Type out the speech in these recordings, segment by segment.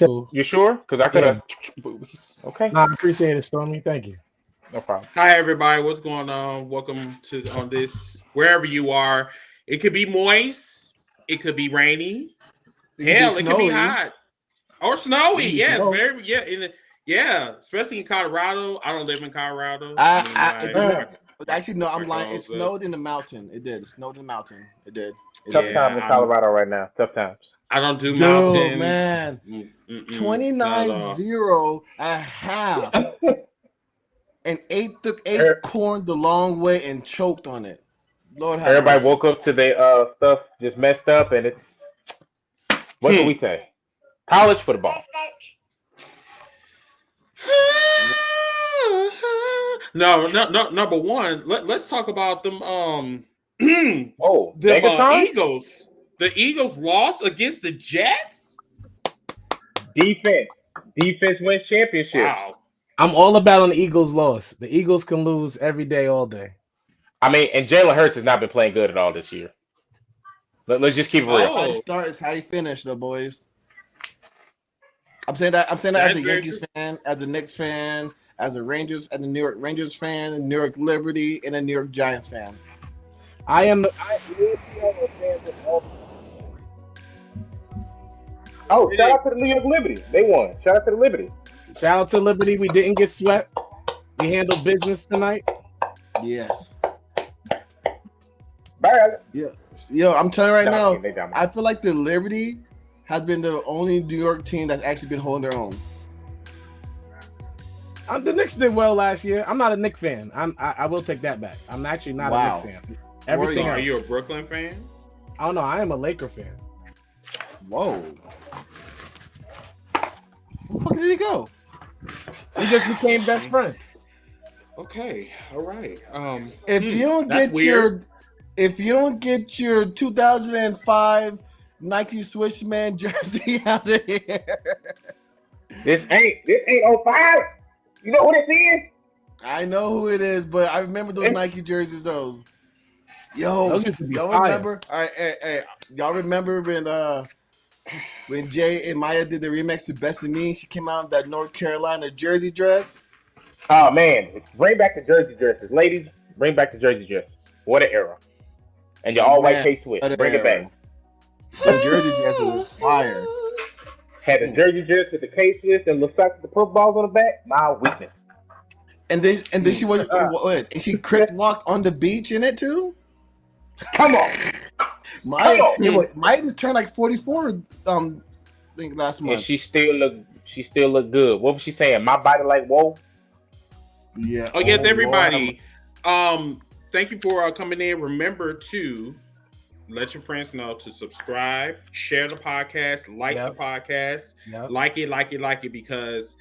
You sure? Because I could have. Yeah. Okay. No, I appreciate it, Stormy. Thank you. No problem. Hi, everybody. What's going on? Welcome to on this wherever you are. It could be moist. It could be rainy. Hell, it could be hot or snowy. Yes, very. Yeah, especially in Colorado. I don't live in Colorado. Actually, no, I'm lying. It snowed in the mountain. It did. It snowed in the mountain. It did. Tough times in Colorado right now. Tough times. I don't do mountains. Man. 29-0 at half. And took eight corn the long way and choked on it. Lord have Everybody mercy. woke up to their stuff just messed up, and it's what can we say? College football. No. Number one, let's talk about them. The Eagles. The Eagles lost against the Jets. Defense wins championship. Wow. I'm all about on the Eagles' loss. The Eagles can lose every day, all day. I mean, and Jalen Hurts has not been playing good at all this year. Let's just keep it real. How you start is how you finish, though, boys. I'm saying that as a Yankees fan, as a Knicks fan, as a New York Rangers fan, a New York Liberty, and a New York Giants fan. I am. Oh, shout out to the New York Liberty. They won. Shout out to the Liberty. Shout out to Liberty. We didn't get swept. We handled business tonight. Yes. Bad. Yeah. Yo, I'm telling you right now, I feel like the Liberty has been the only New York team that's actually been holding their own. The Knicks did well last year. I'm not a Knicks fan. I will take that back. I'm actually not a Knicks fan. Everything. Are you a Brooklyn fan? Oh no, I am a Laker fan. Whoa. Where the fuck did he go? We just became best friends. Okay, all right. If you don't get your 2005 Nike Swishman jersey out of here, this ain't 05. You know who this is? I know who it is, but I remember those Nike jerseys. Y'all remember? All right, hey, y'all remember when Jay and Maya did the remix to Best of Me? She came out in that North Carolina jersey dress. Oh man, bring back the jersey dresses, ladies. Bring back the jersey dresses. What an era! And your all white K-Swiss. Bring it back. The jersey dresses was fire. Had the jersey dress with the K-Swiss and the socks with the purple balls on the back. My weakness. And then she went. And she crip walked on the beach in it too. Come on. Maya just turned like 44. I think last month. And she still look good. What was she saying? My body like whoa. Yeah. Oh yes, everybody. Thank you for coming in. Remember to let your friends know to subscribe, share the podcast, like the podcast, like it, because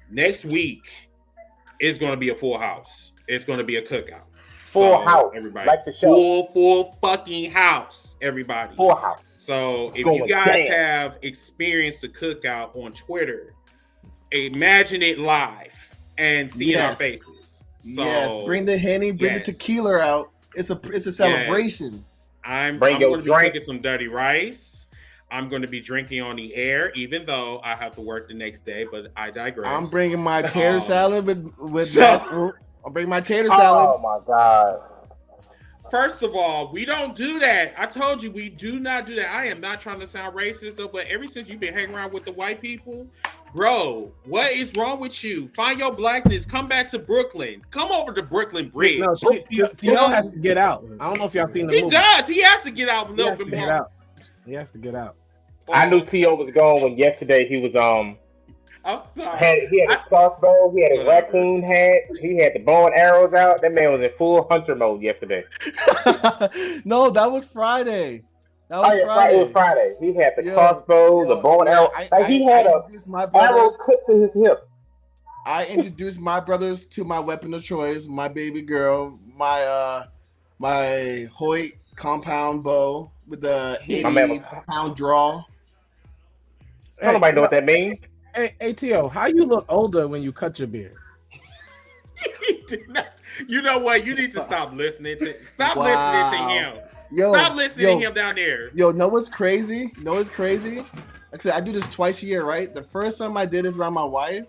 next week is going to be a full house. It's going to be a cookout. Full house, everybody. Like the show. Full fucking house, everybody. Full house. So if you guys have experienced the cookout on Twitter, imagine it live and see our faces. So, bring the Henny, bring the tequila out. It's a celebration. Yes. I'm going to be drinking some dirty rice. I'm going to be drinking on the air, even though I have to work the next day. But I digress. I'm bringing my tater salad with that. I'll bring my tater salad. Oh my god! First of all, we don't do that. I told you we do not do that. I am not trying to sound racist though, but ever since you've been hanging around with the white people, bro, what is wrong with you? Find your blackness. Come back to Brooklyn. Come over to Brooklyn Bridge. No, T.O. has to get out. I don't know if y'all seen the movie. He does. He has to get out a little bit more. He has to get out. I knew T.O. was gone when yesterday he was I'm sorry. He had his crossbow, he had his raccoon hat, he had the bow and arrows out. That man was in full hunter mode yesterday. No, that was Friday. It was Friday. He had the crossbow, the bow and arrow. He had a arrow clipped to his hip. I introduced my brothers to my weapon of choice, my baby girl, my Hoyt compound bow with the 80-pound draw. Hey, nobody know what that means. Hey, T.O., how you look older when you cut your beard? You know what? You need to stop listening to him. Stop listening to him down there. Know what's crazy? I said I do this twice a year, right? The first time I did this around my wife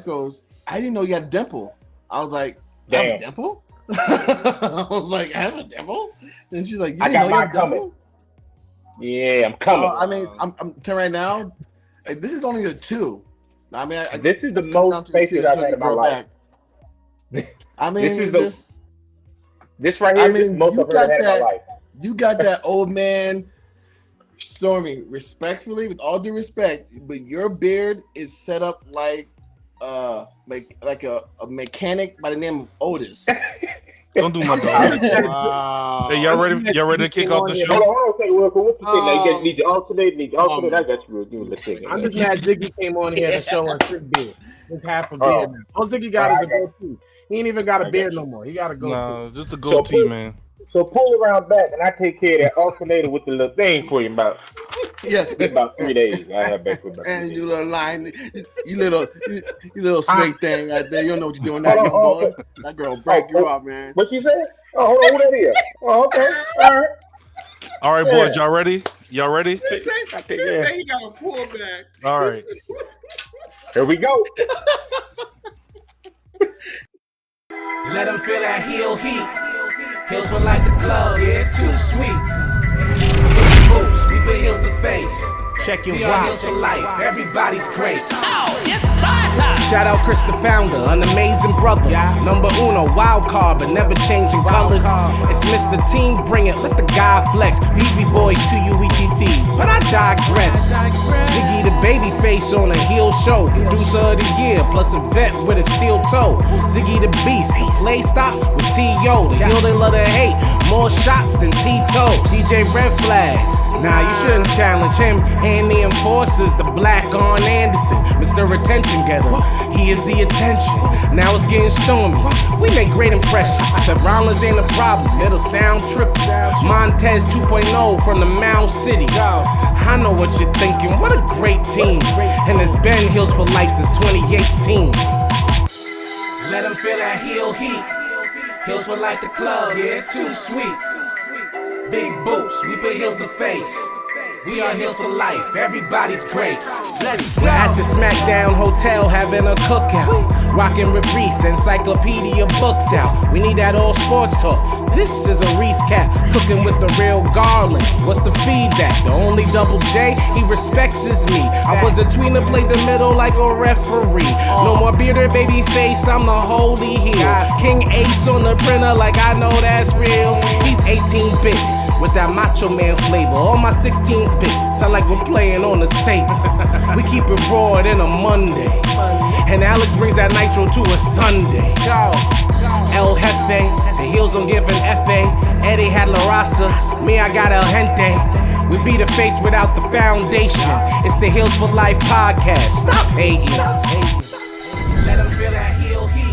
goes, I didn't know you had a dimple. I was like, I have a dimple? I was like, I have a dimple? And she's like, you didn't know you have a dimple? Yeah, I'm coming. I mean, I'm telling right now, like, this is only a 2. I mean, this is the most spaces I've had in my life. I mean, this right here is the most I've ever had in my life. You got that old man, Stormy, respectfully, with all due respect, but your beard is set up like a mechanic by the name of Otis. Don't do my dog. Wow. Hey, y'all ready to kick off the show? Hold on, what you think? You need to alternate, I got you. I'm just mad Ziggy came on here to show us his beard. His half a beard now. All Ziggy got is a goatee. He ain't even got a beard no more. He got a goatee. No, just a goatee, man. So pull around back, and I take care of that alternator with the little thing for you about 3 days. I have back for about and you little line, you little snake thing out there. You don't know what you're doing, that young boy. That girl break you up, man. What she said? Oh, hold on, who that is? Oh, okay, all right, boys, y'all ready? Y'all ready? He got a pull back. All right, here we go. Let them feel that heel heat. Heels feel like the club, yeah, it's too sweet. Boots, we put heels to face. Check your heels for life, everybody's great. Oh, it's time. Shout out Chris the founder, an amazing brother. Number uno, wild card, but never changing colors. It's Mr. Team, bring it, let the guy flex. Beefy boys to UETTs, but I digress. Ziggy the baby face on a heel show. Producer of the year, plus a vet with a steel toe. Ziggy the beast, he play stops with T.O. The heel they love to hate, more shots than Tito. DJ Red Flags, nah, you shouldn't challenge him. And the enforcers, the black on Anderson, Mr. Attention Getter. He is the attention. Now it's getting stormy. We make great impressions. Said Rollins ain't a problem. It'll sound trippy. Montez 2.0 from the Mound City. I know what you're thinking. What a great team. And it's been Heels for Life since 2018. Let them feel that heel heat. Heels for Life the club. Yeah, it's too sweet. Big boots. We put heels to face. We are Heels for Life, everybody's great. We're at the Smackdown Hotel having a cookout. Rockin' with Reese, encyclopedia books out. We need that all sports talk. This is a Reese cap, cooking with the real Garland. What's the feedback? The only double J he respects is me. I was a tweener, played the middle like a referee. No more bearded baby face, I'm the holy heel. King Ace on the printer like I know that's real. He's 18-bit. With that Macho Man flavor, all my 16s big, sound like we're playing on the Sabre. We keep it raw in a Monday, and Alex brings that nitro to a Sunday. El Jefe, the heels don't give an F.A. Eddie had La Raza, me I got El Gente. We be the face without the foundation. It's the Heels for Life podcast. Stop hating. Let them feel that heel heat.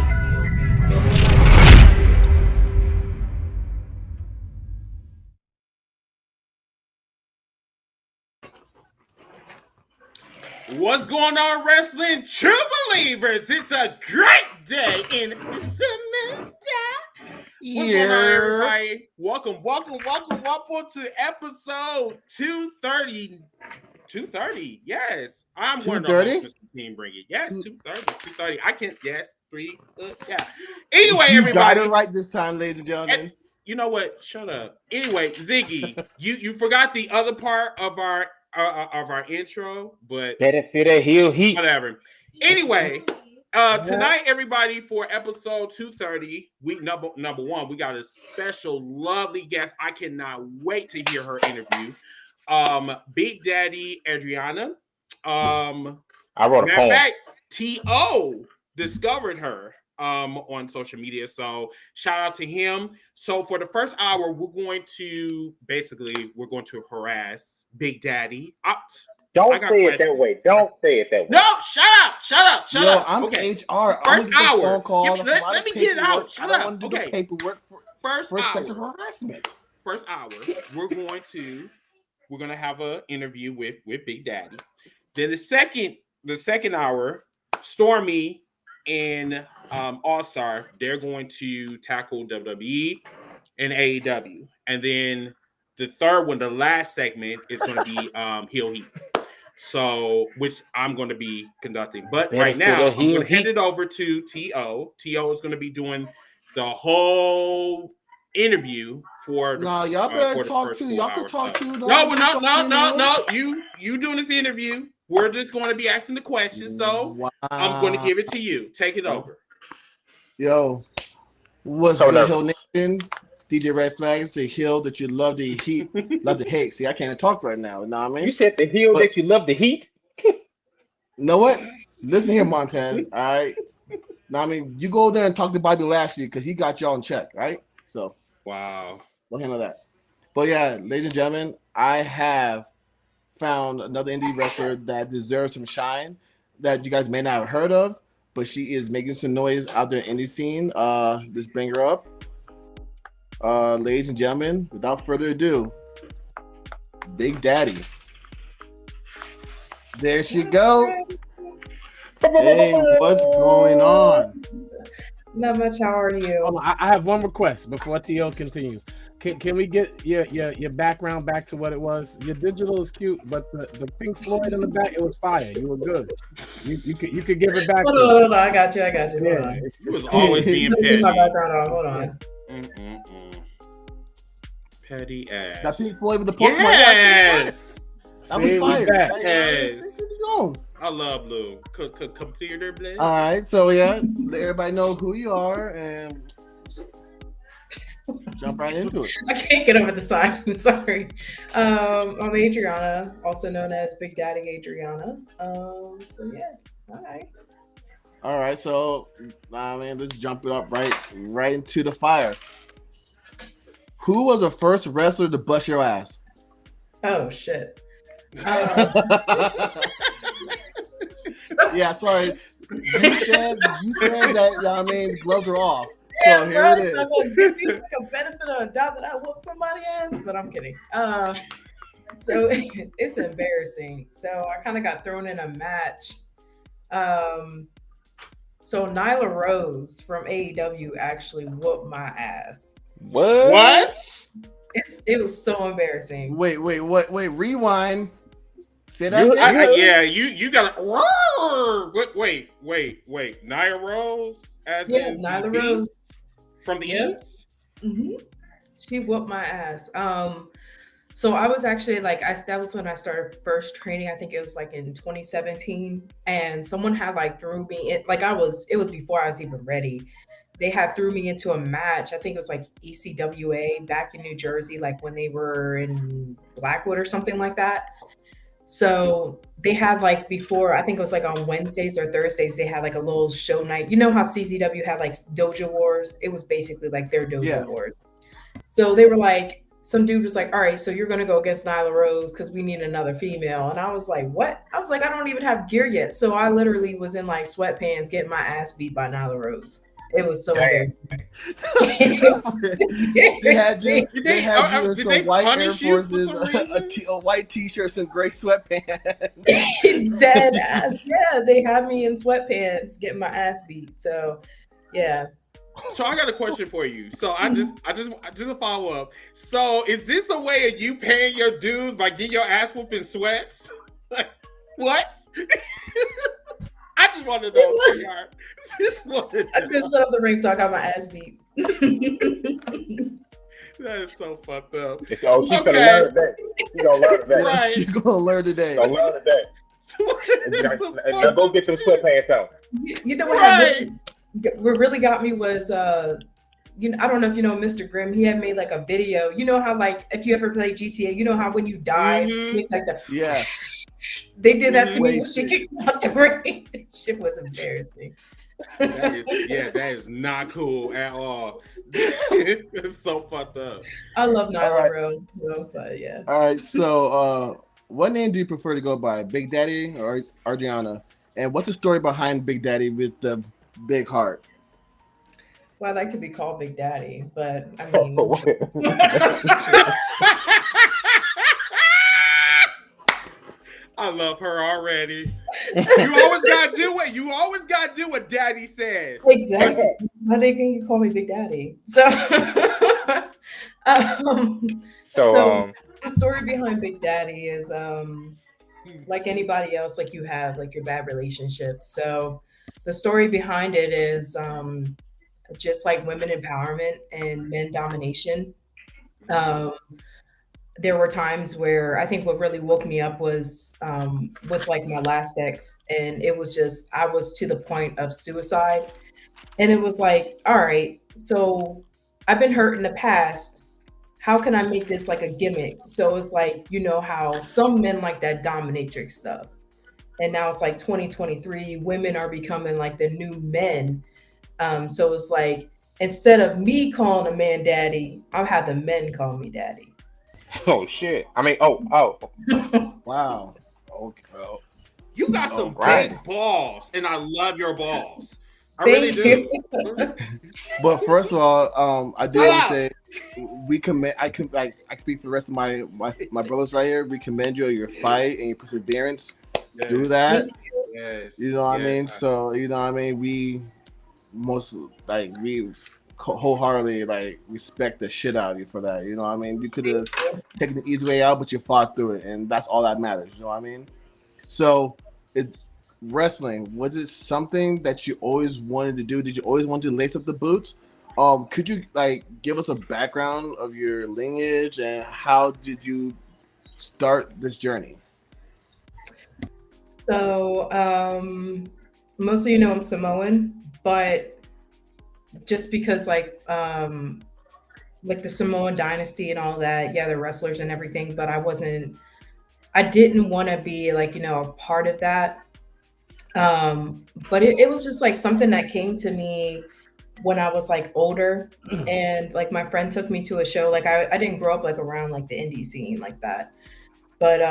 What's going on, wrestling true believers? It's a great day in Smackdown. What's going on, everybody? Welcome to episode 230. 230, yes. I'm one of the hosts, Mr. Team Bring It. Yes, 230. I can, yes, 3, yeah. Anyway, everybody. You got it right this time, ladies and gentlemen. And, you know what? Shut up. Anyway, Ziggy, you forgot the other part of our intro, but better feel that heel heat. Whatever. Anyway, tonight, everybody, for episode 230, week number one, we got a special, lovely guest. I cannot wait to hear her interview. Big Daddy Adrianna. I wrote a poem. Fact, T.O. discovered her on social media. So shout out to him. So for the first hour, we're going to harass Big Daddy. Don't say it that way. Don't say it that way. No, shut up. I'm okay. HR. First hour. Let me get it out. Shut up. Okay. Paperwork first hour. Sexual harassment. First hour. We're going to have an interview with Big Daddy. Then the second hour, Stormy and All-Star, they're going to tackle WWE and AEW. And then the third one, the last segment, is going to be Heel Heat. So, which I'm going to be conducting. But right now, I'm going to hand it over to T.O. T.O. is going to be doing the whole interview for the y'all better talk to. Y'all can talk to. No. You doing this interview. We're just going to be asking the questions. So I'm going to give it to you. Take it over. Yo, what's good, Hill Nation? DJ Red Flag is the hill that you love to hate. See, I can't talk right now. You know what I mean? You said the hill that you love to heat? You know what? Listen here, Montez. All right. Now, I mean, you go there and talk to Bobby Lashley because he got y'all in check, right? So, wow. We'll handle that. But yeah, ladies and gentlemen, I have found another indie wrestler that deserves some shine that you guys may not have heard of, but she is making some noise out there in the indie scene. Let's bring her up. Ladies and gentlemen, without further ado, Big Daddy. There she goes. Hey, what's going on? Not much. How are you? Hold on, I have one request before T.O. continues. Can we get your background back to what it was? Your digital is cute, but the Pink Floyd in the back, it was fire. You were good. You could give it back. Hold on. I got you. Hold on. It was always being petty. My background on. Hold on. Petty ass. That Pink Floyd with the Pokemon. Yes. That was fire. Yes. I love Lou. Computer blade. All right, so yeah, let everybody know who you are and jump right into it. I can't get over the sign. I'm sorry. I'm Adrianna, also known as Big Daddy Adrianna. So yeah, all right. So let's jump it up right into the fire. Who was the first wrestler to bust your ass? Oh shit. Yeah, sorry. You said that. Gloves are off. So here it is. I'm gonna give you a benefit of a doubt that I whoop somebody ass, but I'm kidding. So it's embarrassing. So I kind of got thrown in a match. So Nyla Rose from AEW actually whooped my ass. What? It was so embarrassing. Wait. Rewind. Say that. You gotta. Wait. Nia Rose, as in Nyla Rose from the East. Mm-hmm. She whooped my ass. So I was actually that was when I started first training. I think it was like in 2017, and someone had threw me in. It was before I was even ready. They had threw me into a match. I think it was like ECWA back in New Jersey, like when they were in Blackwood or something like that. So they had before, I think it was on Wednesdays or Thursdays, they had a little show night. You know how CZW had Dojo Wars? It was basically their Dojo Wars. So they were some dude was all right, so you're going to go against Nyla Rose because we need another female. And I was like, what? I was I don't even have gear yet. So I literally was in sweatpants getting my ass beat by Nyla Rose. It was so embarrassing. They had you in some white Air Forces, a white T-shirt, some gray sweatpants. Dead ass. Yeah, they had me in sweatpants getting my ass beat. So, yeah. So I got a question for you. So I just a follow up. So is this a way of you paying your dues by getting your ass whooped in sweats? What? I just want to know. I couldn't set up the ring, so I got my ass beat. That is so fucked up. She's gonna learn today. She's gonna learn today. Right. She's gonna learn today. Now go get some sweatpants out. You know what? What really got me was I don't know if you know Mr. Grimm. He had made a video. You know how if you ever play GTA, you know how when you die, it's that. Yeah. They did that to me. She kicked me out the ring. Shit was embarrassing. That is not cool at all. It's so fucked up. I love Nyla Rose, but yeah. All right, so what name do you prefer to go by, Big Daddy or Adrianna? And what's the story behind Big Daddy with the big heart? Well, I'd like to be called Big Daddy, but I mean. I love her already. You always gotta do what Daddy says. Exactly. Why they think you call me Big Daddy? So, so the story behind Big Daddy is, like anybody else, like you have like your bad relationships. So the story behind it is just like women empowerment and men domination. Um, there were times where I think what really woke me up was with like my last ex, and it was just I was to the point of suicide, and it was like, all right, so I've been hurt in the past. How can I make this like a gimmick? So it's like, you know how some men like that dominatrix stuff, and now it's like 2023, women are becoming like the new men. So it's like instead of me calling a man daddy, I'll have the men call me daddy. Oh shit! I mean, oh. Wow. Okay. Well, You got some right. big balls, and I love your balls. I Thank really you. do. but first of all, I do want to say we commend. I speak for the rest of my brothers right here. We commend you on your fight and your perseverance. Yes. Do that. Yes. You know what I mean? So you know what I mean. We wholeheartedly respect the shit out of you for that. You know what I mean? You could have taken the easy way out, but you fought through it, and that's all that matters. You know what I mean? So it's wrestling. Was it something that you always wanted to do? Did you always want to lace up the boots? Could you give us a background of your lineage and how did you start this journey? So most of you know I'm Samoan, but just because like the Samoan dynasty and all that, yeah, the wrestlers and everything, but I didn't want to be like, a part of that. But it was just like something that came to me when I was like older, and like my friend took me to a show. Like I didn't grow up like around like the indie scene like that, but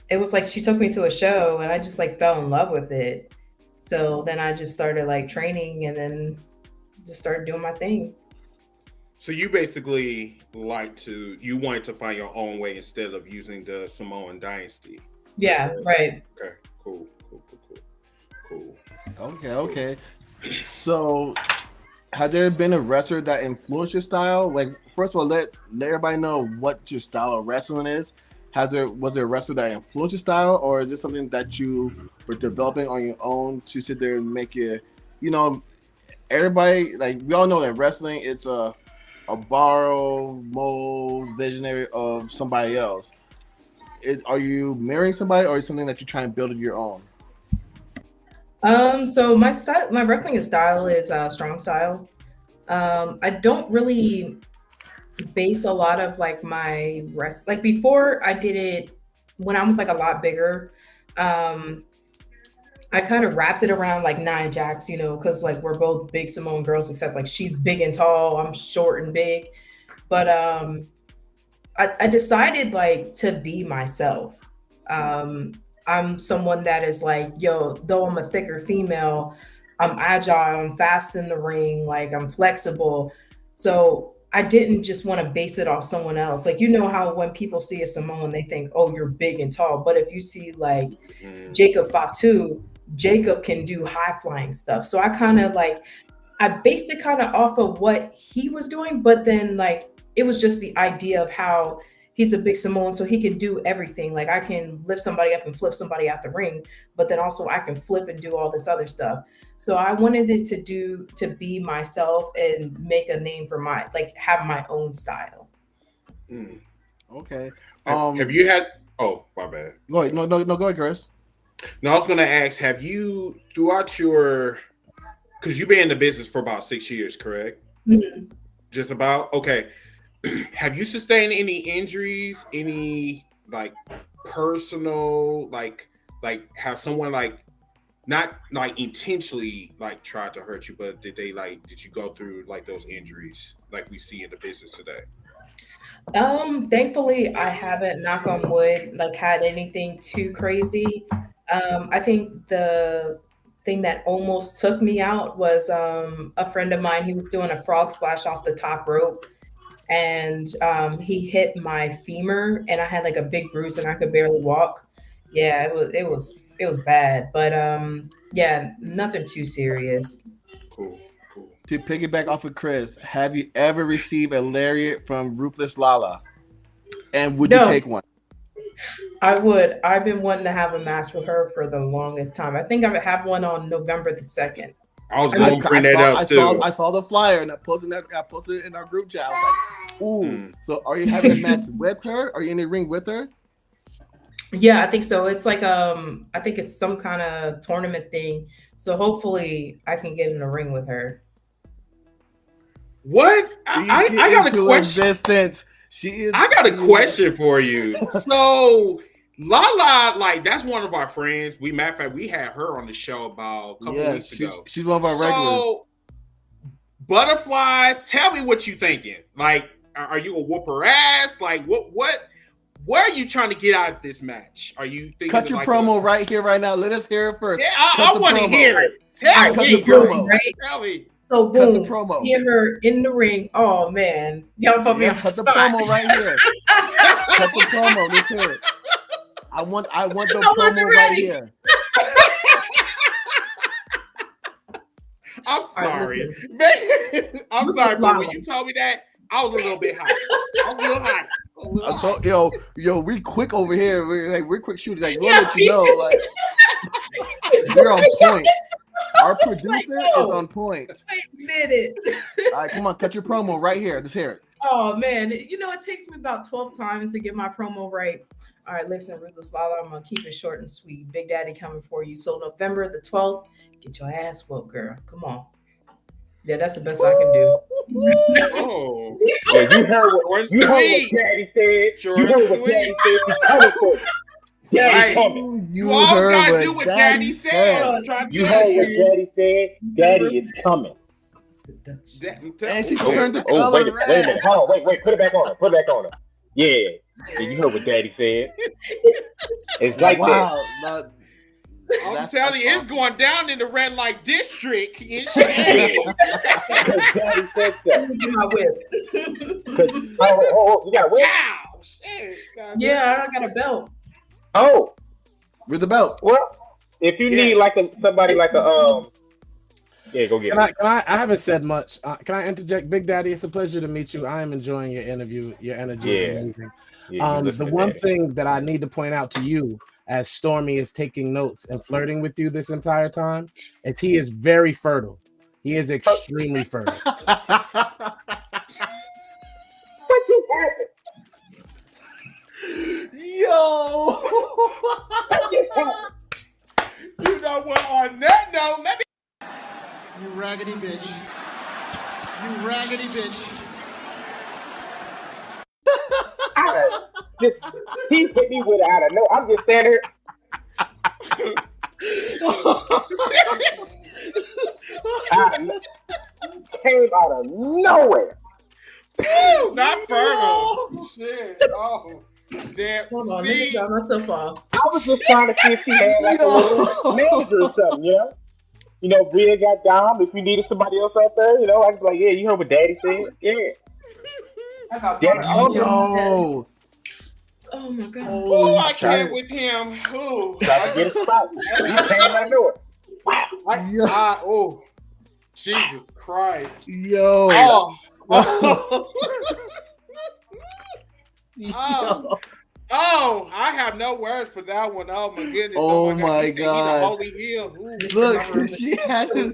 it was like she took me to a show and I just like fell in love with it. So then I just started like training and then just started doing my thing. So you basically you wanted to find your own way instead of using the Samoan dynasty. Yeah, right. Okay, cool. Okay. So has there been a wrestler that influenced your style? Like, first of all, let everybody know what your style of wrestling is. Was there a wrestler that influenced your style, or is this something that you were developing on your own to sit there and make it, everybody, like, we all know that wrestling is a borrow mold visionary of somebody else. Are you mirroring somebody, or is it something that you're trying to build of your own? So my wrestling style is strong style. I don't really base a lot of like my like before I did it when I was like a lot bigger. I kind of wrapped it around like Nia Jax, because like we're both big Samoan girls, except like she's big and tall, I'm short and big. But I decided like to be myself. I'm someone that is like, though I'm a thicker female, I'm agile, I'm fast in the ring, like I'm flexible. So I didn't just want to base it off someone else. Like, how when people see a Samoan, they think, oh, you're big and tall. But if you see like Jacob Fatu, Jacob can do high flying stuff. So I kind of I based it kind of off of what he was doing, but then like, it was just the idea of how he's a big Samoan, so he can do everything. Like I can lift somebody up and flip somebody out the ring, but then also I can flip and do all this other stuff. So I wanted it to be myself and make a name for have my own style. Okay. Have you had? Oh, my bad. Go ahead. No, go ahead, Chris. No, I was going to ask, have you throughout because you've been in the business for about 6 years, correct? Mm-hmm. Just about. Okay. Have you sustained any injuries? Any like personal, like have someone like not like intentionally like tried to hurt you, but did you go through like those injuries like we see in the business today? Thankfully I haven't, knock on wood, like had anything too crazy. I think the thing that almost took me out was a friend of mine. He was doing a frog splash off the top rope, and he hit my femur, and I had like a big bruise, and I could barely walk. Yeah, it was bad, but yeah, nothing too serious. Cool. To piggyback off of Chris, have you ever received a lariat from Ruthless Lala? And would you take one? I would. I've been wanting to have a match with her for the longest time. I think I have one on November the 2nd. I was going to bring that up too. I saw the flyer and I posted it in our group chat. I was like, ooh. So are you having a match with her? Are you in the ring with her? Yeah, I think so. It's like I think it's some kind of tournament thing. So hopefully I can get in the ring with her. What? I got a question. Existence. I got a question for you. So Lala, like that's one of our friends. Matter of fact, we had her on the show about a couple weeks ago. She's one of our regulars. Butterflies, tell me what you thinking. Like, are you gonna whoop her ass? Like, what are you trying to get out of this match? Are you thinking cut your promo right here, right now? Let us hear it first. Yeah, I want to hear it. Tell me, promo. Right? Tell me. So boom, cut the promo. Hear her in the ring. Oh man, y'all put me on cut the promo right here. Cut the promo. Let's hear it. I want the promo right here. I'm sorry. Right, I'm sorry, but when you told me that, I was a little bit hot. I was a little hot. Yo, we quick over here. We're quick shooters. Like, we'll let you know. Like, we're on point. Our producer is on point. Wait a minute. All right, come on, cut your promo right here. Let's hear it. Oh man, it takes me about 12 times to get my promo right. All right, listen, Ruthless Lala, I'm gonna keep it short and sweet. Big Daddy coming for you. So November the 12th, get your ass whooped, girl. Come on. Yeah, that's the best I can do. Oh, yeah, you heard what Daddy said. Sure, you heard what Daddy said. He's coming for you. Daddy coming. You all gotta do what Daddy said. You heard what Daddy said. Daddy is coming. And she turned the color wait a minute. Hold on. Wait. Put it back on her. Yeah, you heard what Daddy said. It's like that. I'm telling you, it's going down in the red light district. Daddy said so. Get my whip. You got a whip? Ow, shit. Yeah, I got a belt. Oh, with the belt. Well, if you need somebody like a yeah, go get it. I haven't said much. Can I interject, Big Daddy? It's a pleasure to meet you. I am enjoying your interview. Your energy is amazing. Yeah, the one thing that I need to point out to you, as Stormy is taking notes and flirting with you this entire time, is he is very fertile. He is extremely fertile. What just happened? Yo! You know what? On that note, let me. You raggedy bitch. You raggedy bitch. He hit me with it out of no. I'm just standing here. Came out of nowhere. Not fertile. Shit. Oh, damn. Hold on, let me drop myself off. I was just trying to see if he had like a little manager or something, You know, Bria got Dom. If you needed somebody else out there, I was like, yeah, you heard what Daddy said? Yeah. Yo. Oh my God. Oh, I can't with him. Ooh. Trying to get a spot. He came out of nowhere. Wow. Oh, Jesus Christ. Yo. Oh, I have no words for that one. Oh my goodness. Oh my God. Holy hill. Look, she had to.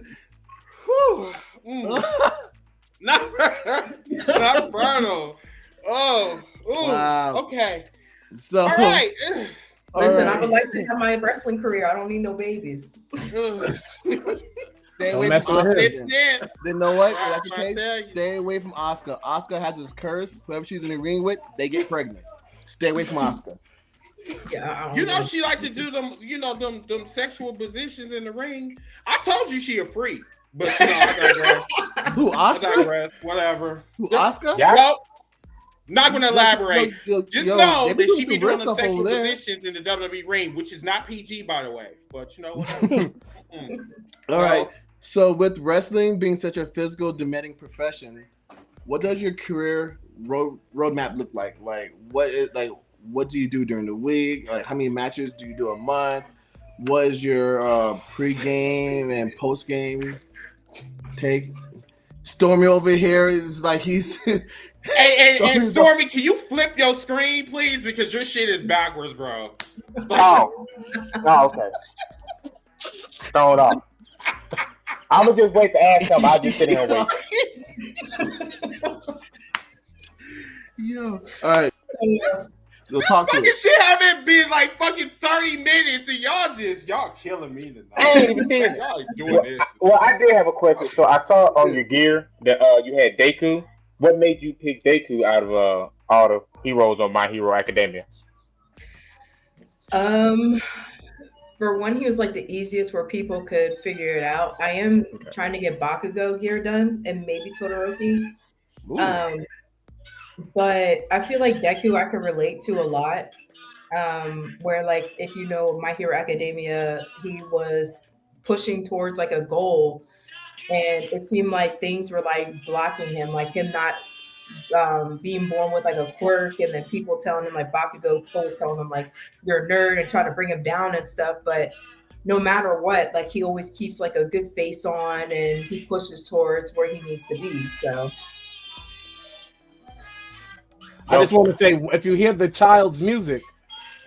Not fertile. Oh, wow. Okay. So, all right. Listen, I would like to have my wrestling career. I don't need no babies. Stay away from Oscar. Then know what? That's the case. Stay away from Oscar. Oscar has this curse. Whoever she's in the ring with, they get pregnant. Stay away from Oscar. Yeah, she like to do them. Them sexual positions in the ring. I told you she a freak, but I digress. Who, Oscar? I digress. Whatever. Who, Oscar? Yeah. Well, not gonna elaborate. Just know that she be doing them sexual positions in the WWE ring, which is not PG, by the way. But you know what? All right. So with wrestling being such a physical, demanding profession, what does your career roadmap look like? What do you do during the week? Like, how many matches do you do a month? What is your pre-game and post-game take? Stormy over here is like he's And Stormy, can you flip your screen, please? Because your shit is backwards, bro. Oh, okay. Throw it off. I'm gonna just wait to ask him. I'll just sit here and wait. Yo, all right. We'll talk to fucking it. shit haven't been like fucking 30 minutes, and y'all killing me tonight. I ain't even did it. Y'all doing this. Well, I did have a question. So I saw on your gear that you had Deku. What made you pick Deku out of all the heroes on My Hero Academia? For one, he was like the easiest where people could figure it out. I am trying to get Bakugo gear done and maybe Todoroki. But I feel like Deku I can relate to a lot. Where like if you know My Hero Academia, he was pushing towards like a goal, and it seemed like things were like blocking him, like him not being born with like a quirk, and then people telling him like Bakugo always telling him like you're a nerd and trying to bring him down and stuff. But no matter what, like he always keeps like a good face on and he pushes towards where he needs to be. So I just want to say, if you hear the child's music,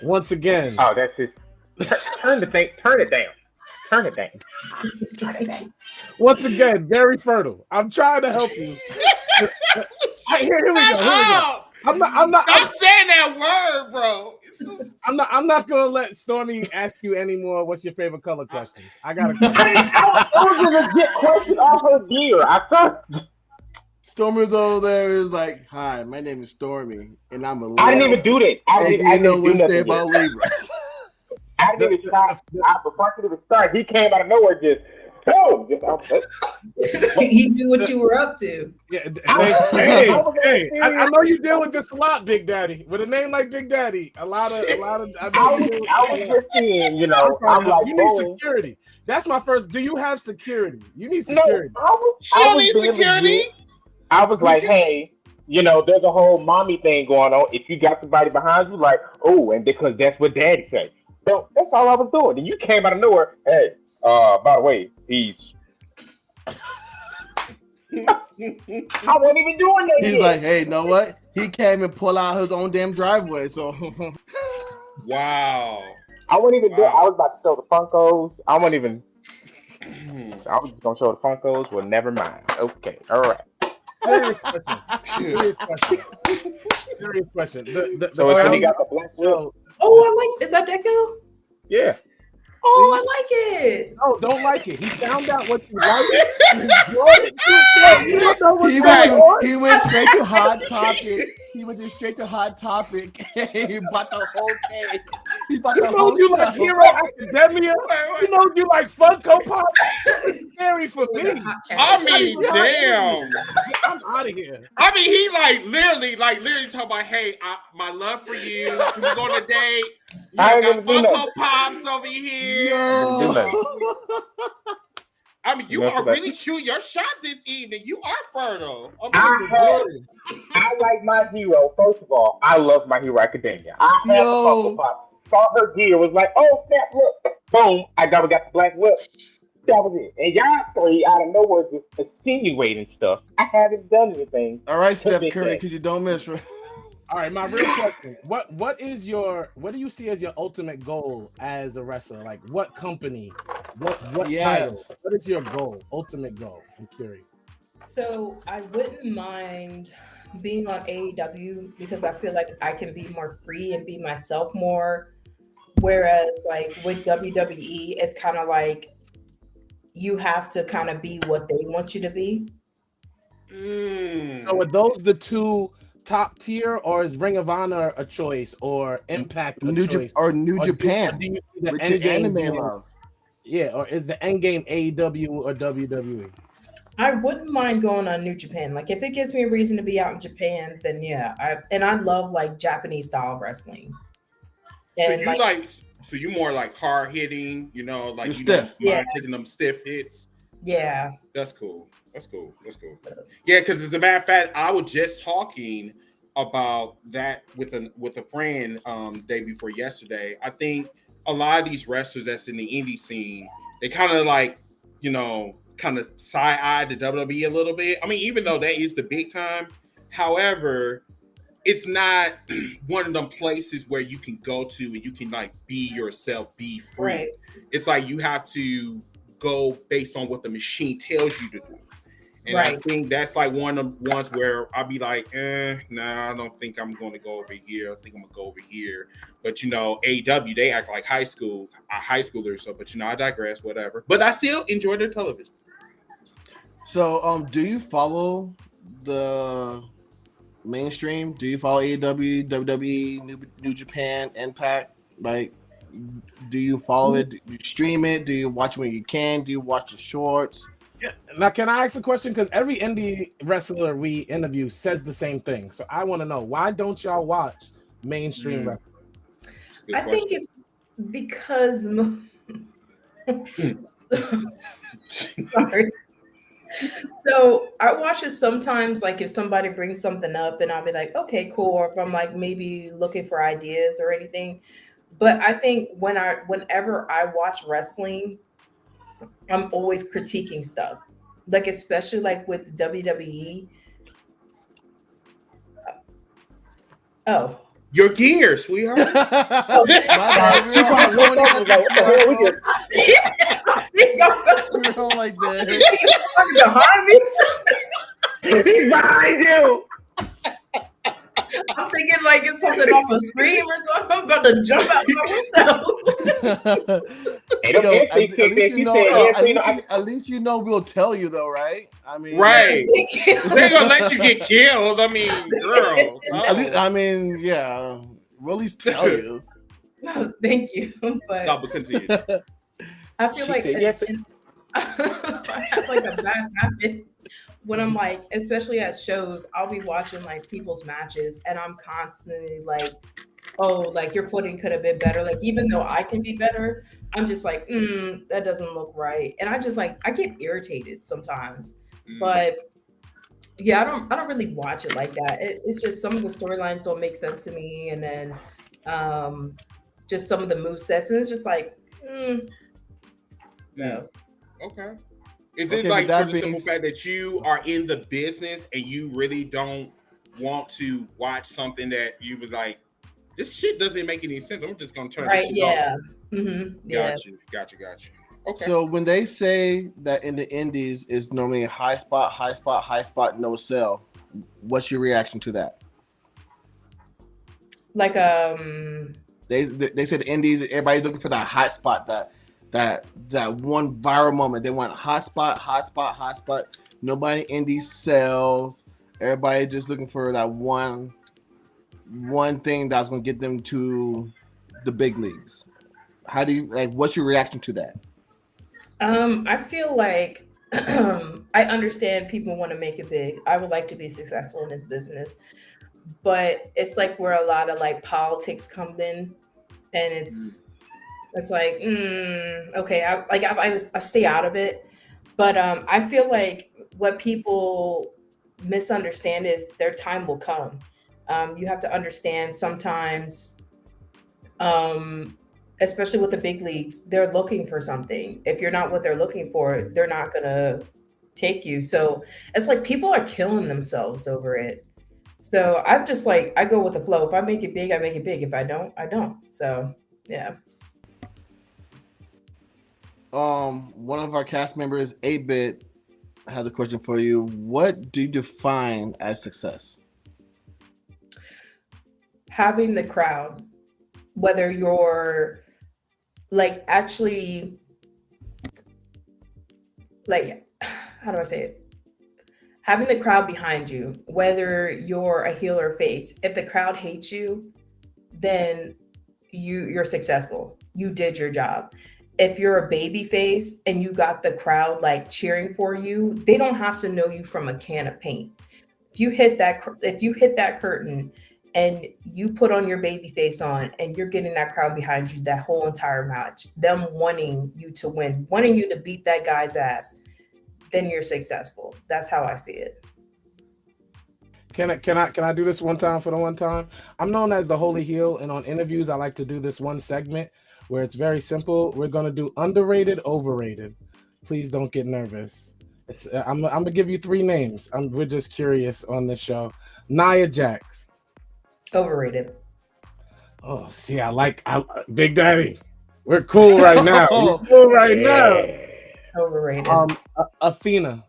once again. Oh, that's his. Turn the thing. Turn it down. Turn it down. Turn it down. Once again, very fertile. I'm trying to help you. Here we go. I'm not. Stop saying that word, bro. I'm not gonna let Stormy ask you anymore. What's your favorite color questions? I got a question. It was a legit question off her gear. I thought. Stormy's over there is like, "Hi, my name is Stormy, and I'm a Libra." I didn't even do that. I didn't know what do to say nothing about yet. Libras. I didn't even try. Before I could even start, he came out of nowhere, just boom. he knew what you were up to. Yeah, hey, I know you deal with this a lot, Big Daddy. With a name like Big Daddy, a lot of. I was just saying, you know, I'm like, you need security. That's my first. Do you have security? You need security. No, she don't need security. I was like, hey, you know, there's a whole mommy thing going on. If you got somebody behind you, like, oh, and because that's what Daddy said. So that's all I was doing. And you came out of nowhere. Hey, by the way, he's. I wasn't even doing that. He's like, hey, you know what? He came and pulled out his own damn driveway. So, wow. I wasn't even doing. I was about to show the Funkos. I wasn't even. I was just gonna show the Funkos. Well, never mind. Okay, all right. Serious question. Serious question. So when he got the black wheel. Oh, I like. Is that Deku? Yeah. Oh, I like it. No, don't like it. He found out what you like. He went straight to Hot Topic. He went straight to Hot Topic. He bought the whole cake. He bought the whole you like Hero Academia. He knows you like Funko Pop. It's scary for me. I mean, damn. I'm out of here. I mean, he literally talking about, hey, my love for you. We're going to date. You got Funko Pops over here. I mean, you are really shooting your shot this evening. You are fertile. I like My Hero. First of all, I love My Hero Academia. I had the Funko Pop. Saw her gear, was like, oh snap, look, boom, I got the black whip. That was it. And y'all three out of nowhere just insinuating stuff. I haven't done anything. All right, Steph Curry, because you don't miss. All right, my real question: what do you see as your ultimate goal as a wrestler? Like, what company? What title? What is your goal? Ultimate goal? I'm curious. So I wouldn't mind being on AEW because I feel like I can be more free and be myself more. Whereas like with WWE, it's kind of like you have to kind of be what they want you to be. So are those the two top tier, or is Ring of Honor a choice, or Impact a choice, or New Japan? Do you see the with end your game anime love? Yeah, or is the end game AEW or WWE? I wouldn't mind going on New Japan. Like if it gives me a reason to be out in Japan, then yeah. I love like Japanese style wrestling. And so you more like hard hitting, you know, like you stiff. Taking them stiff hits. Yeah. That's cool. Yeah, because as a matter of fact, I was just talking about that with a friend day before yesterday. I think a lot of these wrestlers that's in the indie scene, they kind of like, you know, kind of side-eye the WWE a little bit. I mean, even though that is the big time, However, it's not one of them places where you can go to and you can like be yourself, be free. Right. It's like you have to go based on what the machine tells you to do. And I think that's like one of the ones where I'll be like, nah, I don't think I'm going to go over here. I think I'm going to go over here. But, you know, AEW, they act like high schoolers. So, but, you know, I digress, whatever. But I still enjoy their television. So, do you follow the mainstream? Do you follow AEW, WWE, New Japan, Impact? Like, do you follow it? Do you stream it? Do you watch when you can? Do you watch the shorts? Yeah. Now, can I ask a question? Because every indie wrestler we interview says the same thing. So I want to know, why don't y'all watch mainstream wrestling? I think it's because sorry. So I watch it sometimes, like if somebody brings something up and I'll be like, okay, cool. Or if I'm like maybe looking for ideas or anything. But I think whenever I watch wrestling, I'm always critiquing stuff, like especially like with WWE. Oh, your gear, sweetheart. Oh, like this. Behind me. He's behind you. I'm thinking like it's something off a screen or something. I'm about to jump out my window. At least you know we'll tell you though, right? I mean, right? They're gonna let you get killed. I mean, girl. At least, I mean, yeah, we'll at least tell you. No, thank you. But no, because I feel like yes. I have like a bad habit when I'm like, especially at shows, I'll be watching like people's matches and I'm constantly like, oh, like your footing could have been better. Like, even though I can be better, I'm just like, that doesn't look right. And I just like, I get irritated sometimes, but yeah, I don't really watch it like that. It's just some of the storylines don't make sense to me. And then just some of the movesets, and it's just like, no. Okay. Is it like for the simple fact that you are in the business and you really don't want to watch something that you was like, this shit doesn't make any sense. I'm just gonna turn this shit off. Mm-hmm. Gotcha. Okay. So when they say that in the indies is normally a high spot, no sell, what's your reaction to that? Like they said the indies, everybody's looking for that hot spot, that one viral moment. They want hot spot. Nobody indies sells. Everybody just looking for that one thing that's gonna get them to the big leagues. How do you like? What's your reaction to that? I feel like I understand people want to make it big. I would like to be successful in this business, but it's like where a lot of like politics come in, and it's like, okay, I stay out of it. But I feel like what people misunderstand is their time will come. You have to understand sometimes, especially with the big leagues, they're looking for something. If you're not what they're looking for, they're not gonna take you. So it's like people are killing themselves over it. So I'm just like, I go with the flow. If I make it big, I make it big. If I don't, I don't. So yeah. One of our cast members, 8-Bit, has a question for you. What do you define as success? Having the crowd, whether you're like actually like, how do I say it? Having the crowd behind you, whether you're a heel or face. If the crowd hates you, then you're successful. You did your job. If you're a baby face and you got the crowd like cheering for you, they don't have to know you from a can of paint. If you hit that curtain and you put on your baby face on and you're getting that crowd behind you that whole entire match, them wanting you to win, wanting you to beat that guy's ass, then you're successful. That's how I see it. Can I do this one time for the one time? I'm known as the Holy Heel, and on interviews I like to do this one segment where it's very simple. We're gonna do underrated, overrated. Please don't get nervous. I'm gonna give you 3 names. We're just curious on this show. Nia Jax. Overrated. Oh, see, I Big Daddy. We're cool right now. We're cool right now. Overrated. Athena.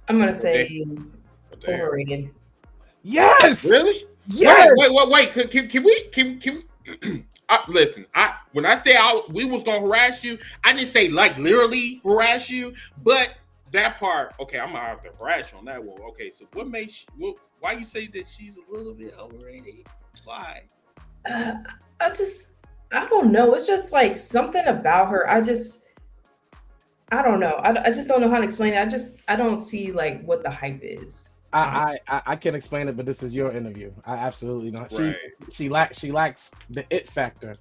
I'm gonna say overrated. Yes. Really? Yes. Wait. Can we? Listen. When I say we was gonna harass you, I didn't say like literally harass you, but that part. Okay, I'm gonna have to harass you on that one. Okay, so what makes? Why you say that she's a little bit overrated? Why? I don't know. It's just like something about her. I don't know. I just don't know how to explain it. I don't see like what the hype is. I can explain it, but this is your interview. I absolutely not. Right. She lacks the it factor.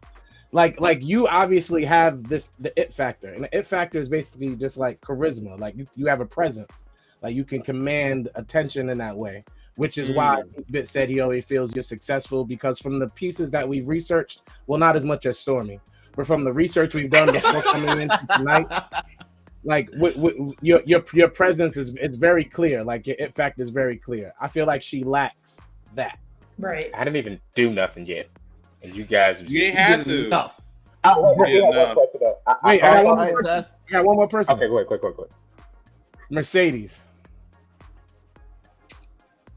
Like you obviously have the it factor, and the it factor is basically just like charisma. Like you have a presence. Like you can command attention in that way, which is why Bit said he always feels you're successful, because from the pieces that we've researched, well, not as much as Stormy, but from the research we've done before coming in tonight. Like your presence is very clear. Like your it factor is very clear. I feel like she lacks that. Right. I didn't even do nothing yet, and you guys. You didn't have to. Enough. I got one more person. Okay, quick. Mercedes.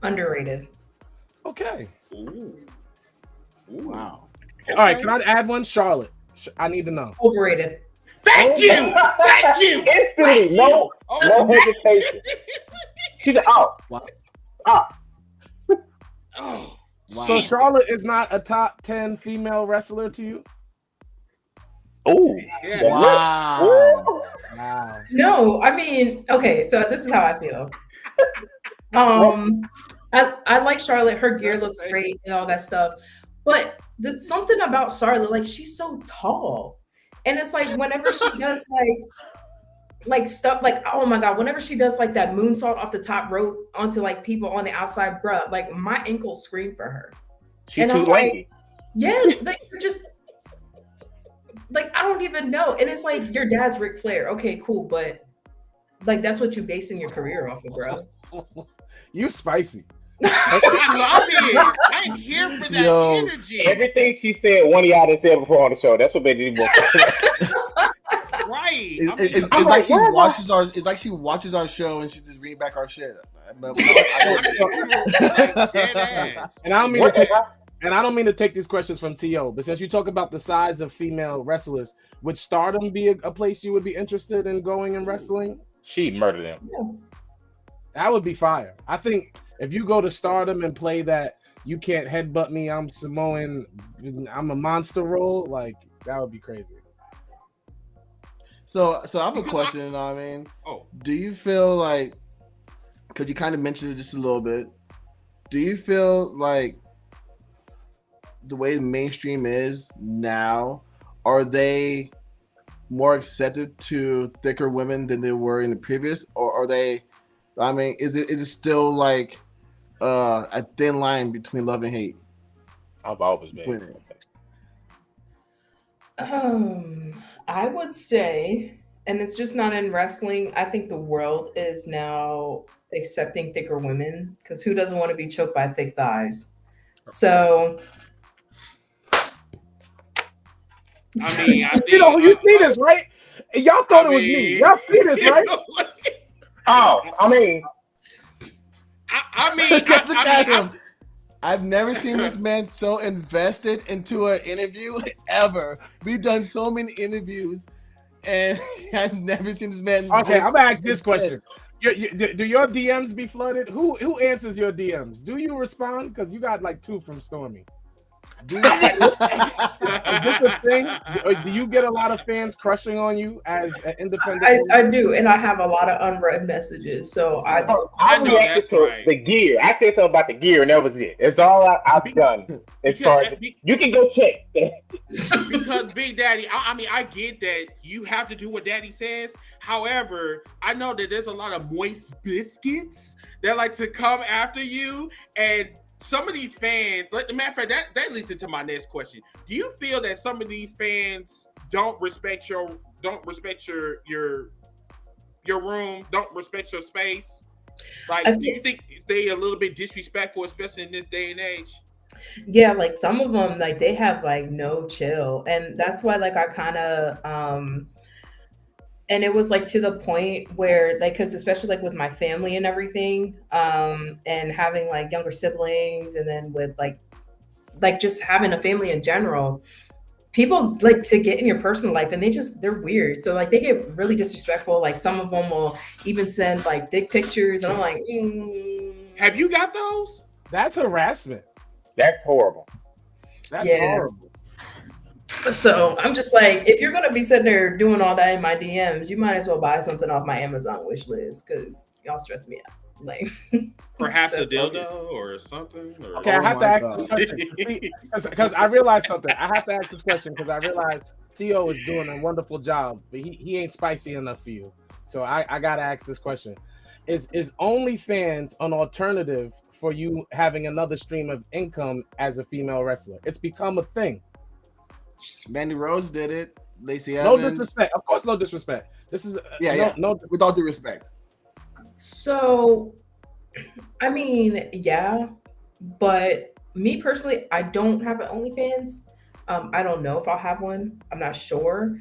Underrated. Okay. Ooh. Wow. Okay. All right. Can I add one? Charlotte. I need to know. Overrated. Thank you. Instantly, no hesitation. She said, "Oh, Wow. Oh. Wow. So Charlotte is not a top 10 female wrestler to you? oh, Yeah. Wow. Wow. No, I mean, okay, so this is how I feel. I like Charlotte. Her gear looks great and all that stuff. But there's something about Charlotte, like she's so tall. And it's like whenever she does like stuff like, oh my God, whenever she does like that moonsault off the top rope onto like people on the outside, bruh, like my ankles scream for her. she's too I'm lanky." like, yes, like you're just like I don't even know. And it's like your dad's Ric Flair. Okay, cool, but like that's what you're basing your career off of, bro. You spicy. I love it. I'm here for that energy. Everything she said, one of y'all done said before on the show. That's what made it more. Right. It's like she watches our. It's like she watches our show and she just read back our shit. And I don't mean to take these questions from T.O., but since you talk about the size of female wrestlers, would Stardom be a place you would be interested in going and wrestling? She murdered him. That would be fire. I think if you go to Stardom and play that you can't headbutt me, I'm Samoan, I'm a monster role, like that would be crazy. So I have a question. You know what I mean? Do you feel like, because you kind of mentioned it just a little bit, do you feel like the way the mainstream is now, are they more accepted to thicker women than they were in the previous, or are they? I mean, is it still like a thin line between love and hate? I've always been. I would say, and it's just not in wrestling, I think the world is now accepting thicker women, because who doesn't want to be choked by thick thighs? So I mean, I think, you see this, right? Y'all thought it was me. Y'all see this, right? Look at him. I've never seen this man so invested into an interview ever. We've done so many interviews, and I've never seen this man. Okay, I'm gonna ask this question: do your DMs be flooded? Who answers your DMs? Do you respond? Because you got like 2 from Stormy. Is this a thing? Do you get a lot of fans crushing on you as an independent? I do, and I have a lot of unread messages. So I reacted to the gear. I said something about the gear, and that was it. It's all I've done. As far as you can go check. Because Big Daddy, I mean, I get that you have to do what Daddy says. However, I know that there's a lot of moist biscuits that like to come after you, and some of these fans, like, matter of fact, that leads into my next question. Do you feel that some of these fans don't respect don't respect your room, don't respect your space? Like, do you think they a little bit disrespectful, especially in this day and age? Yeah, like some of them, like they have like no chill, and that's why like I kind of and it was like to the point where like because especially like with my family and everything and having like younger siblings and then with like just having a family in general, people like to get in your personal life and they're weird, so like they get really disrespectful. Like some of them will even send like dick pictures and I'm like have you got those? That's harassment. That's horrible. That's horrible. So I'm just like, if you're gonna be sitting there doing all that in my DMs, you might as well buy something off my Amazon wish list because y'all stress me out. Like, perhaps a dildo or something. Or... Okay, I have to ask this question because I realized something. I have to ask this question because I realized T.O. is doing a wonderful job, but he ain't spicy enough for you. So I gotta ask this question: Is OnlyFans an alternative for you having another stream of income as a female wrestler? It's become a thing. Mandy Rose did it. Lacey No Evans. disrespect, of course, no disrespect. This is no, with all due respect. So, I mean, yeah, but me personally, I don't have an OnlyFans. I don't know if I'll have one. I'm not sure,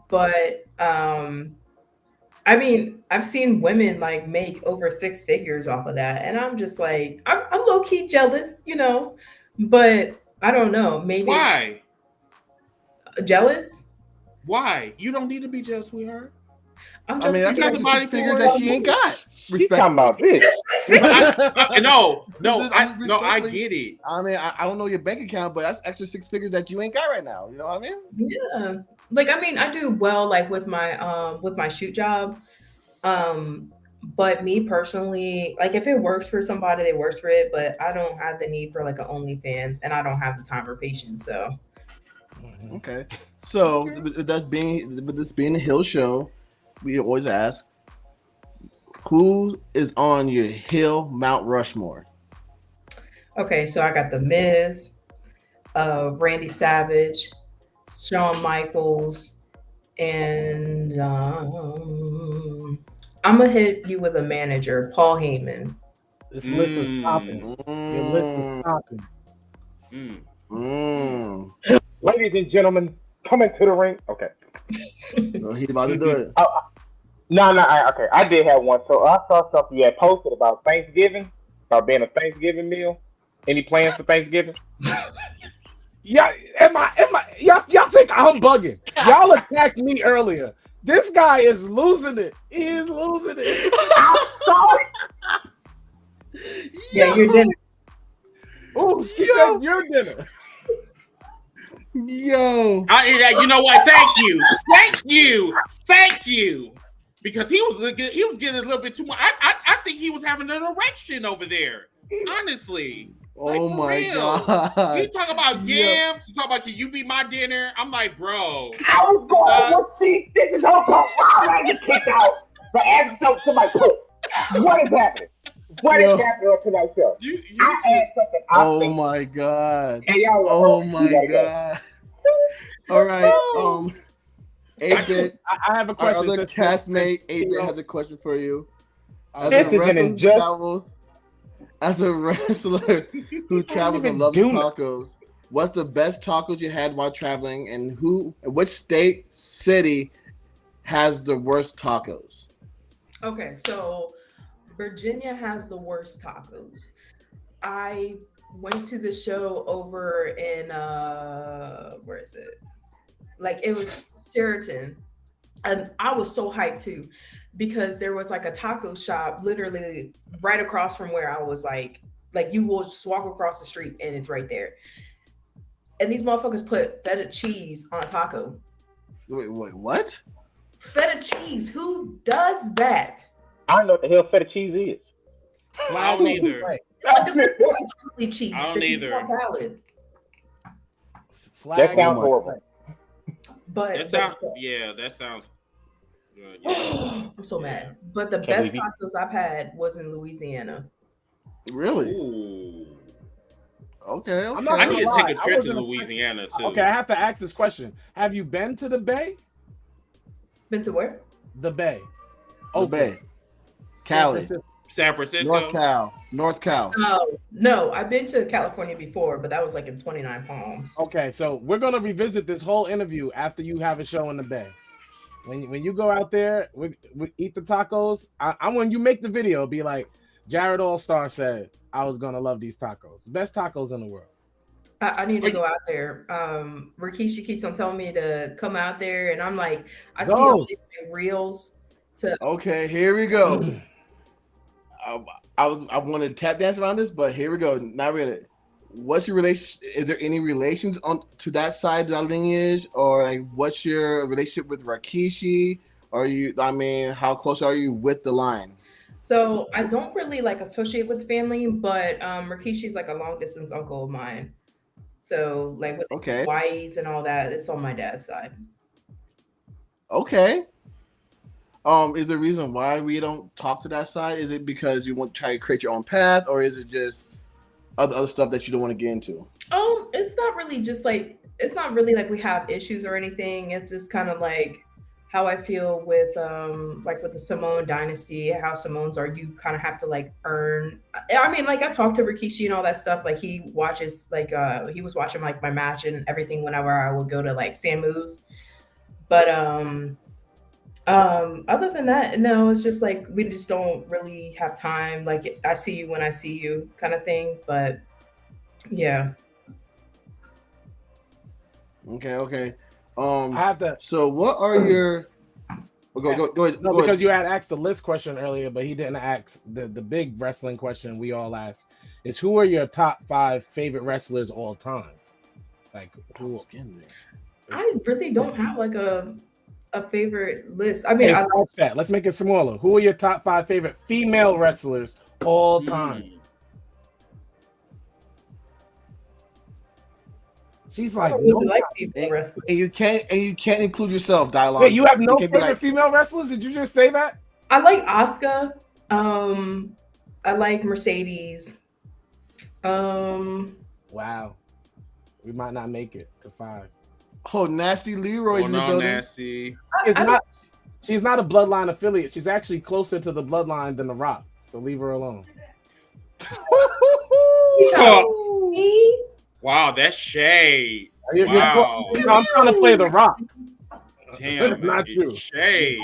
but I mean, I've seen women like make over 6 figures off of that, and I'm just like, I'm low key jealous, you know, but I don't know. Maybe why jealous? Why? You don't need to be jealous, sweetheart. I'm I mean, that's like 6 figures that she ain't got. She's talking about this. I get it. I mean, I don't know your bank account, but that's extra 6 figures that you ain't got right now. You know what I mean? Yeah. Like, I mean, I do well, like with my shoot job. But me personally, like if it works for somebody, it works for it, but I don't have the need for like an OnlyFans and I don't have the time or patience. So okay. So with this being a Hill show, we always ask, who is on your Hill Mount Rushmore? Okay, so I got The Miz, Randy Savage, Shawn Michaels, and I'm gonna hit you with a manager, Paul Heyman. This list is popping. Your list is popping. Ladies and gentlemen, coming to the ring. Okay. So he's about to do it. Okay. I did have one. So I saw something you had posted about Thanksgiving, about being a Thanksgiving meal. Any plans for Thanksgiving? Yeah, y'all think I'm bugging? Y'all attacked me earlier. This guy is losing it. He is losing it. I'm sorry. Yeah, your dinner. Oh, she said your dinner. Yo. You know what? Thank you. Because he was getting a little bit too much. I think he was having an erection over there. Honestly. Oh my real. God. You talk about yams. You talk about, can you be my dinner? I'm like, bro. I was going, this is all about I get kicked out for asking something to my cook. What is happening? What is happening on tonight's show? I asked something. Oh my God. Hey, y'all, oh my God. All right. 8-Bit. I have a question. Our other castmate, 8-Bit, has a question for you. As a wrestler who travels and loves tacos, what's the best tacos you had while traveling, and which state, city has the worst tacos? Okay, so Virginia has the worst tacos. I went to the show over in where is it? Like it was Sheraton. And I was so hyped too, because there was like a taco shop literally right across from where I was like you will just walk across the street and it's right there. And these motherfuckers put feta cheese on a taco. Wait, what? Feta cheese? Who does that? I don't know what the hell feta cheese is. I don't either. Cheese. I don't either. Salad. That sounds horrible. But that sounds good. Yeah. I'm so mad. But the best tacos I've had was in Louisiana. Really? Ooh. Okay. I need to take a trip to Louisiana too. Okay, I have to ask this question. Have you been to the Bay? Been to where? The Bay. The Bay. Cali. San Francisco. North Cal. Oh, no, I've been to California before, but that was like in 29 Palms. Okay, so we're gonna revisit this whole interview after you have a show in the Bay. When you go out there, we eat the tacos. I when you make the video, be like, Jared All-Star said I was gonna love these tacos. Best tacos in the world. I need to go out there. Rikishi keeps on telling me to come out there, and I'm like, I see all these reels. Okay, here we go. I want to tap dance around this, but here we go. Not really. What's your relation? Is there any relations on to that side of that lineage, or like what's your relationship with Rikishi? Are you? I mean, how close are you with the line? So I don't really like associate with family, but Rikishi's like a long distance uncle of mine. So like with the Hawaii's and all that, it's on my dad's side. Okay. Is there a reason why we don't talk to that side? Is it because you want to try to create your own path, or is it just other stuff that you don't want to get into? It's not really just like we have issues or anything. It's just kind of like how I feel with like with the Samoan dynasty, how Samoans are, you kind of have to like earn. I mean, like I talked to Rikishi and all that stuff. Like he watches, like he was watching like my match and everything whenever I would go to like Samu's. But other than that, no, it's just like we just don't really have time. Like I see you when I see you kind of thing. But yeah. Okay. I have to. So what are your? Go ahead. No, because you had asked the list question earlier, but he didn't ask the big wrestling question we all ask. Is who are your top 5 favorite wrestlers all time? Like who? I really don't have like a favorite list. I mean, I like that. Let's make it smaller. Who are your top 5 favorite female wrestlers all time? She's like, no, like female wrestlers. And you can't include yourself. Dialogue. Wait, you have no favorite female wrestlers? Did you just say that? I like Asuka. I like Mercedes. Wow, we might not make it to 5. Oh, Nasty Leroy's in the building. Nasty. She's not a Bloodline affiliate. She's actually closer to the Bloodline than The Rock. So leave her alone. Wow, that's shade. Wow. I'm trying to play The Rock. Damn, not you. Shade.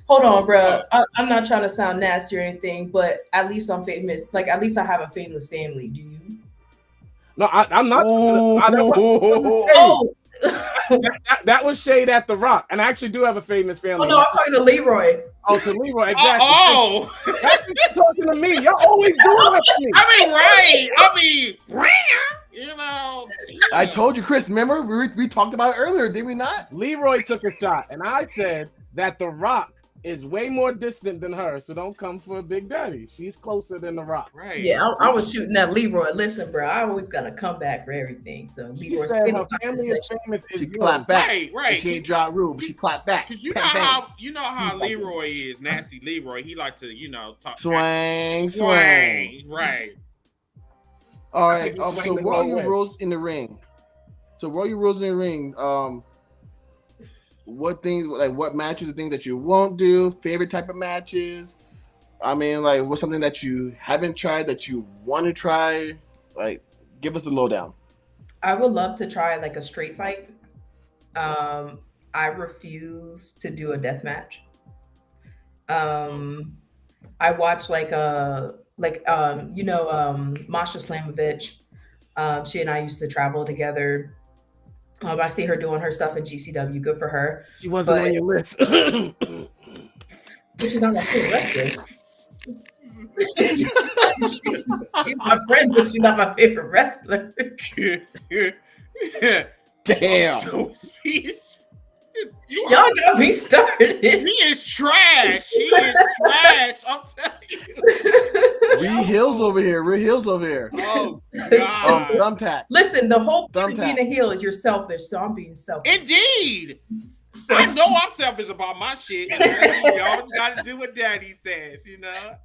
Hold on, bro. I'm not trying to sound nasty or anything, but at least I'm famous. Like, at least I have a famous family. Do you? No, I'm not. That was shade at The Rock, and I actually do have a famous family. Oh no, I was talking to Leroy. Oh, to Leroy, exactly. That's talking to me. Y'all always doing that to me. I mean, you know. I told you, Chris. Remember we talked about it earlier, did we not? Leroy took a shot, and I said that The Rock is way more distant than her, so don't come for Big Daddy. She's closer than The Rock. Right. Yeah, I was shooting at Leroy. Listen, bro, I always gotta come back for everything. So Leroy said her family is famous. She clapped back. Right. And she ain't dropped rude, but she clapped back. Because you know how Leroy is, Nasty Leroy. He like to, talk. Swing. Right. All right. So what are your rules in the ring? What things, like what matches, the things that you won't do, favorite type of matches? I mean, like what's something that you haven't tried that you want to try? Like, give us the lowdown. I would love to try like a street fight. I refuse to do a death match. I watch Masha Slamovich. She and I used to travel together. I see her doing her stuff in GCW. Good for her. She wasn't on your list. She's not my favorite wrestler. She's my friend, but she's not my favorite wrestler. Damn. Y'all got me started. He is trash. I'm telling you. We're heels over here. Oh, God. Thumbtack. Listen, the whole point of being a heel is you're selfish, so I'm being selfish. Indeed. So. I know I'm selfish about my shit. Y'all just got to do what Daddy says, you know?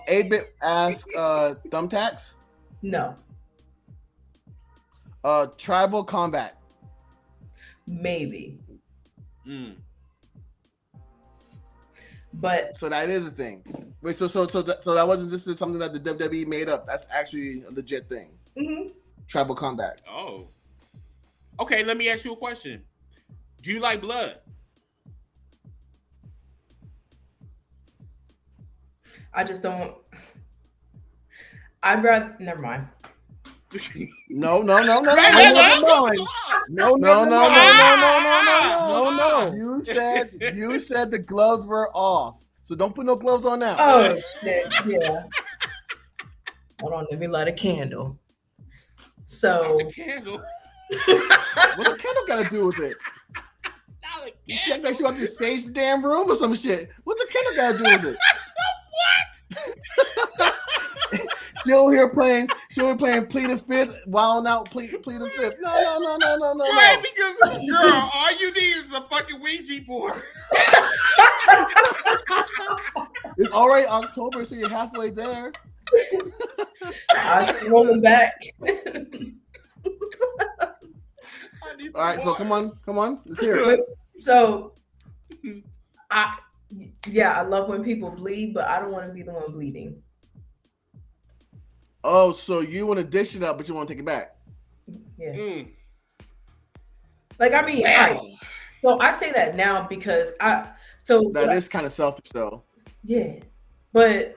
8-bit ask thumbtacks? No. Tribal combat. Maybe. But so that is a thing. Wait, so that wasn't just something that the WWE made up. That's actually a legit thing. Mm-hmm. Tribal combat. Oh. Okay, let me ask you a question. Do you like blood? I just don't. I'd rather. Never mind. No. You said the gloves were off. So don't put no gloves on now. Oh shit! Yeah. Hold on, let me light a candle. So. Not a candle. What the candle got to do with it? She act like she want to sage the damn room or some shit. What's the candle got to do with it? What? She over here playing Plead the Fifth, wilding out Plead the Fifth. No. Right, because girl, all you need is a fucking Ouija board. It's already October, so you're halfway there. I was rolling back. All right, so come on, let's hear it. So, I love when people bleed, but I don't want to be the one bleeding. Oh, so you want to dish it up, but you want to take it back? Yeah. Like, I mean, so I say that now because that is kind of selfish, though. Yeah, but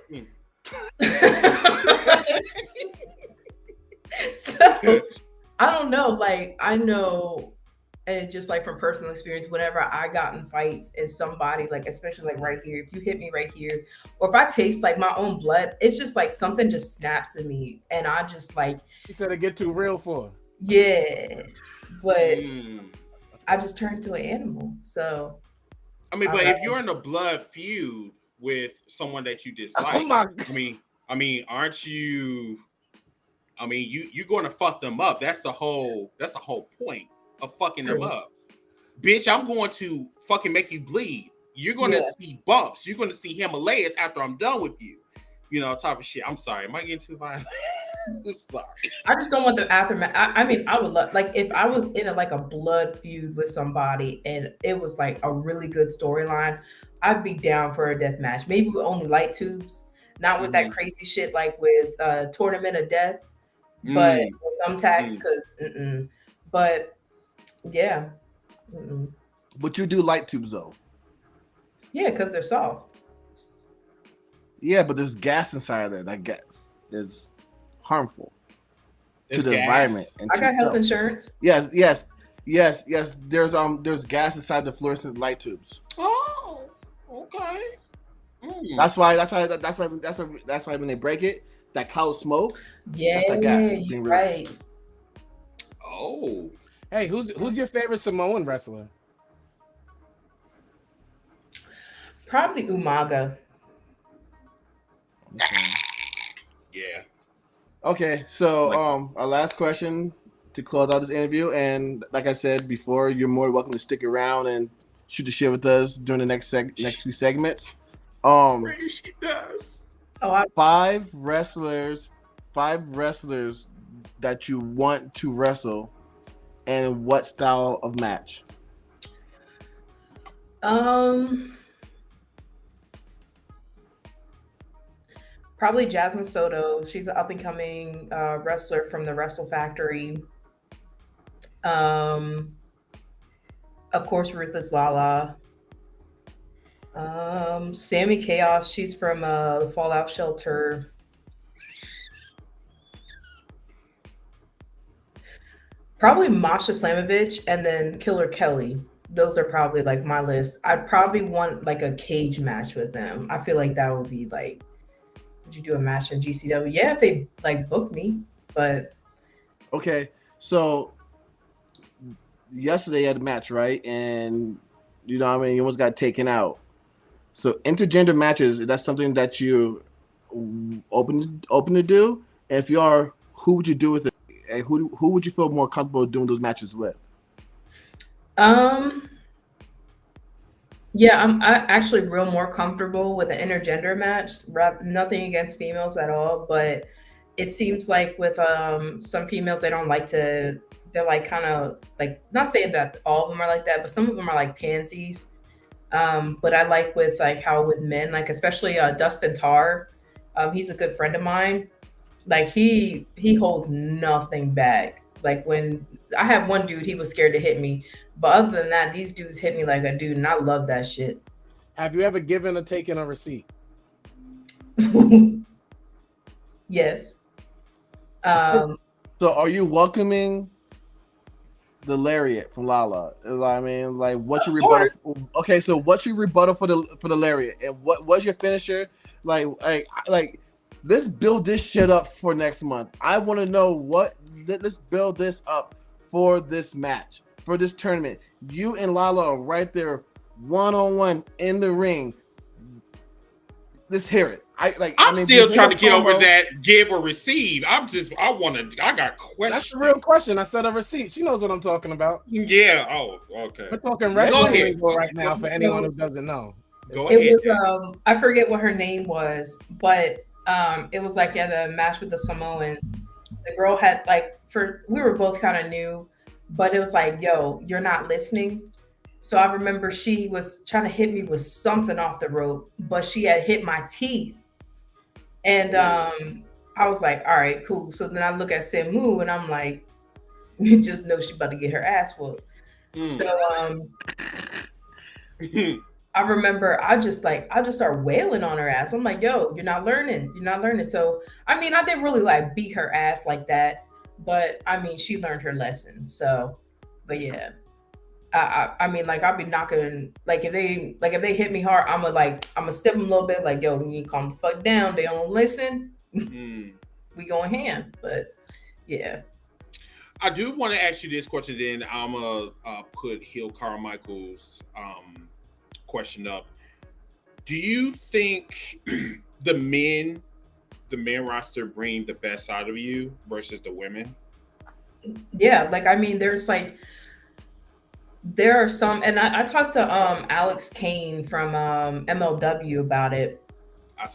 so I don't know. Like, I know, and just like from personal experience, whenever I got in fights and somebody, like, especially like right here, if you hit me right here, or if I taste like my own blood, it's just like something just snaps in me, and I just like. She said it get too real for her. Yeah, but I just turned into an animal. So I mean, but if you're in a blood feud with someone that you dislike, I mean, aren't you? I mean, you're going to fuck them up. That's the whole point of fucking them up. Bitch, I'm going to fucking make you bleed. You're going to see bumps. You're going to see Himalayas after I'm done with you. You know, type of shit. I'm sorry. Am I getting too violent? Sorry. I just don't want the aftermath. I mean, I would love, like, if I was in a blood feud with somebody and it was like a really good storyline, I'd be down for a death match. Maybe with only light tubes, not with that crazy shit like with Tournament of Death, but with thumbtacks. Because, but yeah. But you do light tubes though. Yeah, because they're soft. Yeah, but there's gas inside of there. That gas is harmful to the environment. And I got health insurance. Yes. There's gas inside the fluorescent light tubes. Oh, okay. That's why when they break it, that cloud of smoke. Yeah, that's that gas being right. Oh, hey, who's your favorite Samoan wrestler? Probably Umaga. Yeah. Okay, so our last question to close out this interview, and like I said before, you're more welcome to stick around and shoot the shit with us during the next few segments. She does. Five wrestlers that you want to wrestle, and what style of match? Probably Jasmine Soto. She's an up-and-coming wrestler from the Wrestle Factory. Of course, Ruthless Lala. Sammy Chaos. She's from the Fallout Shelter. Probably Masha Slamovich and then Killer Kelly. Those are probably like my list. I'd probably want like a cage match with them. I feel like that would be like, would you do a match in GCW? Yeah, if they like book me, but. Okay, so yesterday you had a match, right? And you know what I mean, you almost got taken out. So intergender matches, is that something that you open to do? And if you are, who would you do with it? And who would you feel more comfortable doing those matches with? Yeah, I'm actually real more comfortable with an intergender match. Nothing against females at all, but it seems like with some females, they don't like to. They're like kind of like, not saying that all of them are like that, but some of them are like pansies. But I like with like how with men, like especially Dustin Tarr, he's a good friend of mine. Like he holds nothing back. Like when I had one dude, he was scared to hit me, but other than that, these dudes hit me like a dude, and I love that shit. Have you ever given or taken a receipt? Yes. So are you welcoming the lariat from Lala? I mean, like, what's your rebuttal? Okay, so what's your rebuttal for the lariat, and what's your finisher? Like, let's build this shit up for next month. I want to know let's build this up for this match, for this tournament. You and Lala are right there, 1-on-1 in the ring. Let's hear it. I'm still trying to get over that give or receive. I got questions. That's the real question. I said a receipt. She knows what I'm talking about. Yeah. Oh, okay. We're talking wrestling right now for anyone who doesn't know. It was I forget what her name was, but it was like at a match with the Samoans. The girl had we were both kind of new, but it was like, yo, you're not listening. So I remember she was trying to hit me with something off the rope, but she had hit my teeth. And I was like, all right, cool. So then I look at Samu and I'm like, you just know she about to get her ass whooped. So I remember I just started wailing on her ass. I'm like, yo, you're not learning. So I mean, I didn't really like beat her ass like that, but I mean, she learned her lesson. So, but yeah. I mean, like, I'll be knocking, like, if they hit me hard, I'm gonna step them a little bit, like, yo, you need to calm the fuck down. They don't listen. We going ham. But yeah. I do want to ask you this question, then I'm gonna put Hill Carmichael's question up. Do you think the men roster bring the best out of you versus the women? Yeah, like, I mean, there are some, and I talked to Alex Kane from MLW about it. I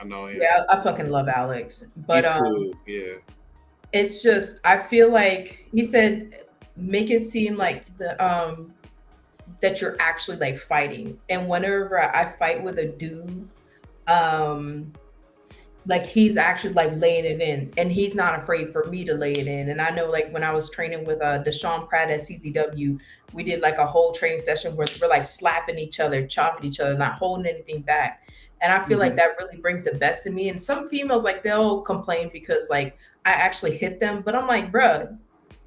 know him. Yeah, I fucking love Alex. But he's cool. Yeah. It's just, I feel like he said, make it seem like that you're actually like fighting. And whenever I fight with a dude, like he's actually like laying it in, and he's not afraid for me to lay it in. And I know, like, when I was training with Deshaun Pratt at CZW, we did like a whole training session where we're like slapping each other, chopping each other, not holding anything back. And I feel like that really brings the best in me. And some females, like, they'll complain because like I actually hit them, but I'm like, bruh,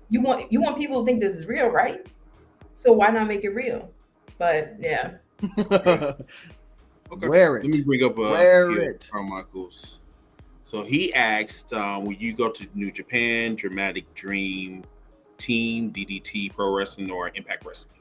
you want people to think this is real, right? So why not make it real? But yeah. Okay. Wear it. Let me bring up Carmichael's. So he asked, will you go to New Japan, Dramatic Dream, Team, DDT, Pro Wrestling, or Impact Wrestling?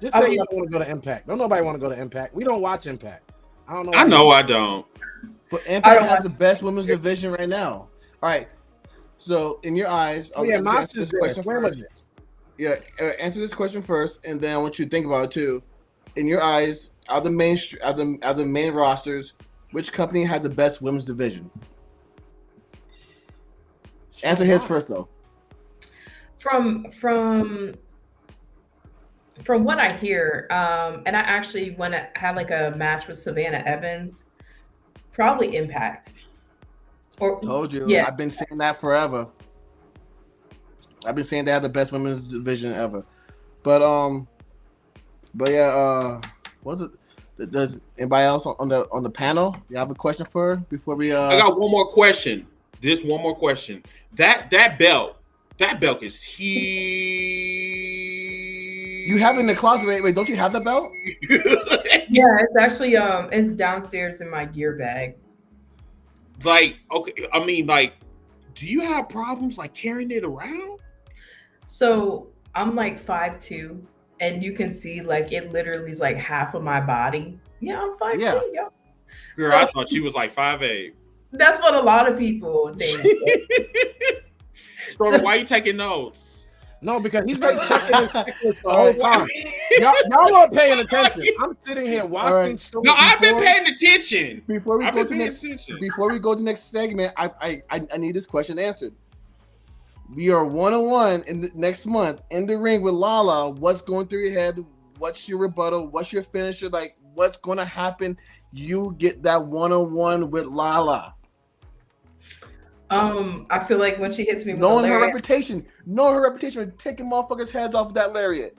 Just say you don't want to go to Impact. Don't nobody want to go to Impact. We don't watch Impact. I don't know. I know I don't. But Impact has the best women's division right now. All right. So in your eyes, answer this question first. Yeah, answer this question first, and then I want you to think about it too. In your eyes, out of the main rosters, which company has the best women's division? Answer his first though. From what I hear, and I actually went to have like a match with Savannah Evans, probably Impact. Told you. Yeah. I've been saying that forever. I've been saying they have the best women's division ever. But yeah, what's it? Does anybody else on the panel? You have a question for her before we I got one more question. One more question. That belt is huge. You have it in the closet. Wait, don't you have the belt? Yeah, it's actually it's downstairs in my gear bag. Like, okay, I mean, like, do you have problems like carrying it around? So I'm like 5'2", and you can see like it literally is like half of my body. Yeah, I'm 5'2", yo. Girl, so, I thought she was like 5'8". That's what a lot of people think. So why are you taking notes? No, because he's been checking his checklist the whole time. Y'all aren't paying attention. I'm sitting here watching. No, I've been paying attention. Before we go to the next segment, I need this question answered. We are 1-on-1 in the next month in the ring with Lala. What's going through your head? What's your rebuttal? What's your finisher? Like, what's going to happen? You get that 1-on-1 with Lala. I feel like when she hits me with knowing her reputation, with taking motherfuckers' heads off of that lariat.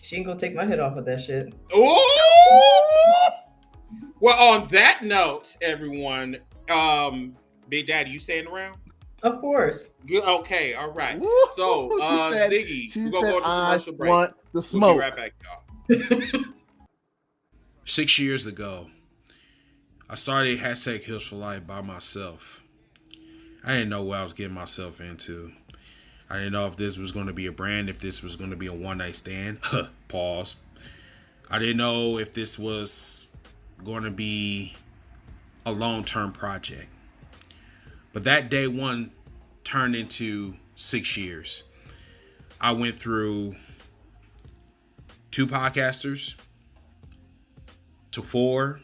She ain't gonna take my head off of that shit. Oh! Well, on that note, everyone, Big Daddy, you staying around? Of course. Okay, all right. Woo! So, Ziggy, she we're said, gonna go to commercial break. Want the smoke. We'll be right back, y'all. 6 years ago, I started hashtag Heels for Life by myself. I didn't know what I was getting myself into. I didn't know if this was going to be a brand, if this was going to be a one-night stand. Pause. I didn't know if this was going to be a long-term project. But that day one turned into 6 years. I went through 2 podcasters to 4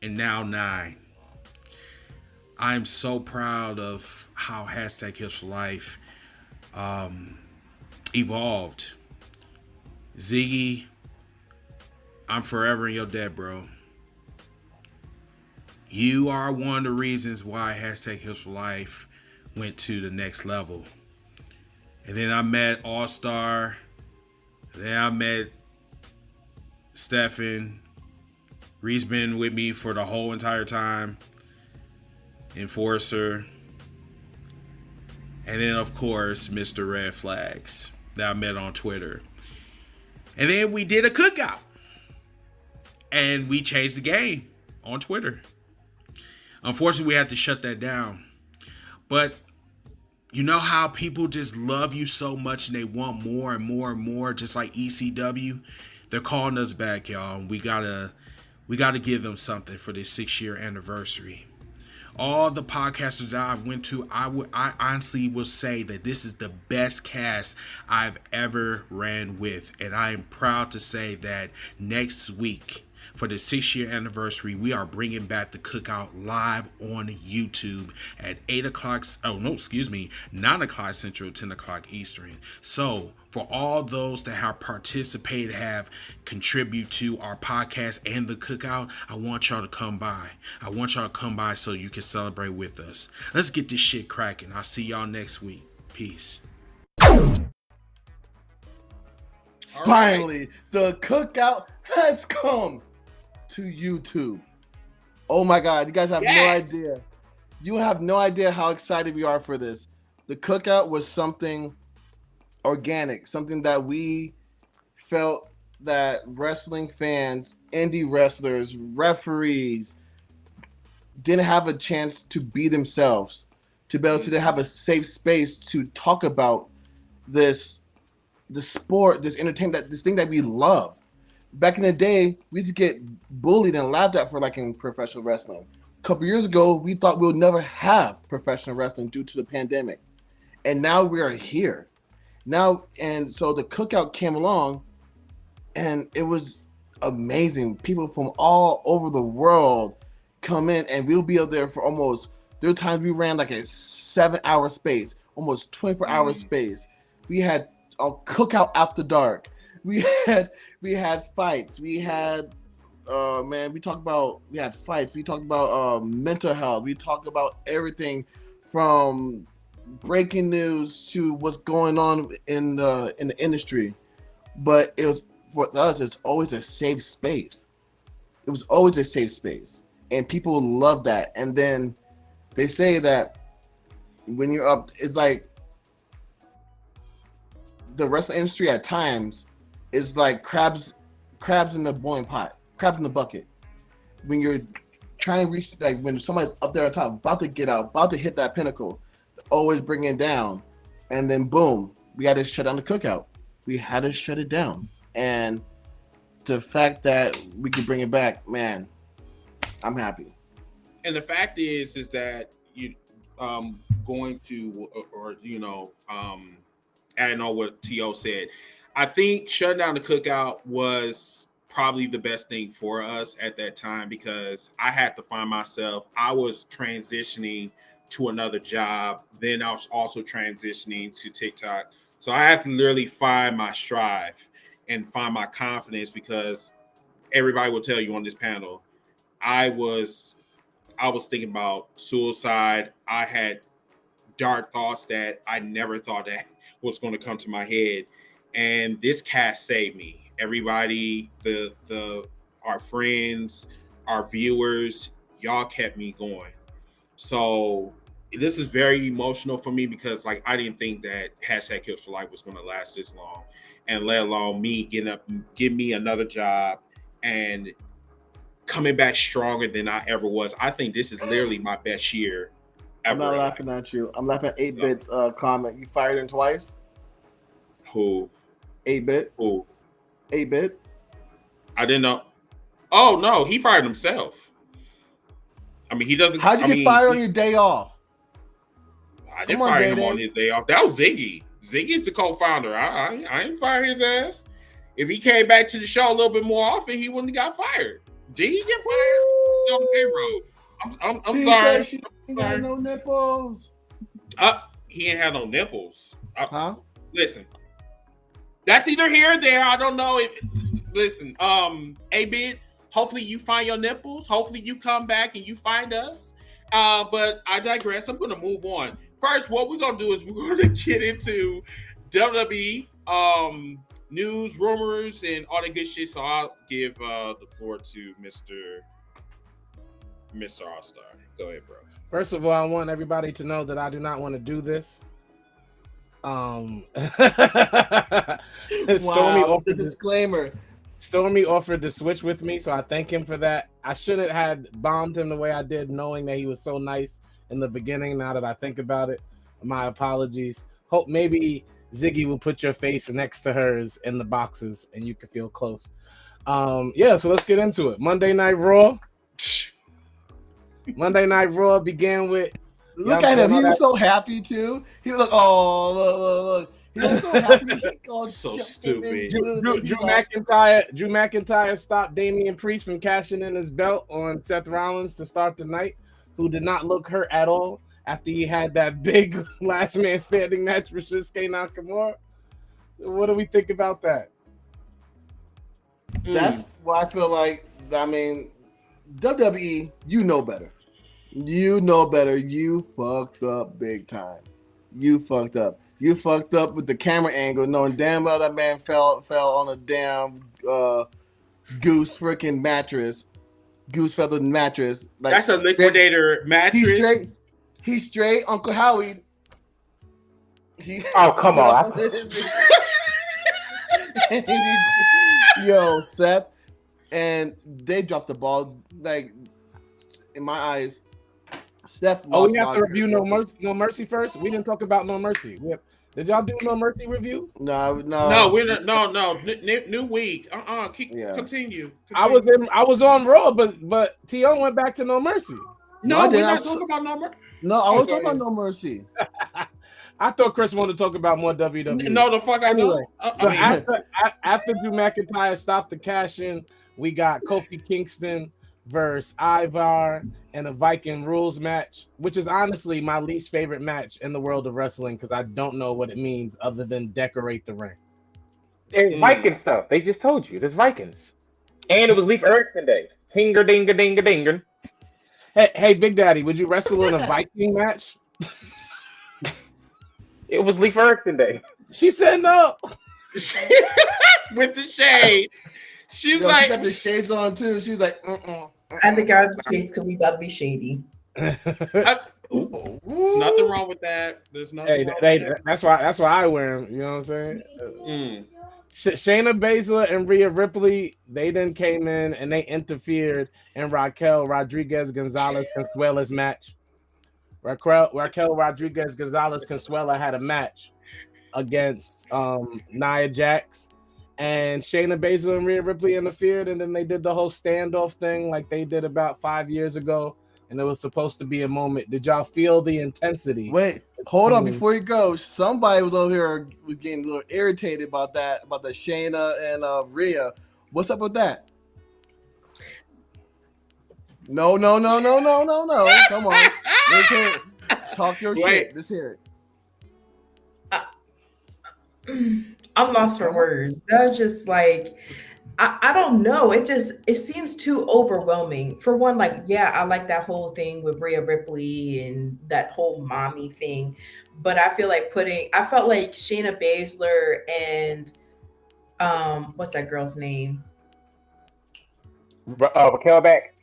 and now 9. I'm so proud of how hashtag Heels for Life evolved. Ziggy, I'm forever in your debt, bro. You are one of the reasons why hashtag Heels for Life went to the next level. And then I met All-Star. Then I met Stefan. Reed's been with me for the whole entire time. Enforcer. And then, of course, Mr. Red Flags that I met on Twitter. And then we did a cookout. And we changed the game on Twitter. Unfortunately, we had to shut that down. But you know how people just love you so much and they want more and more and more, just like ECW? They're calling us back, y'all. We gotta give them something for this 6-year anniversary. All the podcasters that I went to, I honestly will say that this is the best cast I've ever ran with. And I am proud to say that next week, for the 6-year anniversary, we are bringing back the cookout live on YouTube at 9 o'clock Central, 10 o'clock Eastern. So for all those that have participated, have contributed to our podcast and the cookout, I want y'all to come by. I want y'all to come by so you can celebrate with us. Let's get this shit cracking. I'll see y'all next week. Peace. Finally, the cookout has come to YouTube. Oh my God, you guys have no idea. You have no idea how excited we are for this. The cookout was something organic, something that we felt that wrestling fans, indie wrestlers, referees didn't have a chance to be themselves, to be able to have a safe space to talk about the sport, this entertainment, this thing that we love. Back in the day, we used to get bullied and laughed at for liking professional wrestling. A couple years ago, we thought we would never have professional wrestling due to the pandemic. And now we are here. And so the cookout came along and it was amazing. People from all over the world come in and we'll be up there for there were times we ran like a 7-hour space, almost 24-hour space. We had a cookout after dark. We had fights. We had we had fights. We talked about mental health. We talked about everything from breaking news to what's going on in the industry. But it was, for us, it's always a safe space. It was always a safe space. And people love that. And then they say that when you're up, it's like the wrestling industry at times is like crabs in the boiling pot, crabs in the bucket. When you're trying to reach, like when somebody's up there on top, about to get out, about to hit that pinnacle, always bring it down. And then boom, we had to shut down the cookout. We had to shut it down. And the fact that we could bring it back, man, I'm happy. And the fact is that you going to adding on what T.O. said, I think shutting down the cookout was probably the best thing for us at that time because I had to find myself. I was transitioning to another job. Then I was also transitioning to TikTok. So I had to literally find my strive and find my confidence because everybody will tell you on this panel, I was thinking about suicide. I had dark thoughts that I never thought that was going to come to my head. And this cast saved me. Everybody, our friends, our viewers, y'all kept me going. So this is very emotional for me because like I didn't think that hashtag Kills for Life was going to last this long, and let alone me give me another job and coming back stronger than I ever was. I think this is literally my best year ever. I'm not laughing at you. I'm laughing at 8-Bit's comment. You fired him twice? Who? 8-Bit. Who? 8-Bit. I didn't know. Oh no, he fired himself. I mean, he doesn't. How'd you get fired on your day off? I didn't fire him on his day off. That was Ziggy. Ziggy's the co-founder. I didn't fire his ass. If he came back to the show a little bit more often, he wouldn't have got fired. Did he get fired? On the payroll. I'm sorry. She ain't got no nipples. He ain't had no nipples. Huh? Listen, that's either here or there. I don't know. Listen, A-Bit, hopefully you find your nipples. Hopefully you come back and you find us. But I digress. I'm going to move on. First, what we're going to do is we're going to get into WWE news, rumors, and all that good shit. So I'll give the floor to Mr. All-Star. Go ahead, bro. First of all, I want everybody to know that I do not want to do this. Wow, Stormy disclaimer. Stormy offered to switch with me, so I thank him for that. I shouldn't have bombed him the way I did, knowing that he was so nice in the beginning. Now that I think about it, my apologies. Hope maybe Ziggy will put your face next to hers in the boxes and you can feel close. Yeah, so let's get into it. Monday Night Raw. Monday Night Raw began with. Look at him. He was so happy too. He was like, oh, look. He was so happy. So stupid. Drew McIntyre stopped Damian Priest from cashing in his belt on Seth Rollins to start the night, who did not look hurt at all after he had that big last man standing match with Shinsuke Nakamura. So what do we think about that? That's why I feel like, I mean, WWE, you know better. You know better. You fucked up big time. You fucked up. You fucked up with the camera angle, knowing damn well that man fell on a damn goose freaking mattress, goose feather mattress. Like, that's a liquidator mattress. He's straight, Uncle Howie. Oh, come on. Yo, Seth. And they dropped the ball. Like, in my eyes, Seth lost. We have to review No Mercy first. We didn't talk about No Mercy. Did y'all do No Mercy review? No, we're not. No. New week. Continue. I was on Raw, but T.O. went back to No Mercy. No, we're not talking about No Mercy. No, I was talking about No Mercy. I thought Chris wanted to talk about more WWE. No, the fuck I know. So after Drew McIntyre stopped the cash in, we got Kofi Kingston versus Ivar in a Viking rules match, which is honestly my least favorite match in the world of wrestling because I don't know what it means other than decorate the ring. There's Viking stuff. They just told you. There's Vikings. And it was Leif Erikson Day. Hinger dinga dinga dinga. Hey, Big Daddy, would you wrestle in a Viking match? It was Leif Erikson Day. She said no. With the shades. She's like, she got the shades on too. She's like, I think I have the shades because we about to be shady. There's nothing wrong with that. There's nothing. That's why I wear them. You know what I'm saying? Shayna Baszler and Rhea Ripley, they then came in and they interfered in Raquel Rodriguez Gonzalez Consuela's match. Raquel Rodriguez Gonzalez Consuela had a match against Nia Jax, and Shayna Baszler and Rhea Ripley interfered, and then they did the whole standoff thing like they did about 5 years ago, and it was supposed to be a moment. Did y'all feel the intensity? Wait, Hold on, before you go, somebody was over here was getting a little irritated about the Shayna and Rhea. What's up with that? No. Come on. Let's hear it. Talk your shit. Let's hear it. I'm lost for words. That's just like I don't know. It seems too overwhelming. For one, like, yeah, I like that whole thing with Rhea Ripley and that whole mommy thing. But I feel like I felt like Shayna Baszler and what's that girl's name? Raquel back.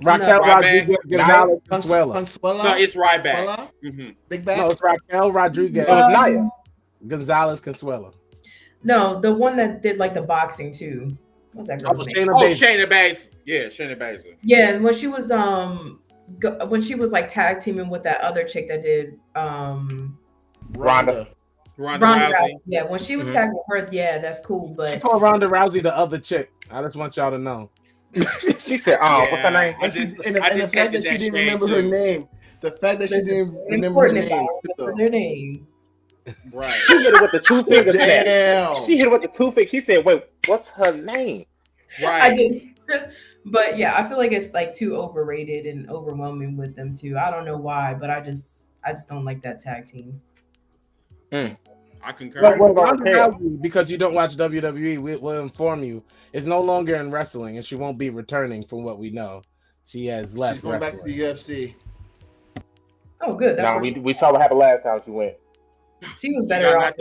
Raquel Rodriguez Gonzalez Consuelo. No, it's Ryback. Big back. No, it's Raquel Rodriguez. It was Nia. Gonzalez Consuelo. No, the one that did like the boxing too. What's that girl's name? Shayna Baszler. Yeah, Shayna Baszler. Yeah, and when she was like tag teaming with that other chick that did Ronda Rousey. Yeah, when she was tagging with her, yeah, that's cool. But she called Ronda Rousey the other chick. I just want y'all to know. She said, "Oh, what's her name?" And the fact that she didn't remember her name. The fact that she didn't remember her name. Her name. Right. She hit it with the 2 fingers. Damn. She hit it with the 2 fingers. She said, "Wait, what's her name?" Right. I did. But yeah, I feel like it's like too overrated and overwhelming with them too. I don't know why, but I just don't like that tag team. I concur. Because you don't watch WWE, we'll inform you. Is no longer in wrestling, and she won't be returning from what we know. She has left. She's going back to the UFC. Oh, good. That's we saw what happened last time she went. She was better off.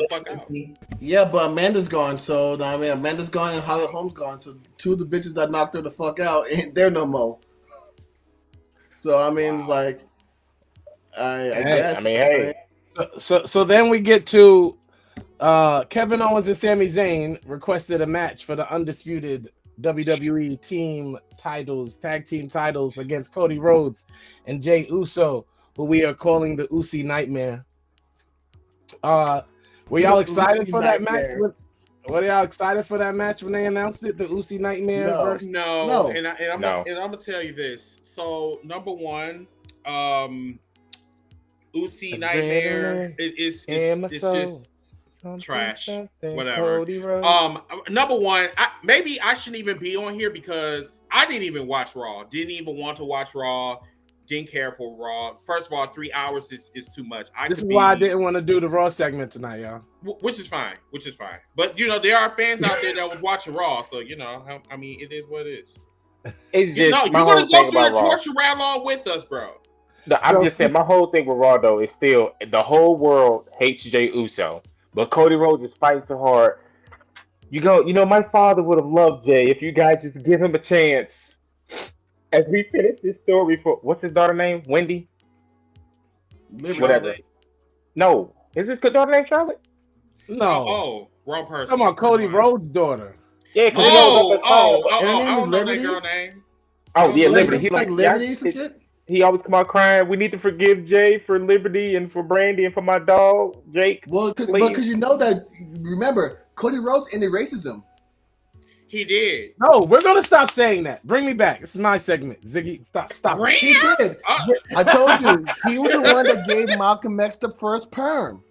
Yeah, but Amanda's gone. So I mean, Amanda's gone and Holly Holm's gone. So 2 of the bitches that knocked her the fuck out ain't there no more. So I mean, it's like, I guess. I mean, hey. So then we get to Kevin Owens and Sami Zayn requested a match for the undisputed WWE tag team titles against Cody Rhodes and Jey Uso, who we are calling the Usi Nightmare. Were y'all excited for that match? Were y'all excited for that match when they announced it? The Usi Nightmare? No. And I'm gonna tell you this. So number one, Usi Nightmare it's just trash. Whatever. Number one, maybe I shouldn't even be on here because I didn't even watch Raw. Didn't even want to watch Raw. Didn't care for Raw. First of all, 3 hours is too much. This is why I didn't want to do the Raw segment tonight, y'all. Which is fine. But there are fans out there that was watching Raw, so I mean, it is what it is. You're gonna go through the torture right along with us, bro. No, I'm just saying, my whole thing with Raw though is still the whole world hates Jey Uso, but Cody Rhodes is fighting so hard. My father would have loved Jey if you guys just give him a chance. As we finish this story for what's his daughter name? Wendy? Whatever. No. Is his daughter name Charlotte? No. Oh, wrong person. Come on, Cody Rhodes' daughter. Yeah, I don't know that girl name. Oh, yeah, Liberty. Liberty. He always come out crying. We need to forgive Jay for Liberty and for Brandy and for my dog, Jake. Well, because you know that, remember, Cody Rhodes ended racism. He did. No, we're gonna stop saying that. Bring me back. This is my segment. Ziggy, stop. He did. I told you he was the one that gave Malcolm X the first perm.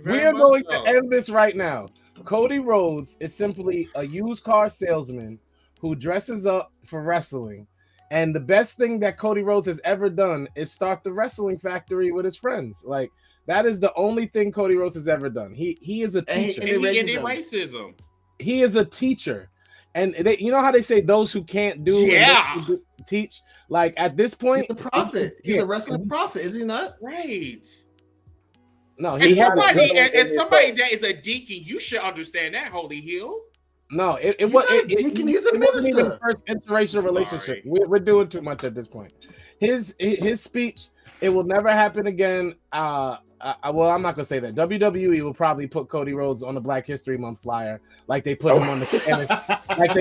We are going to end this right now. Cody Rhodes is simply a used car salesman who dresses up for wrestling. And the best thing that Cody Rhodes has ever done is start the wrestling factory with his friends. Like, that is the only thing Cody Rhodes has ever done. He is a teacher. And he ended racism. He is a teacher. And you know how they say those who can't do teach? Like, at this point, he's a prophet. He's a wrestling prophet, is he not? Right. No, as somebody that is a deacon, you should understand that, Holy Hill. No, he's a minister. The first interracial relationship. We're doing too much at this point. His speech, it will never happen again. Well, I'm not gonna say that. WWE will probably put Cody Rhodes on the Black History Month flyer, like they put him on the Spanish,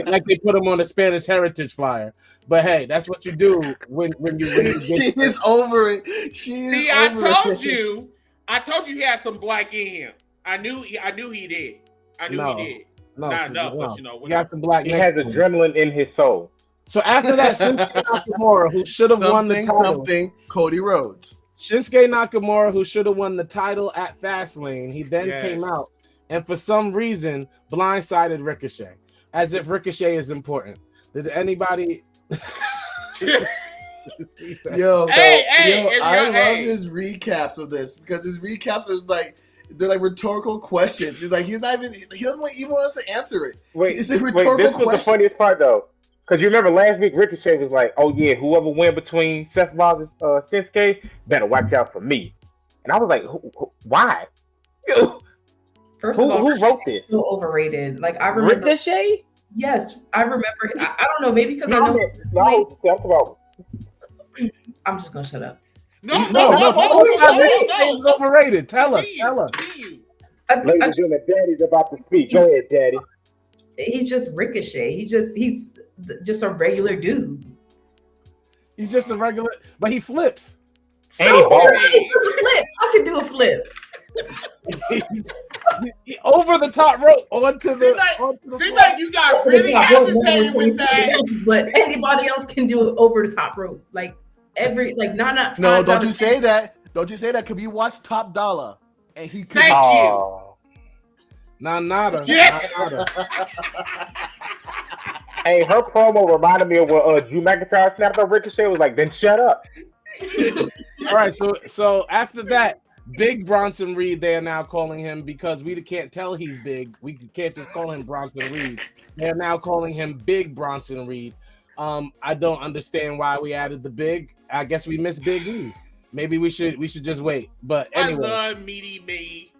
like they put him on the Spanish Heritage flyer. But hey, that's what you do when you she is over it. I told you he had some black in him. I knew he did. He did. No, but he got some black. He has adrenaline in his soul. So after that, Nakamura, who should have won the title, Cody Rhodes Shinsuke Nakamura, who should have won the title at Fastlane, he then came out and for some reason blindsided Ricochet, as if Ricochet is important. Did anybody? I love his recaps of this because his recaps is like they're like rhetorical questions. He's like he doesn't even want us to answer it. It's a rhetorical this question. was the funniest part though, because you remember last week Ricochet was like, "Oh yeah, whoever win between Seth Rollins and Shinsuke better watch out for me," and I was like, why? First of all, who wrote this? So overrated. Like I remember Ricochet. Yes, I remember. I don't know, maybe because I know. I'm just gonna shut up. No. Overrated. Tell us. Ladies and gentlemen, Daddy's about to speak. Go ahead, Daddy. He's just Ricochet. He's just a regular dude. He's just a regular, but he flips. So he does a flip. I can do a flip. Over the top rope onto the. Seems like you got really agitated with that. But anybody else can do it over the top rope. Like not. No, don't you say that. Don't you say that? Because you watch Top Dollar and he. Thank you. Nada. Hey, her promo reminded me of what Drew McIntyre snapped on Ricochet. Was like, then shut up. All right, so after that, Big Bronson Reed, they are now calling him because we can't tell he's big. We can't just call him Bronson Reed. They are now calling him Big Bronson Reed. I don't understand why we added the big. I guess we missed Big E. Maybe we should just wait. But anyway, I love meaty meat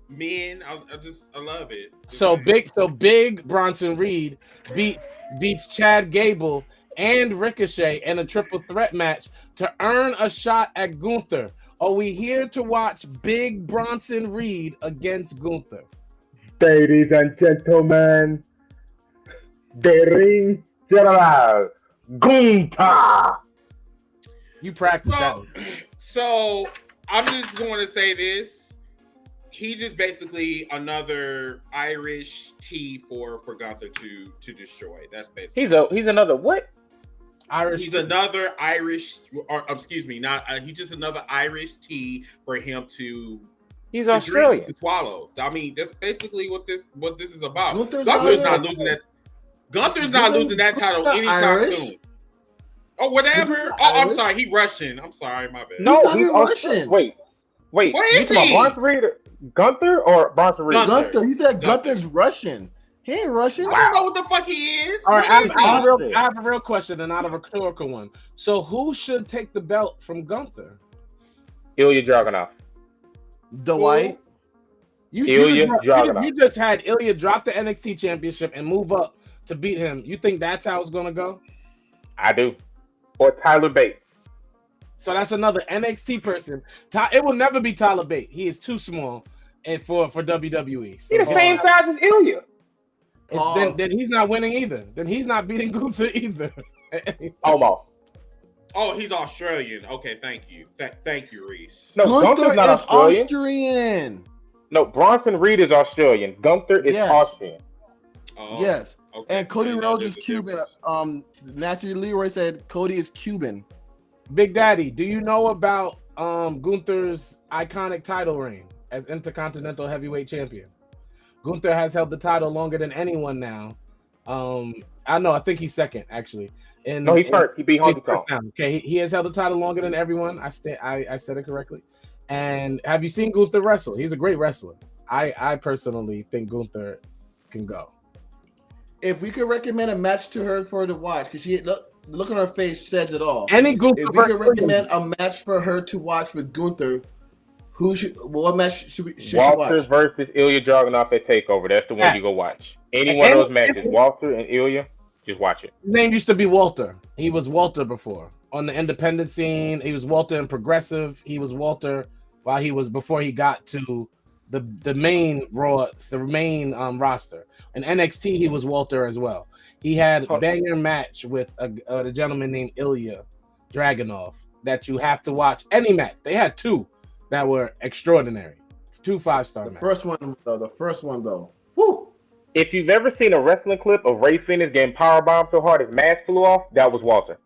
men. I love it. So big Bronson Reed beats Chad Gable and Ricochet in a triple threat match to earn a shot at Gunther. Are we here to watch Big Bronson Reed against Gunther? Ladies and gentlemen, the ring general, Gunther. You practice that. So I'm just going to say this. He's just basically another Irish T for Gunther to destroy. That's basically. He's another what? Irish. He's another Irish, or excuse me, not. He's just another Irish tea for him to. He's Australian. To swallow. I mean, that's basically what this is about. Gunther's not losing that. Gunther's not losing that title anytime soon. Oh, whatever. Oh, I'm sorry. He Russian. I'm sorry. My bad. No, he's Russian. Wait. Where is he? Gunther or Bronson Reed? Gunther. You said Gunther's Russian. He ain't Russian. I don't know what the fuck he is. All right, I have a real question and not a rhetorical one. So who should take the belt from Gunther? Ilya Dragunov. Dwight. You just had Ilya drop the NXT championship and move up to beat him. You think that's how it's gonna go? I do. Or Tyler Bate. So that's another NXT person. It will never be Tyler Bate. He is too small for WWE. So he's the same size as Ilya. Then he's not winning either. Then he's not beating Gunther either. Almost. Oh, he's Australian. Okay, thank you. Thank you, Reese. No, Gunther's not Australian. No, Bronson Reed is Australian. Gunther is Austrian. Oh, yes. Okay. And Cody Rhodes is Cuban. Naturally Leroy said Cody is Cuban. Big Daddy, do you know about Gunther's iconic title reign as Intercontinental Heavyweight Champion? Gunther has held the title longer than anyone now. I think he's second actually. No, he's first. He beat Honky Tonk. Okay, he has held the title longer than everyone. I said it correctly. And have you seen Gunther wrestle? He's a great wrestler. I personally think Gunther can go. If we could recommend a match to her for her to watch, because she look on her face says it all. Any Gunther. If we could recommend a match for her to watch with Gunther, what match should she watch? Walter versus Ilya Dragunov at TakeOver. That's the one you go watch. Any one of those matches, Walter and Ilya, just watch it. His name used to be Walter. He was Walter before on the independent scene. He was Walter in Progressive. He was Walter before he got to the main roster. In NXT, he was Walter as well. He had a banger match with a gentleman named Ilya Dragunov that you have to watch. Any match. They had two that were extraordinary. 2 5-star matches. The first one though. Woo! If you've ever seen a wrestling clip of Ray Phoenix getting powerbombed so hard his mask flew off, that was Walter.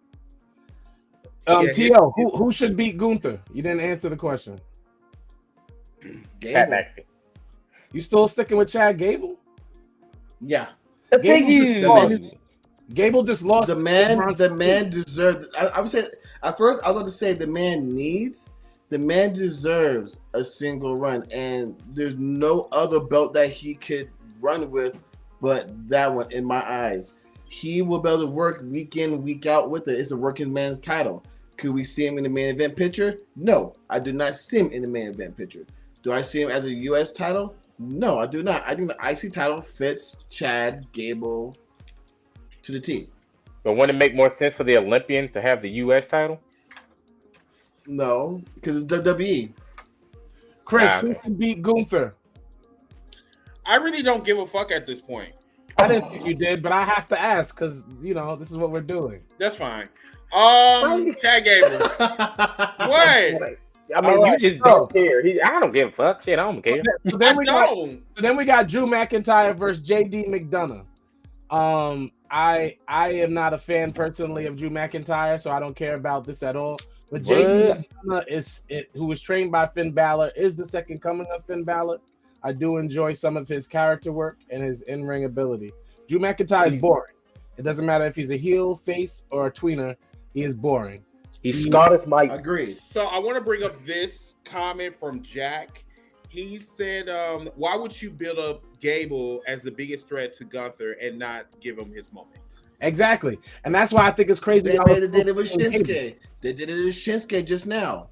T.O., who should beat Gunther? You didn't answer the question. Pat McAfee. You still sticking with Chad Gable? Yeah. Gable just lost. The man deserved. I would say at first I was going to say the man deserves a single run, and there's no other belt that he could run with but that one in my eyes. He will be able to work week in, week out with it. It's a working man's title. Could we see him in the main event picture? No, I do not see him in the main event picture. Do I see him as a U.S. title? No, I do not. I think the IC title fits Chad Gable to the T. But wouldn't it make more sense for the Olympian to have the U.S. title? No, because it's WWE. Chris, who can beat Gunther? I really don't give a fuck at this point. I didn't think you did, but I have to ask because this is what we're doing. That's fine. Chad Gable. What? I mean, you just don't care. I don't give a fuck. Shit, I don't care. So then we got Drew McIntyre versus JD McDonough. I am not a fan personally of Drew McIntyre, so I don't care about this at all. But JD McDonough who was trained by Finn Balor, is the second coming of Finn Balor. I do enjoy some of his character work and his in-ring ability. Drew McIntyre is boring. It doesn't matter if he's a heel, face, or a tweener. He is boring. He's Scottish Mike. Agreed. So I want to bring up this comment from Jack. He said, why would you build up Gable as the biggest threat to Gunther and not give him his moment? Exactly. And that's why I think it's crazy. They did it with Shinsuke. They did it with Shinsuke just now.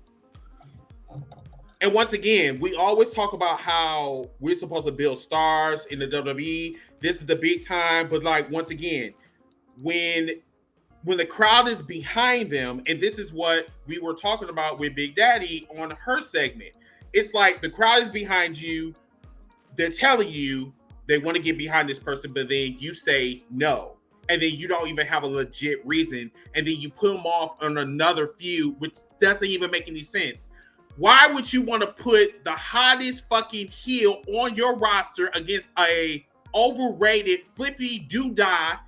And once again, we always talk about how we're supposed to build stars in the WWE. This is the big time. But once again, when the crowd is behind them, and this is what we were talking about with Big Daddy on her segment. It's like the crowd is behind you. They're telling you they want to get behind this person, but then you say no. And then you don't even have a legit reason. And then you put them off on another feud, which doesn't even make any sense. Why would you want to put the hottest fucking heel on your roster against a overrated flippy doodah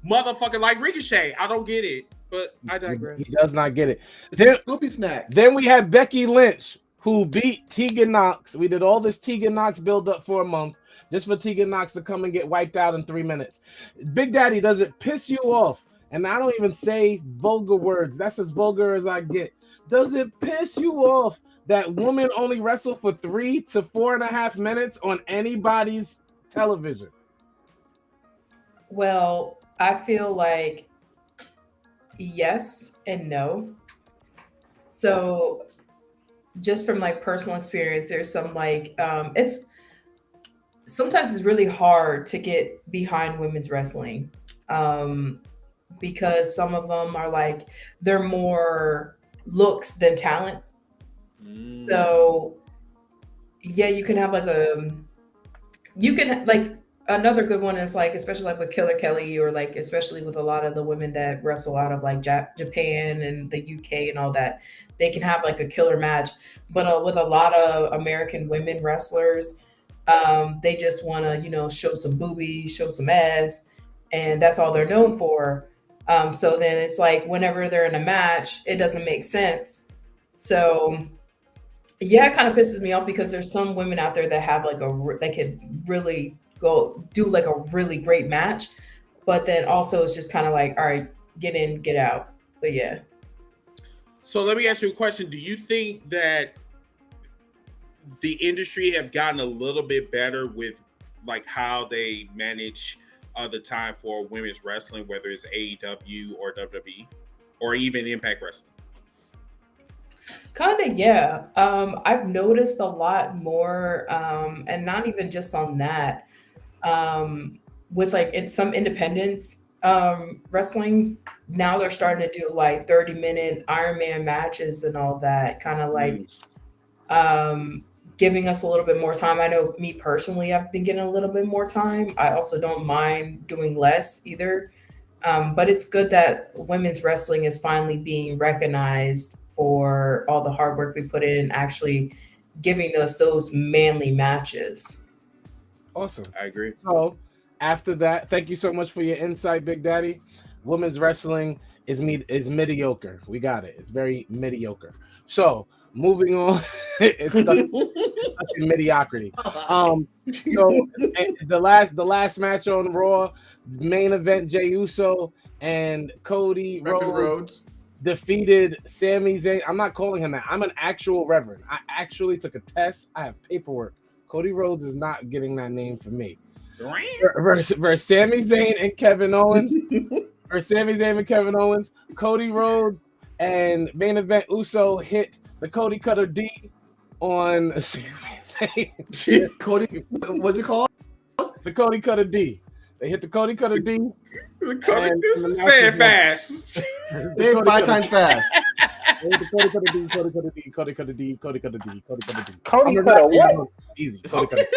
motherfucker like Ricochet? I don't get it, but I digress. He does not get it. Scoopy snack. Then we had Becky Lynch, who beat Tegan Knox. We did all this Tegan Knox build up for a month just for Tegan Knox to come and get wiped out in 3 minutes. Big Daddy, does it piss you off? And I don't even say vulgar words. That's as vulgar as I get. Does it piss you off that women only wrestle for 3 to 4.5 minutes on anybody's television? Well, I feel like yes and no. So just from personal experience, there's some sometimes it's really hard to get behind women's wrestling because some of them are they're more looks than talent. So yeah, you can have another good one is especially with Killer Kelly or especially with a lot of the women that wrestle out of Japan and the UK and all that, they can have a killer match. But with a lot of American women wrestlers, they just want to show some boobies, show some ass, and that's all they're known for. So then it's whenever they're in a match, it doesn't make sense. So yeah, it kind of pisses me off because there's some women out there that have they could really go do a really great match, but then also it's just kind of all right, get in, get out. But yeah. So let me ask you a question. Do you think that the industry have gotten a little bit better with how they manage the time for women's wrestling, whether it's AEW or WWE or even Impact Wrestling? Kind of, yeah. I've noticed a lot more, and not even just on that, with in some independents wrestling, now they're starting to do 30-minute Iron Man matches and all that, kind of giving us a little bit more time. I know me personally, I've been getting a little bit more time. I also don't mind doing less either. But it's good that women's wrestling is finally being recognized for all the hard work we put in and actually giving us those manly matches. Awesome. I agree. So after that, thank you so much for your insight, Big Daddy. Women's wrestling is mediocre. We got it. It's very mediocre. So moving on, it's stuck in mediocrity. So the last match on Raw, main event, Jey Uso and Cody Rhodes defeated Sami Zayn. I'm not calling him that. I'm an actual reverend. I actually took a test. I have paperwork. Cody Rhodes is not getting that name for me. Versus Sami Zayn and Kevin Owens. Cody Rhodes and main event Uso hit the Cody Cutter D on Sami Zayn. Cody, what's it called? The Cody Cutter D. They hit the Cody Cutter D. Say it fast. Say it 5 times fast. Cody Cutter D. Cody Cutter D. Cody Cutter D. Cody Cutter D. Cody Cutter D. Cody Cutter what? Easy. Cody Cutter D.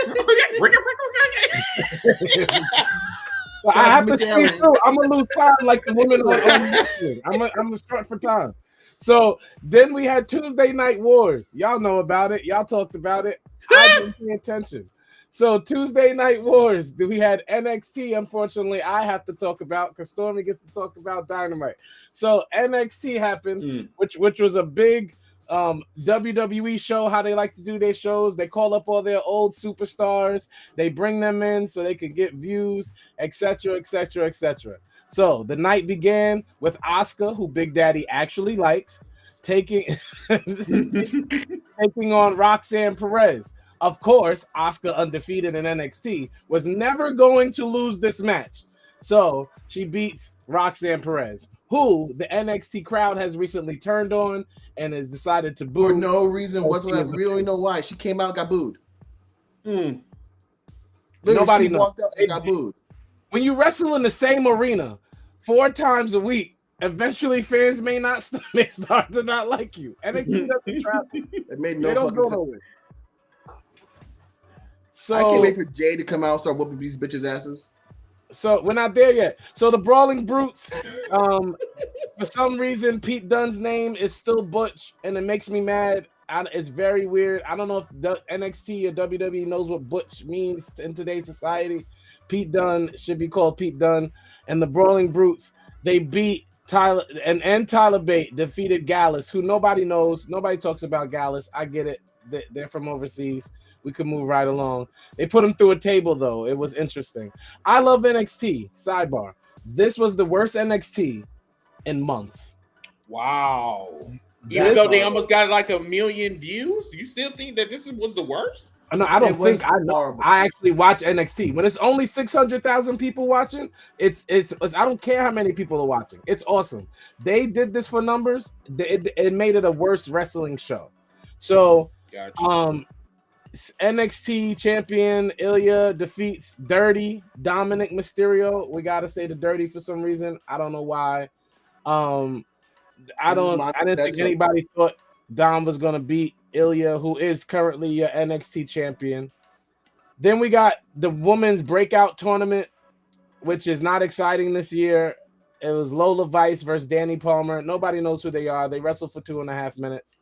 Well, I have to see through. I'm gonna lose time like the women on I'm short for time. So then we had Tuesday Night Wars. Y'all know about it. Y'all talked about it. I didn't pay attention. So Tuesday Night Wars. We had NXT. Unfortunately, I have to talk about because Stormy gets to talk about Dynamite. So NXT happened, which was a big WWE show. How they like to do their shows. They call up all their old superstars. They bring them in so they can get views, etc., etc., etc. So the night began with Asuka, who Big Daddy actually likes, taking on Roxanne Perez. Of course, Asuka, undefeated in NXT, was never going to lose this match. So she beats Roxanne Perez, who the NXT crowd has recently turned on and has decided to boo. For no reason whatsoever. We don't even know why. She came out and got booed. Nobody knows. Walked out and got booed. When you wrestle in the same arena 4 times a week, eventually fans may start to not like you. NXT doesn't travel. It made no fucking sense. So I can't wait for Jay to come out and start whooping these bitches' asses. So we're not there yet. So the Brawling Brutes, for some reason, Pete Dunne's name is still Butch, and it makes me mad. It's very weird. I don't know if the NXT or WWE knows what Butch means in today's society. Pete Dunne should be called Pete Dunne. And the Brawling Brutes, they beat Tyler and Tyler Bate defeated Gallus, who nobody knows. Nobody talks about Gallus. I get it. They're from overseas. We could move right along. They put him through a table, though. It was interesting. I love NXT. Sidebar. This was the worst NXT in months. Wow. Even though they almost got like 1 million views, you still think that this was the worst? No, I don't think I know. I actually watch NXT. When it's only 600,000 people watching, it's I don't care how many people are watching. It's awesome. They did this for numbers. It made it a worse wrestling show. So, gotcha. NXT champion Ilya defeats Dirty Dominic Mysterio. We gotta say the Dirty for some reason. I don't know why. I didn't think anybody thought Dom was gonna beat Ilya, who is currently your NXT champion. Then we got the women's breakout tournament, which is not exciting this year. It was Lola Vice versus Danny Palmer. Nobody knows who they are. They wrestled for 2.5 minutes.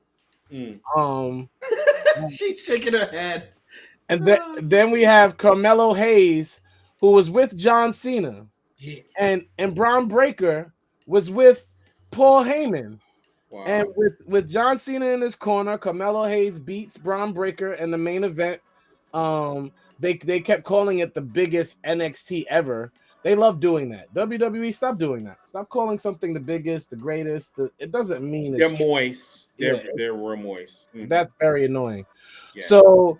She's shaking her head. And then we have Carmelo Hayes, who was with John Cena. Yeah. And Braun Breaker was with Paul Heyman. Wow. And with John Cena in his corner, Carmelo Hayes beats Braun Breaker in the main event. They kept calling it the biggest NXT ever. They love doing that. WWE, stop doing that. Stop calling something the biggest, the greatest. It doesn't mean they're moist. They're real moist. Mm-hmm. That's very annoying. Yes. So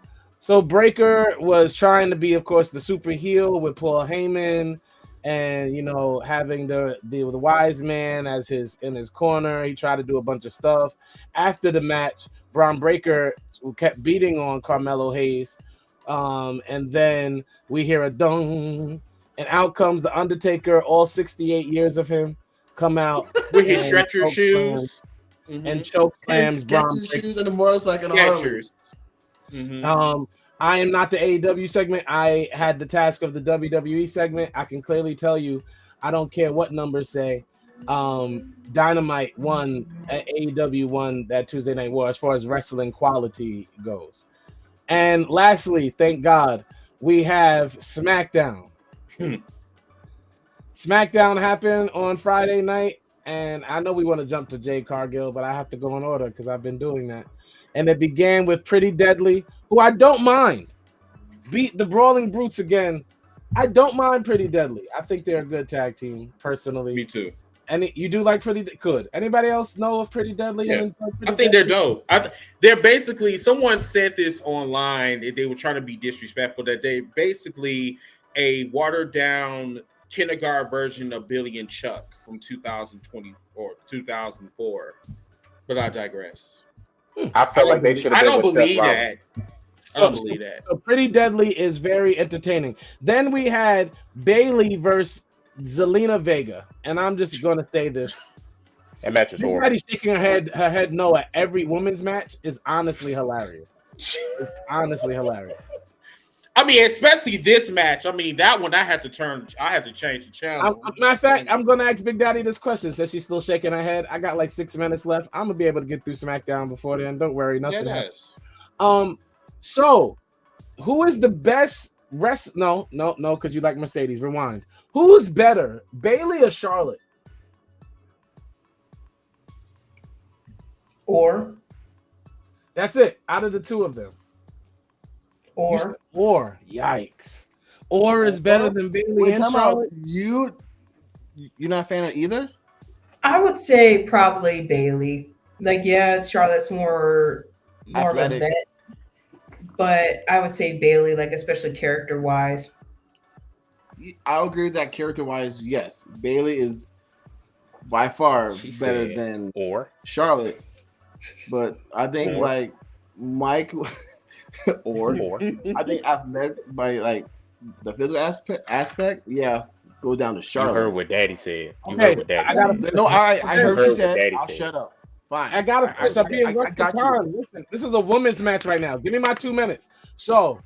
Breaker was trying to be, of course, the super heel with Paul Heyman, and having the wise man as in his corner. He tried to do a bunch of stuff. After the match, Braun Breaker kept beating on Carmelo Hayes, and then we hear a dong. And out comes the Undertaker, all 68 years of him, come out with his stretcher shoes and choke slams. Shoes and the motorcycle. I am not the AEW segment. I had the task of the WWE segment. I can clearly tell you, I don't care what numbers say. Dynamite won, AEW won that Tuesday Night War as far as wrestling quality goes. And lastly, thank God, we have Smackdown. Smackdown happened on Friday night, and I know we want to jump to Jade Cargill, but I have to go in order because I've been doing that. And it began with Pretty Deadly, who I don't mind. Beat the Brawling Brutes again. I don't mind Pretty Deadly. I think they're a good tag team, personally. Me too. And you do like Pretty Good. Anybody else know of Pretty Deadly? Yeah. I think they're dope. They're basically, someone said this online, they were trying to be disrespectful, that they basically a watered down kindergarten version of Billy and Chuck from 2020 or 2004. But I digress. I felt like they should have been. I don't believe that. I don't believe that. So Pretty Deadly is very entertaining. Then we had Bailey versus Zelina Vega, and I'm just going to say this: that match is horrible. Everybody shaking her head no at every women's match is honestly hilarious. It's honestly hilarious. I mean, especially this match. I mean, that one I had to change the channel. Matter of fact, I'm going to ask Big Daddy this question since she's still shaking her head. I got like 6 minutes left. I'm gonna be able to get through SmackDown before then. Don't worry, nothing. Yes. So, who is the best No, because you like Mercedes. Rewind. Who's better, Bailey or Charlotte? Or that's it. Out of the two of them. Or yikes. Or is better than Bailey and Charlotte. You're not a fan of either? I would say probably Bailey. Like, yeah, Charlotte's more of a vet. But I would say Bailey, like, especially character-wise. I'll agree with that character-wise, yes. Bailey is by far better than Charlotte. But I think, like, Mike or I think athletic by, like, the physical aspect, yeah, go down to Charlotte. You heard what Daddy said. You heard what Daddy said. No, I heard what she said. I'll shut up. Fine. I gotta finish up here. Listen, this is a women's match right now. Give me my 2 minutes. So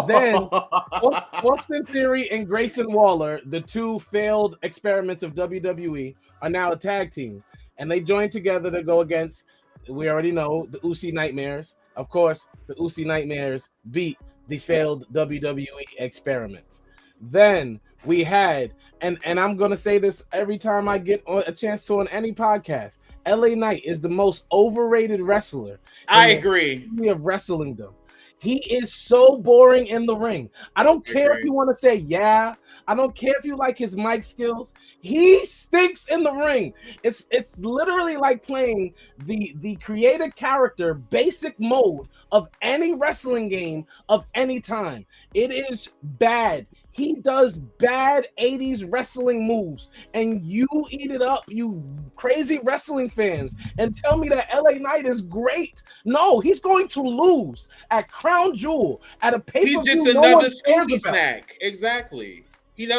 then Austin Theory and Grayson Waller, the two failed experiments of WWE, are now a tag team. And they joined together to go against, we already know, the Usi Nightmares. Of course, the Usi Nightmares beat the failed WWE experiments. Then we had, and I'm going to say this every time I get a chance to on any podcast, LA Knight is the most overrated wrestler. I agree. Of wrestling them. He is so boring in the ring. I don't care if you want to say, yeah. I don't care if you like his mic skills. He stinks in the ring. It's literally like playing the created character basic mode of any wrestling game of any time. It is bad. He does bad 80s wrestling moves, and you eat it up, you crazy wrestling fans, and tell me that LA Knight is great. No, he's going to lose at Crown Jewel, at a pay-per-view. He's just another Scooby snack. Exactly. He's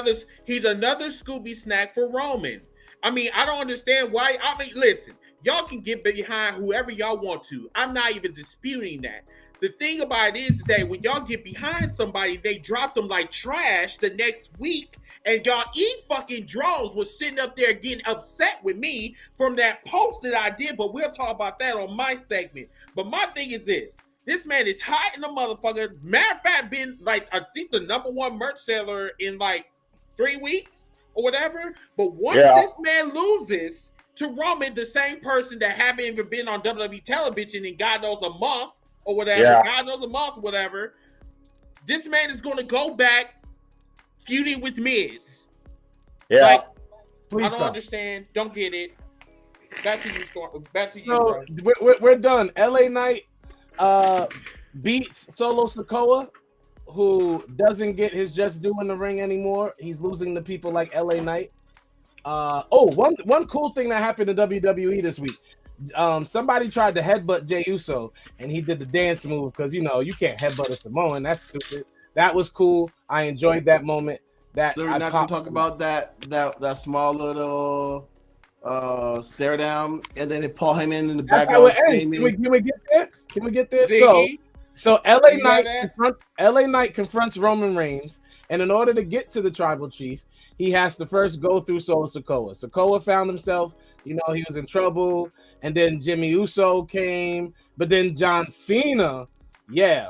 another Scooby snack for Roman. I mean, I don't understand why. I mean, listen, y'all can get behind whoever y'all want to. I'm not even disputing that. The thing about it is that when y'all get behind somebody, they drop them like trash the next week, and y'all fucking draws was sitting up there getting upset with me from that post that I did, but we'll talk about that on my segment. But my thing is this man is hot in the motherfucker. Matter of fact, been like, I think the #1 merch seller in like 3 weeks or whatever. But once this man loses to Roman, the same person that haven't even been on WWE television in God knows a month, or whatever, God knows a month, whatever. This man is going to go back feuding with Miz. Yeah, like, I don't understand. Don't get it. Back to you, back to you. So, we're done. LA Knight beats Solo Sikoa, who doesn't get his just due in the ring anymore. He's losing to people like LA Knight. One cool thing that happened in WWE this week. Somebody tried to headbutt Jey Uso, and he did the dance move because you can't headbutt a Samoan. That's stupid. That was cool. I enjoyed that moment. So we're not gonna talk about that small little stare down, and then they pull him in the background. Can we get there? Can we get there? So LA Knight confronts Roman Reigns, and in order to get to the Tribal Chief, he has to first go through Solo Sikoa. Sikoa found himself, he was in trouble, and then Jimmy Uso came, but then John Cena,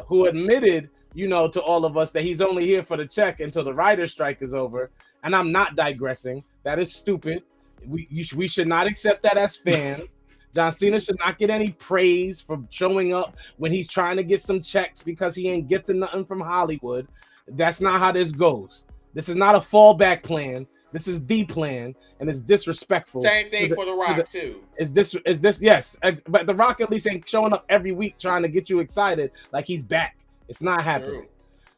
who admitted, to all of us that he's only here for the check until the writer's strike is over. And I'm not digressing. That is stupid. we should not accept that as fans. John Cena should not get any praise for showing up when he's trying to get some checks because he ain't getting nothing from Hollywood. That's not how this goes. This is not a fallback plan. This is the plan, and it's disrespectful. Same thing for The Rock too. Is this yes? But The Rock at least ain't showing up every week trying to get you excited like he's back. It's not happening. True.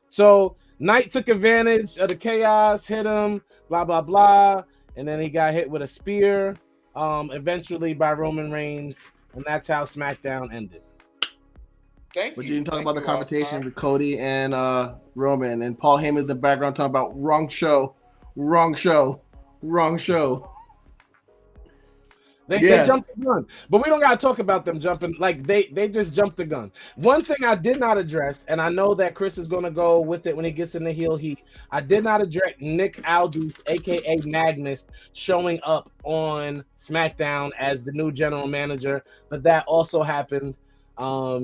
So Knight took advantage of the chaos, hit him, blah blah blah, and then he got hit with a spear. Eventually by Roman Reigns, and that's how SmackDown ended. Thank but you. you didn't talk Thank about the you, confrontation All-Star. with Cody and Roman, and Paul Heyman's in the background talking about wrong show. They jumped the gun, but we don't gotta talk about them jumping. Like they just jumped the gun. One thing I did not address, and I know that Chris is gonna go with it when he gets in the heel heat. I did not address Nick Aldis, aka Magnus, showing up on SmackDown as the new general manager, but that also happened.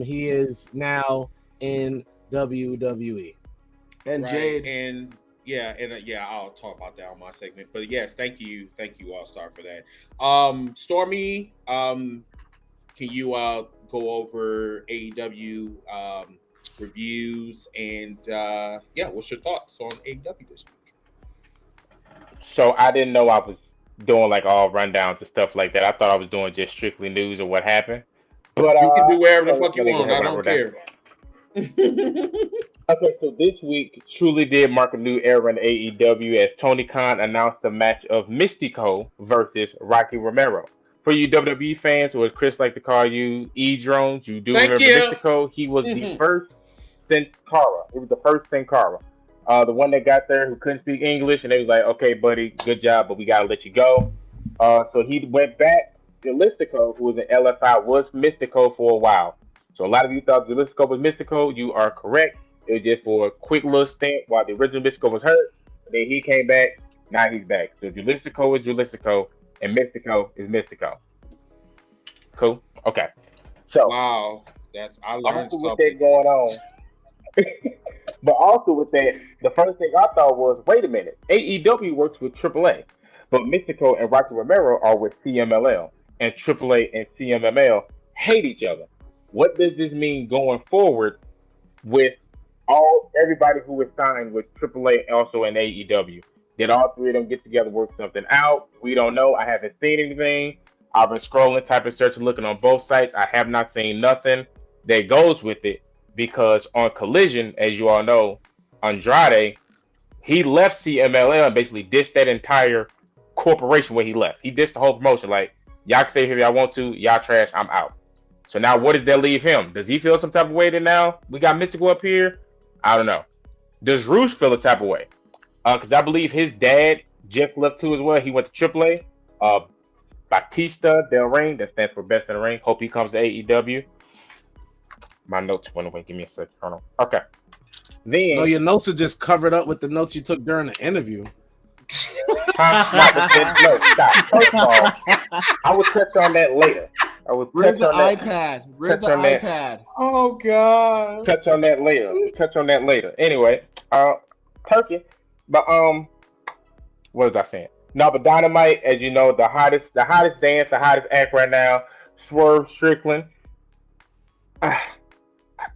He is now in WWE. And Right. Jade. And I'll talk about that on my segment. But yes, thank you, All-Star, for that. Stormy, can you go over AEW reviews and what's your thoughts on AEW this week? So I didn't know I was doing like all rundowns and stuff like that. I thought I was doing just strictly news of what happened. But You can do whatever the fuck you want. I don't care. Okay, so this week truly did mark a new era in AEW as Tony Khan announced the match of Mystico versus Rocky Romero. For you WWE fans, or as Chris like to call you, E-Drones, you do remember Mystico. He was the first Sin Cara. It was the first Sin Cara. The one that got there who couldn't speak English, and they was like, okay, buddy, good job, but we got to let you go. So he went back. Jalistico, who was in LFI, was Mystico for a while. So a lot of you thought Jalistico was Mystico. You are correct. It was just for a quick little stint while the original Mystico was hurt. Then he came back. Now he's back. So Jalistico is Jalistico, and Mystico is Mystico. Cool. Okay. So wow, I learned something. With that going on. But also with that, the first thing I thought was, wait a minute. AEW works with AAA, but Mystico and Rocky Romero are with CMLL, and AAA and CMLL hate each other. What does this mean going forward with everybody who is signed with AAA also in AEW? Did all three of them get together, work something out? We don't know. I haven't seen anything. I've been scrolling, typing, searching, looking on both sites. I have not seen nothing that goes with it, because on Collision, as you all know, Andrade, he left CMLL and basically dissed that entire corporation when he left. He dissed the whole promotion. Like, y'all can stay here if y'all want to. Y'all trash. I'm out. So now what does that leave him? Does he feel some type of way that now we got Mystico up here? I don't know. Does Rouge feel a type of way? Because I believe his dad, Jeff, left too as well. He went to AAA. Batista Del Rey, that stands for Best in the Ring. Hope he comes to AEW. My notes went away. Give me a second. Hold on. Okay. Then, no, your notes are just covered up with the notes you took during the interview. No, stop. First of all, I will touch on that later. Where's the iPad? Where's the iPad? Oh God. Touch on that later. Anyway, Turkey. But what was I saying? No, but Dynamite, as you know, the hottest dance, the hottest act right now, Swerve Strickland.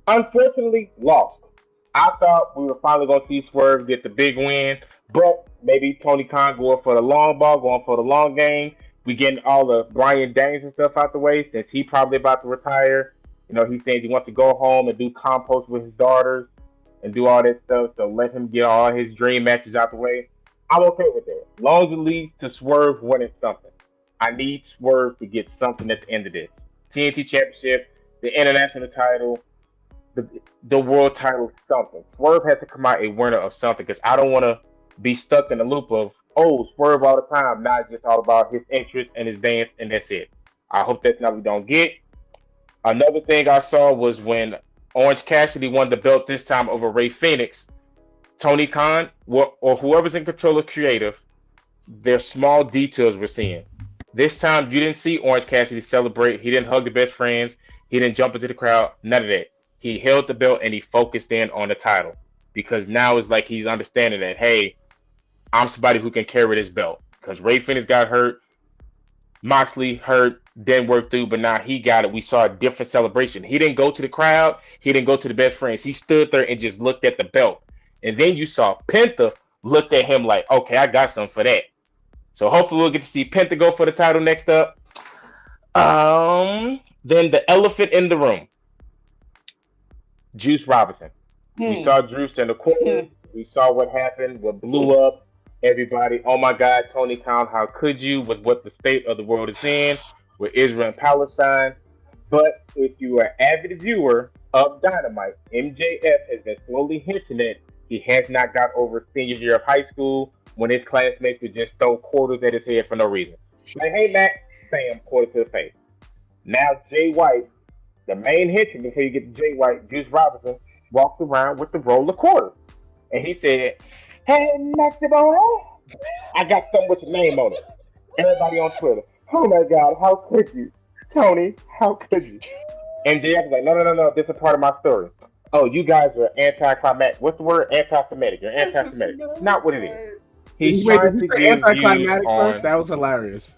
Unfortunately, lost. I thought we were finally going to see Swerve get the big win, but maybe Tony Khan going for the long ball, going for the long game. We getting all the Bryan Daniels and stuff out the way since he probably about to retire. You know, he's saying he wants to go home and do compost with his daughters and do all that stuff. So let him get all his dream matches out the way. I'm okay with that. As long as it leads to Swerve winning something. I need Swerve to get something at the end of this. TNT Championship, the international title, the world title, something. Swerve has to come out a winner of something, because I don't want to be stuck in the loop of, Swerve all the time, not just all about his interest and his dance, and that's it. I hope that's not what we don't get. Another thing I saw was when Orange Cassidy won the belt this time over Rey Fenix, Tony Khan, or whoever's in control of creative, there's small details we're seeing. This time, you didn't see Orange Cassidy celebrate. He didn't hug the best friends. He didn't jump into the crowd. None of that. He held the belt and he focused in on the title, because now it's like he's understanding that, hey, I'm somebody who can carry this belt, because Rey Fenix got hurt. Moxley hurt, didn't work through, but now he got it. We saw a different celebration. He didn't go to the crowd. He didn't go to the best friends. He stood there and just looked at the belt. And then you saw Penta looked at him like, okay, I got something for that. So hopefully we'll get to see Penta go for the title next up. Then the elephant in the room, Juice Robinson. We saw Juice in the corner. We saw what happened, what blew up. Everybody, oh my God, Tony Khan, how could you with what the state of the world is in, with Israel and Palestine? But if you are an avid viewer of Dynamite, MJF has been slowly hinting that he has not got over senior year of high school when his classmates would just throw quarters at his head for no reason. Like, hey, Max, bam, quarter to the face. Now, Jay White, the main henchman before you get to Jay White, Juice Robinson, walked around with the roll of quarters. And he said, hey, Maxie boy, I got something with your name on it. Everybody on Twitter, oh my God, how could you? Tony, how could you? And JF was like, no, this is part of my story. Oh, you guys are anticlimactic. What's the word? Anti-Semitic. You're anti-Semitic. It's not what it is. He's trying to give anticlimactic you first. That was hilarious.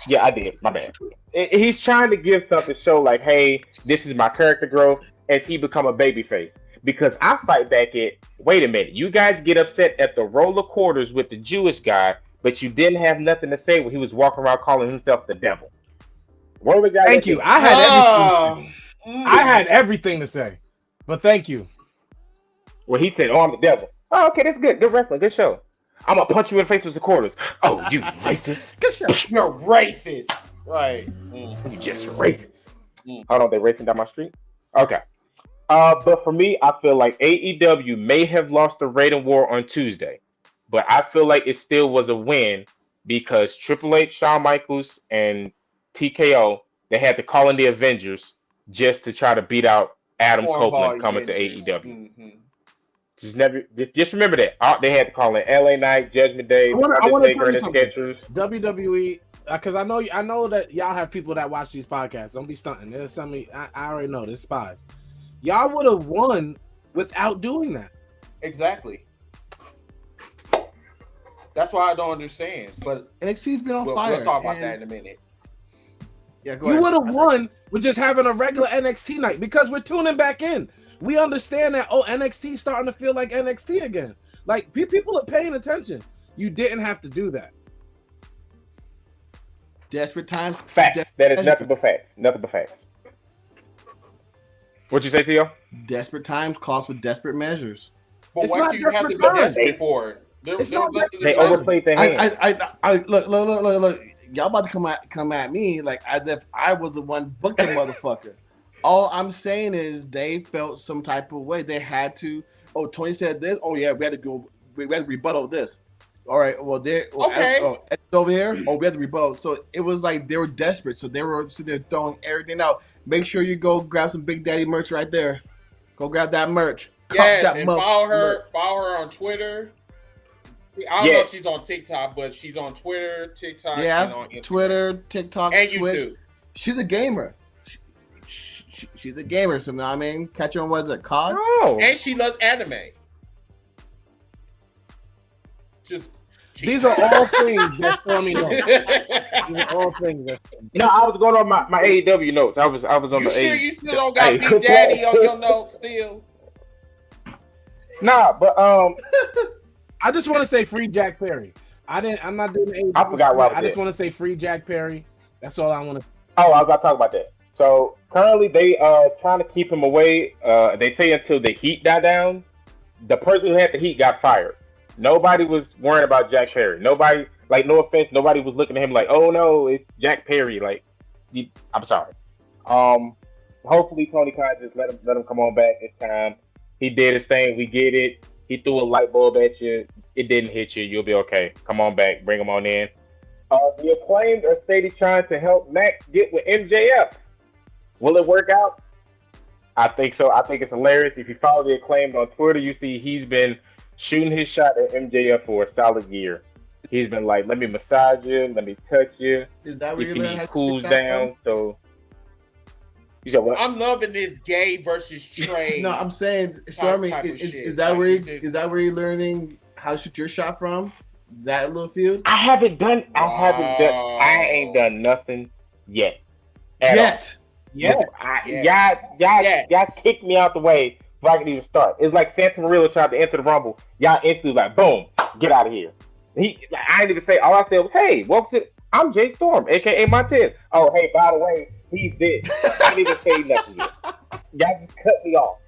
Yeah, I did. My bad. He's trying to give something to show like, hey, this is my character growth as he become a babyface. Because I fight back at, wait a minute, you guys get upset at the roll of quarters with the Jewish guy, but you didn't have nothing to say when he was walking around calling himself the devil. Thank you. I had everything to say, but thank you. Well, he said, oh, I'm the devil. Oh, okay, that's good. Good wrestling. Good show. I'm going to punch you in the face with the quarters. Oh, you racist. Good show. You're racist. Right. You just racist. Hold on, they're racing down my street? Okay. But for me, I feel like AEW may have lost the rating war on Tuesday, but I feel like it still was a win because Triple H, Shawn Michaels, and TKO, they had to call in the Avengers just to try to beat out Adam Copeland coming to AEW. Just remember that. They had to call in LA Knight, Judgment Day, Undertaker, and the Skechers. WWE, because I know that y'all have people that watch these podcasts. Don't be stunting. There's something I already know. There's spies. Y'all would have won without doing that. Exactly. That's why I don't understand. But NXT's been on fire. We'll talk about that in a minute. Yeah, go ahead. You would have won with just having a regular NXT night because we're tuning back in. We understand that, NXT starting to feel like NXT again. Like, people are paying attention. You didn't have to do that. Desperate times. Facts. That is nothing but facts. Nothing but facts. What'd you say, Theo? Desperate times calls for desperate measures. But why do you have to be desperate for it? They overplayed their hand. I look. Y'all about to come at me like as if I was the one booked the motherfucker. All I'm saying is they felt some type of way. They had to. Oh, Tony said this. Oh yeah, we had to go. We had to rebuttal this. All right. Well, over here. Oh, we had to rebuttal. So it was like they were desperate. So they were sitting there throwing everything out. Make sure you go grab some Big Daddy merch right there. Go grab that merch. Yes, and follow her on Twitter. I don't know if she's on TikTok, but she's on Twitter, TikTok, and on Instagram. Twitter, TikTok, and Twitch. YouTube. She's a gamer. She's a gamer, so I mean, catch her on what's it called? Oh. And she loves anime. These are all things that for me. These are all things that. No, I was going on my AEW notes. I was on the. Sure you still don't got Big Daddy on your notes still? Nah, but I just want to say free Jack Perry. I'm not doing AEW. I forgot what I just want to say free Jack Perry. That's all I want to. Oh, I was about to talk about that. So currently they are trying to keep him away. They say until the heat died down. The person who had the heat got fired. Nobody was worrying about Jack Perry. Nobody, like, no offense, nobody was looking at him like, oh no, it's Jack Perry. Like, I'm sorry. Hopefully Tony Khan just let him come on back this time. He did his thing. We get it. He threw a light bulb at you. It didn't hit you. You'll be okay. Come on back. Bring him on in. The Acclaimed are steady trying to help Max get with MJF. Will it work out? I think so. I think it's hilarious. If you follow the Acclaimed on Twitter, you see he's been shooting his shot at MJF for a solid year. He's been like, let me massage you, let me touch you. Is that if he cools down? So you said what? I'm loving this gay versus trade. No, I'm saying, Stormy, is that where you're learning how to shoot your shot from? that little feud? I ain't done nothing yet. Y'all kicked me out the way before I could even start. It's like Santa Murillo tried to enter the Rumble. Y'all instantly like, boom, get out of here. I didn't even say. All I said was, "Hey, welcome to. I'm Jay Storm, aka Montez. Oh, hey, by the way, he's this." I didn't even say nothing yet. Y'all just cut me off.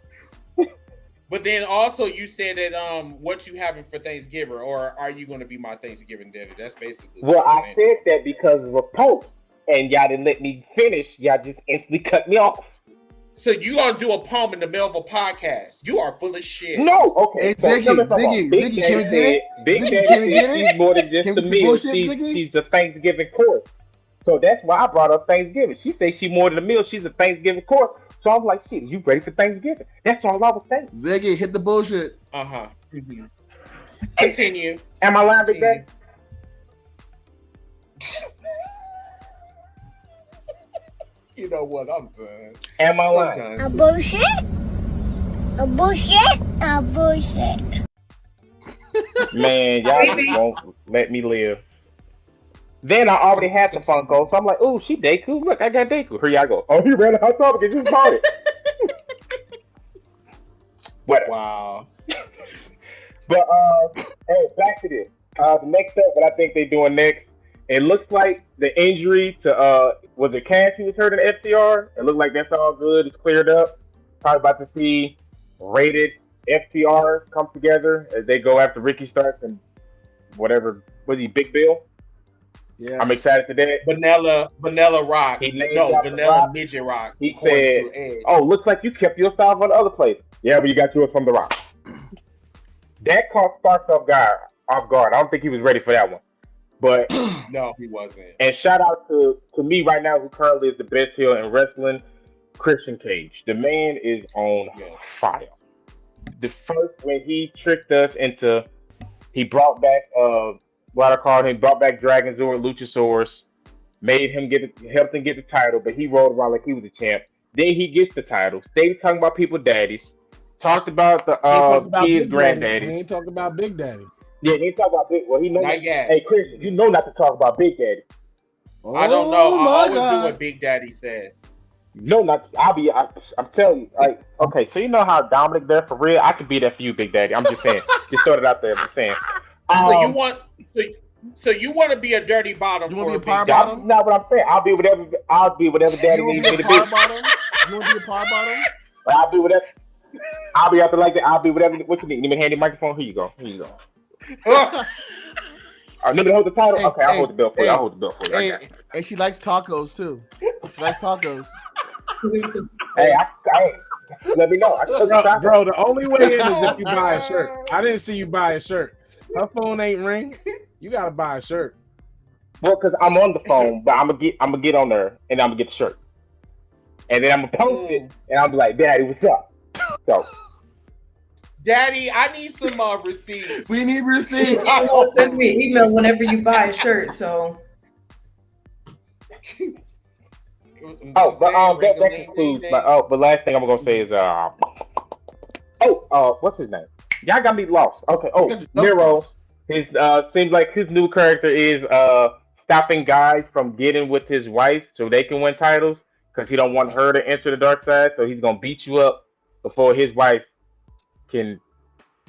But then also you said that what you having for Thanksgiving, or are you going to be my Thanksgiving dinner? That's basically. Well, I said that because of a post, and y'all didn't let me finish. Y'all just instantly cut me off. So you gonna do a poem in the middle of a podcast? You are full of shit. No, okay. Hey, Ziggy, can we get it? Big Daddy said she's more than just a meal. She's a Thanksgiving course. So that's why I brought up Thanksgiving. She said she's more than a meal. She's a Thanksgiving course. So I was like, shit, you ready for Thanksgiving? That's all I was saying. Ziggy, hit the bullshit. Mm-hmm. Continue. Am I lying, Big Daddy? You know what? I'm done. Am I lying? A bullshit? A bullshit? A bullshit. Man, y'all just won't let me live. Then I already had the Funko, so I'm like, ooh, she Deku. Look, I got Deku. Here y'all go. Oh, he ran a hot topic and just bought it. Whatever. Wow. But hey, back to this. The next step, what I think they're doing next, it looks like the injury to was it Cash who was hurt in FTR? It looks like that's all good. It's cleared up. Probably about to see rated FTR come together as they go after Ricky Starks and whatever. Was he Big Bill? Yeah, I'm excited for that. Vanilla Rock. Vanilla Midget Rock. He said, "Oh, looks like you kept your style on the other place." Yeah, but you got yours from The Rock. That caught Starks off guard. I don't think he was ready for that one. But no, he wasn't. And shout out to me right now, who currently is the best heel in wrestling, Christian Cage. The man is on fire. The first when he tricked us into, he brought back brought back Dragonzord, Luchasaurus, helped him get the title, but he rolled around like he was a champ. Then he gets the title. Stayed talking about people daddies. Talked about the kids' granddaddies. He ain't talking about Big Daddy. Yeah, he talk about Big. Well, he knows. Not yet. Hey, Chris, you know not to talk about Big Daddy. I don't know. I always do what Big Daddy says. No, not. I'm telling you. Like, okay, so you know how Dominic there for real? I could be there for you, Big Daddy. I'm just saying. Just throw it out there. I'm saying. So you want to be a dirty bottom? You want to be a power bottom? No, what I'm saying. I'll be whatever Daddy needs me to be. You want to be a power bottom? I'll be whatever. I'll be out there like that. I'll be whatever. What you need? Need me to hand you the microphone? Here you go. Remember to hold the title? Okay, I'll hold the belt for you. And she likes tacos too. She likes tacos. Hey, let me know. Bro, the only way in is if you buy a shirt. I didn't see you buy a shirt. Her phone ain't ring. You gotta buy a shirt. Well, because I'm on the phone, but I'm gonna get on there and I'm gonna get the shirt, and then I'm gonna post it and I'll be like, "Daddy, what's up?" So, Daddy, I need some receipts. We need receipts. Sends me an email whenever you buy a shirt. So. That concludes. But last thing I'm gonna say is what's his name? Y'all got me lost. Okay. Miro. His seems like his new character is stopping guys from getting with his wife so they can win titles because he don't want her to enter the dark side. So he's gonna beat you up before his wife can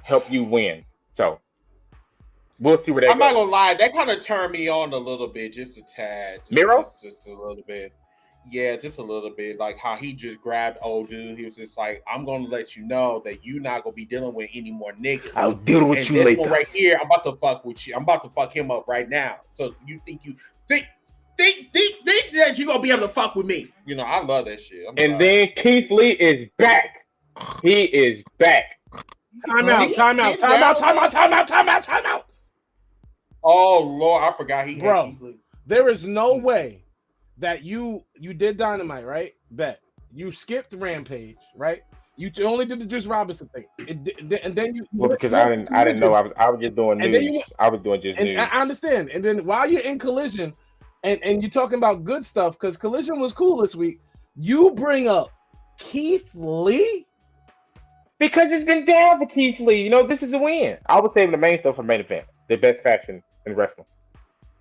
help you win. So we'll see where that goes. I'm not gonna lie, that kind of turned me on a little bit, just a tad. Miro? Just a little bit. Yeah, just a little bit. Like how he just grabbed old dude. He was just like, I'm gonna let you know that you're not gonna be dealing with any more niggas. I'll deal with you later. This one right here, I'm about to fuck with you. I'm about to fuck him up right now. So you think that you're gonna be able to fuck with me. You know, I love that shit. Then Keith Lee is back. He is back. Time out. Oh Lord, I forgot he Bro, had Keith Lee. There is no way that you did Dynamite, right? Bet. You skipped Rampage, right? You only did the Juice Robinson thing. And then you because I didn't know I was just doing news. I was doing just news. I understand. And then while you're in Collision and you're talking about good stuff, because Collision was cool this week, you bring up Keith Lee? Because it's been down for Keith Lee. You know, this is a win. I was saving the main stuff for main event. The best faction in wrestling.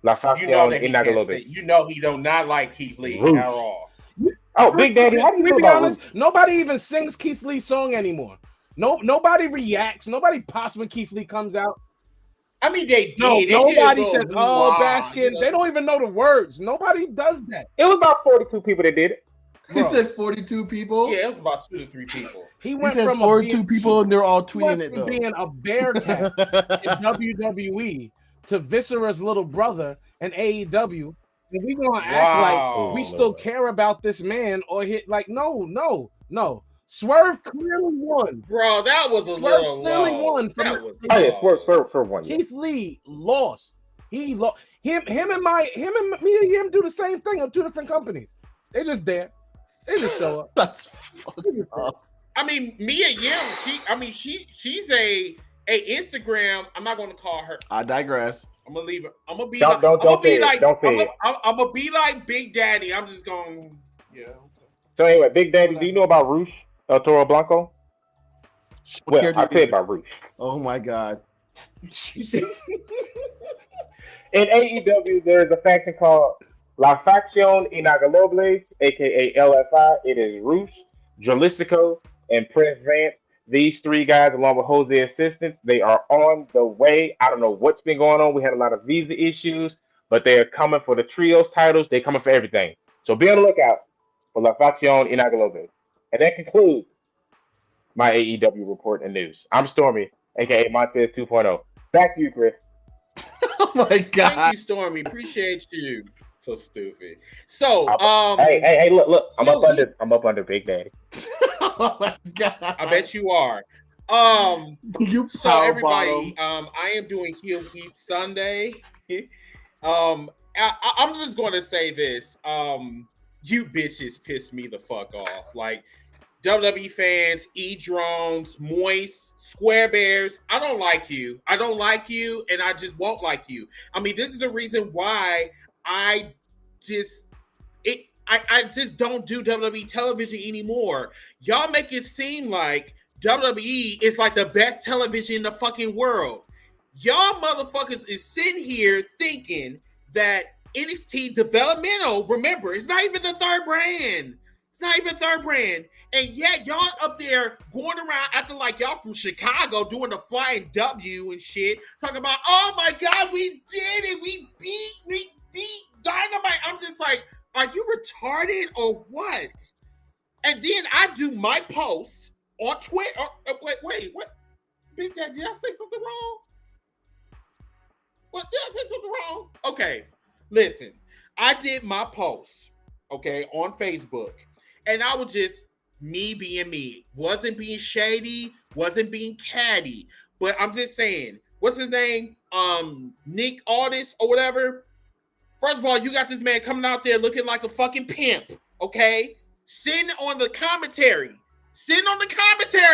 La You know Facción that he can't Inagalobles. You know he do not like Keith Lee Roosh. at all. Oh, Big Daddy, how do you feel be about honest? Roosh? Nobody even sings Keith Lee's song anymore. Nobody reacts. Nobody pops when Keith Lee comes out. I mean, they did. No, they nobody did says, "Oh, Baskin." you know? They don't even know the words. Nobody does that. It was about 42 people that did it. He said 42 people. Yeah, it was about 2 to 3 people. He went said from 42 people, and they're all tweeting it from though. being a bear cat in WWE to Viscera's little brother in AEW, and we gonna act like we still care about this man or hit like no. Swerve clearly won, bro. That was a little clearly low. won. That was Swerve won. Keith Lee lost. He lost. Him and me and him do the same thing on 2 different companies. They just there. They just show up. That's fucked up. I mean, Mia Yim. She's a Instagram. I'm not going to call her. I digress. I'm gonna leave it. I'm gonna be Don't say it. I'm gonna be like Big Daddy. I'm just going. Yeah. Okay. So anyway, Big Daddy, do you know about Roosh El Toro Blanco? Well, I tell you about Roosh. Oh my god. In AEW, there's a faction called La Facción Inagalobles, aka LFI. It is Roosh, Dralistico, and Prince Vance. These 3 guys, along with Jose Assistants, they are on the way. I don't know what's been going on. We had a lot of visa issues, but they are coming for the trios titles. They're coming for everything. So be on the lookout for La Facción Inagalobles. And that concludes my AEW report and news. I'm Stormy, aka Montez 2.0. Back to you, Chris. Oh my god. Thank you, Stormy. Appreciate you. So stupid. So, hey, look. I'm up under Big Daddy. Oh my god. I bet you are. You so everybody, I am doing Heel Heat Sunday. I'm just going to say this. You bitches piss me the fuck off. Like, WWE fans, E-Drones, Moist, Square Bears, I don't like you. I don't like you, and I just won't like you. I mean, this is the reason why I just don't do WWE television anymore. Y'all make it seem like WWE is like the best television in the fucking world. Y'all motherfuckers is sitting here thinking that NXT developmental, remember, it's not even the third brand. It's not even third brand. And yet y'all up there going around acting like y'all from Chicago doing the flying W and shit. Talking about, oh my God, we did it. We beat Dynamite. I'm just like, are you retarded or what? And then I do my post on Twitter. Wait, what? Big Dad, did I say something wrong? What, did I say something wrong? Okay, listen. I did my post, okay, on Facebook. And I was just me being me. Wasn't being shady, wasn't being catty. But I'm just saying, what's his name? Nick Aldis or whatever. First of all, you got this man coming out there looking like a fucking pimp, okay? Sitting on the commentary.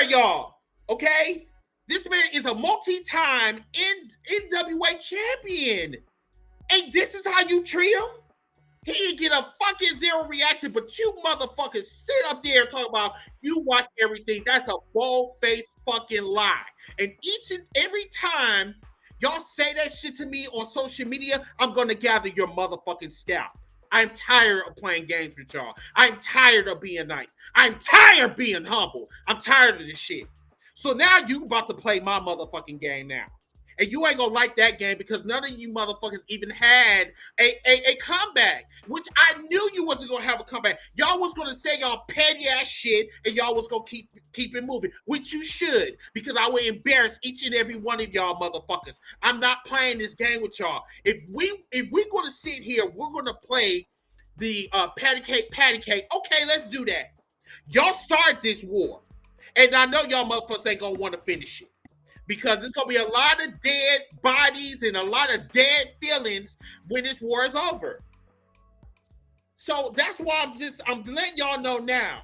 Y'all, okay? This man is a multi-time NWA champion. And this is how you treat him? He didn't get a fucking zero reaction, but you motherfuckers sit up there and talk about you watch everything. That's a bold-faced fucking lie. And each and every time y'all say that shit to me on social media, I'm going to gather your motherfucking scalp. I'm tired of playing games with y'all. I'm tired of being nice. I'm tired of being humble. I'm tired of this shit. So now you about to play my motherfucking game now. And you ain't gonna like that game because none of you motherfuckers even had a comeback, which I knew you wasn't gonna have a comeback. Y'all was gonna say y'all petty ass shit and y'all was gonna keep it moving, which you should, because I would embarrass each and every one of y'all motherfuckers. I'm not playing this game with y'all. If we're gonna sit here, we're gonna play the patty cake. Okay, let's do that. Y'all start this war, and I know y'all motherfuckers ain't gonna want to finish it. Because there's going to be a lot of dead bodies and a lot of dead feelings when this war is over. So that's why I'm letting y'all know now.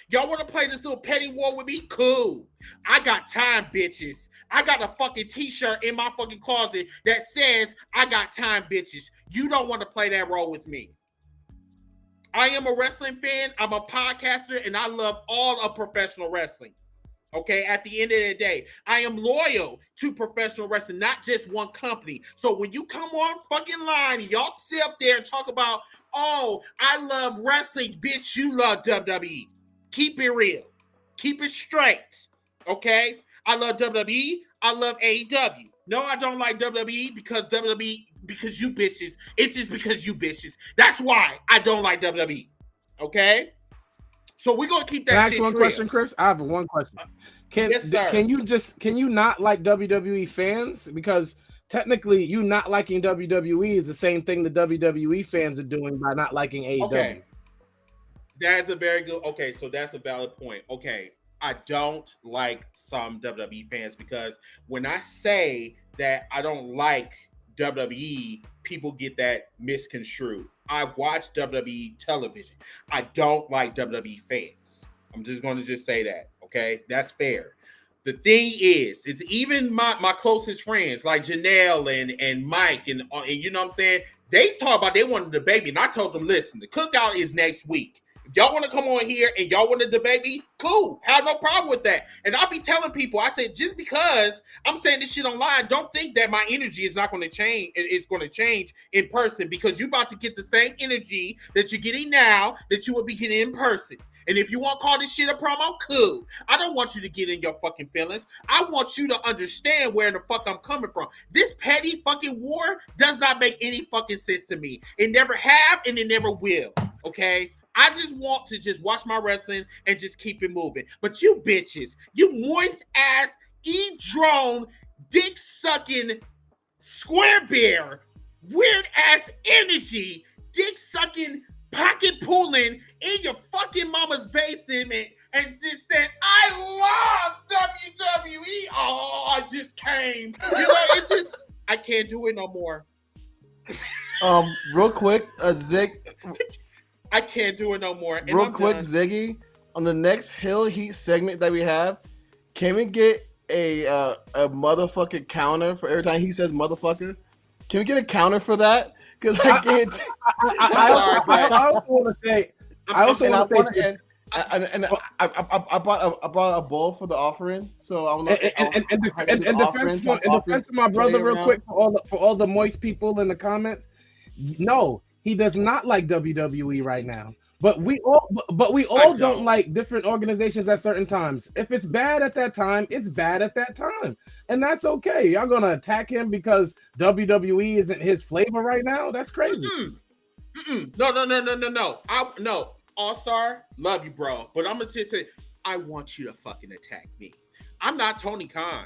Y'all want to play this little petty war with me? Cool. I got time, bitches. I got a fucking t-shirt in my fucking closet that says, I got time, bitches. You don't want to play that role with me. I am a wrestling fan. I'm a podcaster, and I love all of professional wrestling. Okay, at the end of the day, I am loyal to professional wrestling, not just one company. So when you come on fucking line, and y'all sit up there and talk about, oh, I love wrestling, bitch, you love WWE. Keep it real. Keep it straight. Okay? I love WWE. I love AEW. No, I don't like WWE because you bitches. It's just because you bitches. That's why I don't like WWE. Okay? So we're gonna keep that. Can I ask shit one real. Question, Chris? I have one question. Yes, sir. Can you not like WWE fans? Because technically, you not liking WWE is the same thing the WWE fans are doing by not liking AEW. Okay. That's a very good. Okay, so that's a valid point. Okay, I don't like some WWE fans because when I say that I don't like WWE, people get that misconstrued. I watch WWE television. I don't like WWE fans. I'm just going to just say that. Okay, that's fair. The thing is, it's even my closest friends like Janelle and Mike and you know what I'm saying. They talk about they wanted to debate me, and I told them, listen, the cookout is next week. If y'all want to come on here and y'all want to debate me, cool. Have no problem with that. And I'll be telling people, I said, just because I'm saying this shit online, don't think that my energy is not going to change. It's going to change in person because you're about to get the same energy that you're getting now that you will be getting in person. And if you want to call this shit a promo, cool. I don't want you to get in your fucking feelings. I want you to understand where the fuck I'm coming from. This petty fucking war does not make any fucking sense to me. It never have and it never will. Okay? I just want to just watch my wrestling and just keep it moving. But you bitches, you moist ass, e-drone, dick sucking, square bear, weird ass energy, dick sucking, pocket pulling in your fucking mama's basement and just said, I love WWE. Oh, I just came. You know, it's just, I can't do it no more. Real quick, Zig. I can't do it no more. And real quick, Ziggy, on the next Hill Heat segment that we have, can we get a motherfucking counter for every time he says motherfucker? Can we get a counter for that? Because I can't. I also want to say. I bought a bowl for the offering, so I want to. In defense of my brother, real quick, for all the moist people in the comments, no, he does not like WWE right now. But we all don't like different organizations at certain times. If it's bad at that time, it's bad at that time, and that's okay. Y'all gonna attack him because WWE isn't his flavor right now? That's crazy. No. All-Star, love you, bro. But I'm gonna just say, I want you to fucking attack me. I'm not Tony Khan.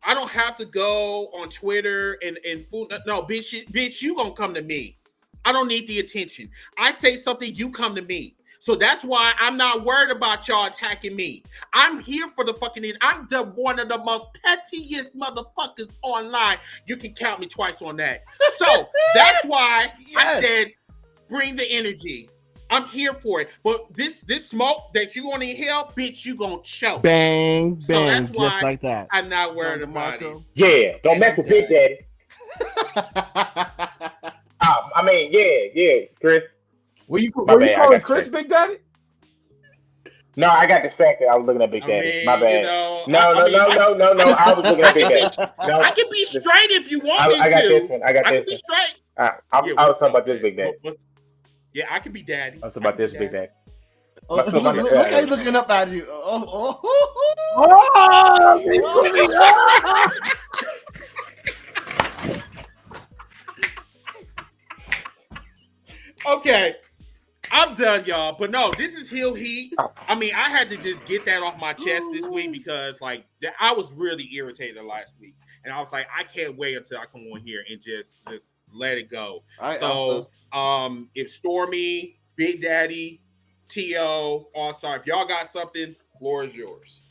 I don't have to go on Twitter and fool. No, bitch, you gonna come to me. I don't need the attention. I say something, you come to me. So that's why I'm not worried about y'all attacking me. I'm here for the fucking. I'm one of the most pettiest motherfuckers online. You can count me twice on that. So that's why I said, bring the energy. I'm here for it. But this smoke that you gonna inhale, bitch, you gonna choke. Bang, bang, so that's why just like that. I'm not worried about it. Yeah, don't mess with Big Daddy. I mean, yeah, Chris. Were you calling Chris Big Daddy? No, I got distracted. I was looking at Big Daddy. My bad. No. I was looking at Big Daddy. No, I can be straight if you want me to. I got this one. I can be straight. I was talking about this Big Daddy. Yeah, I can be daddy. I was about this Big Daddy. Look how he's looking up at you. Okay, I'm done, y'all. But no, this is Hill Heat. I mean, I had to just get that off my chest this week because, like, I was really irritated last week, and I was like, I can't wait until I come on here and just let it go. So, if Stormy, Big Daddy, T.O., All-Star, if y'all got something, floor is yours.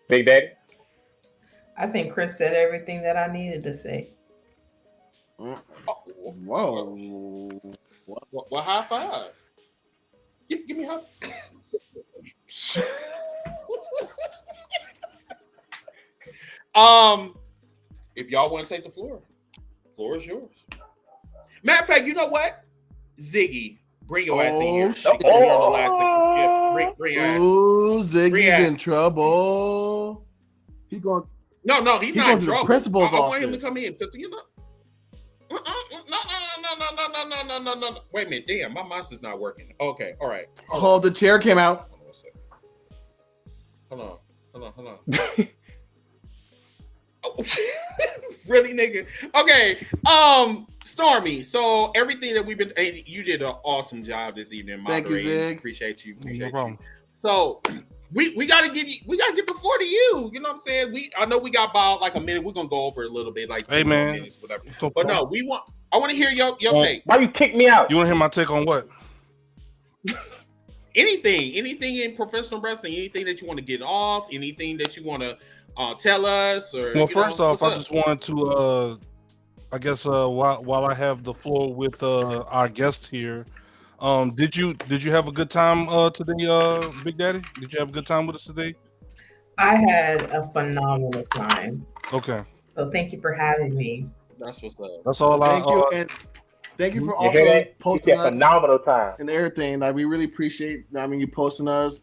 Big Daddy? I think Chris said everything that I needed to say. Whoa. Well, high five. Give me a high. If y'all want to take the floor is yours. Matter of fact, you know what? Ziggy, bring your ass in here. Ooh, Ziggy's in trouble. He going. No, he's not in to trouble. the principal's I office. want him to come in because you know. No. Wait a minute. Damn, my mouse is not working. Okay, all right. Hold the chair came out. Hold on. Oh, really, nigga? Okay. Stormy. So everything that we've been, you did an awesome job this evening. Thank you, Zig. Appreciate you. No problem. So we gotta give the floor to you. You know what I'm saying? I know we got about like a minute. We're gonna go over a little bit, like 2 minutes, whatever. But no, I want to hear your take. Why you kick me out? You want to hear my take on what? Anything in professional wrestling, anything that you want to get off, anything that you want to tell us, or well, first off, I just wanted to, I guess, while I have the floor with our guest here, did you have a good time today, Big Daddy? Did you have a good time with us today? I had a phenomenal time. Okay. So thank you for having me. That's what's up. That's all. Thank you, and thank you for also posting us phenomenal time and everything. Like we really appreciate. You posting us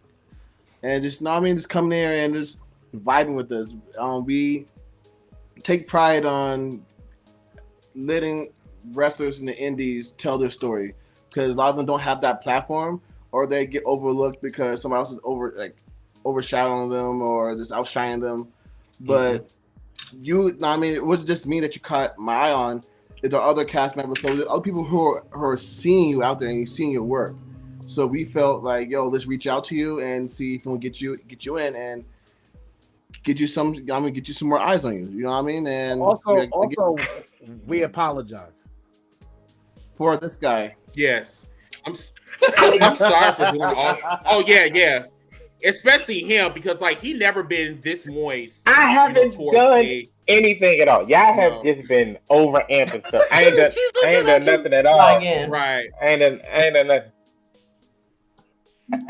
and just just coming there and just vibing with us. We take pride on letting wrestlers in the indies tell their story because a lot of them don't have that platform or they get overlooked because somebody else is overshadowing them or just outshining them. But it wasn't just me that you caught my eye on. It's our other cast members. So there's other people who are seeing you out there and you're seeing your work. So we felt like, let's reach out to you and see if we can get you in and get you some. Get you some more eyes on you. You know what I mean? And also, we apologize for this guy. Yes, I'm sorry for doing all. Oh yeah. Especially him because he never been this moist. I haven't done anything at all. Y'all have just been over amping stuff. I ain't done nothing at all. Right. I ain't done nothing.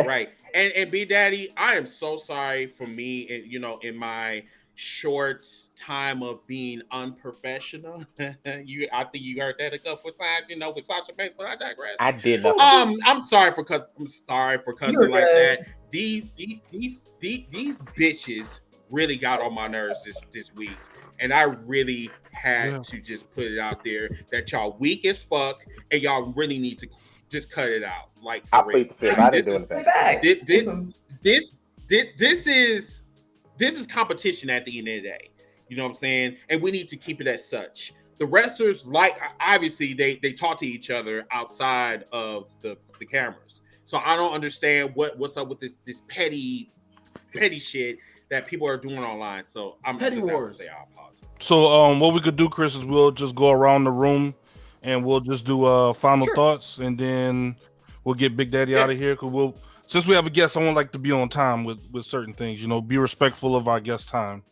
Right. And B Daddy, I am so sorry for me in my short time of being unprofessional. I think you heard that a couple of times, with Sasha Banks, but I digress. I did not. I'm sorry for cussing like that. These bitches really got on my nerves this week. And I really had to just put it out there that y'all weak as fuck and y'all really need to just cut it out. Like for real. I didn't do anything. This is competition at the end of the day. You know what I'm saying? And we need to keep it as such. The wrestlers, obviously, they talk to each other outside of the cameras. So I don't understand what's up with this petty shit that people are doing online. So I'm petty just wars. Say I apologize. So what we could do, Chris, is we'll just go around the room and we'll just do final thoughts, and then we'll get Big Daddy out of here. Cause since we have a guest, I want to be on time with certain things. Be respectful of our guest time.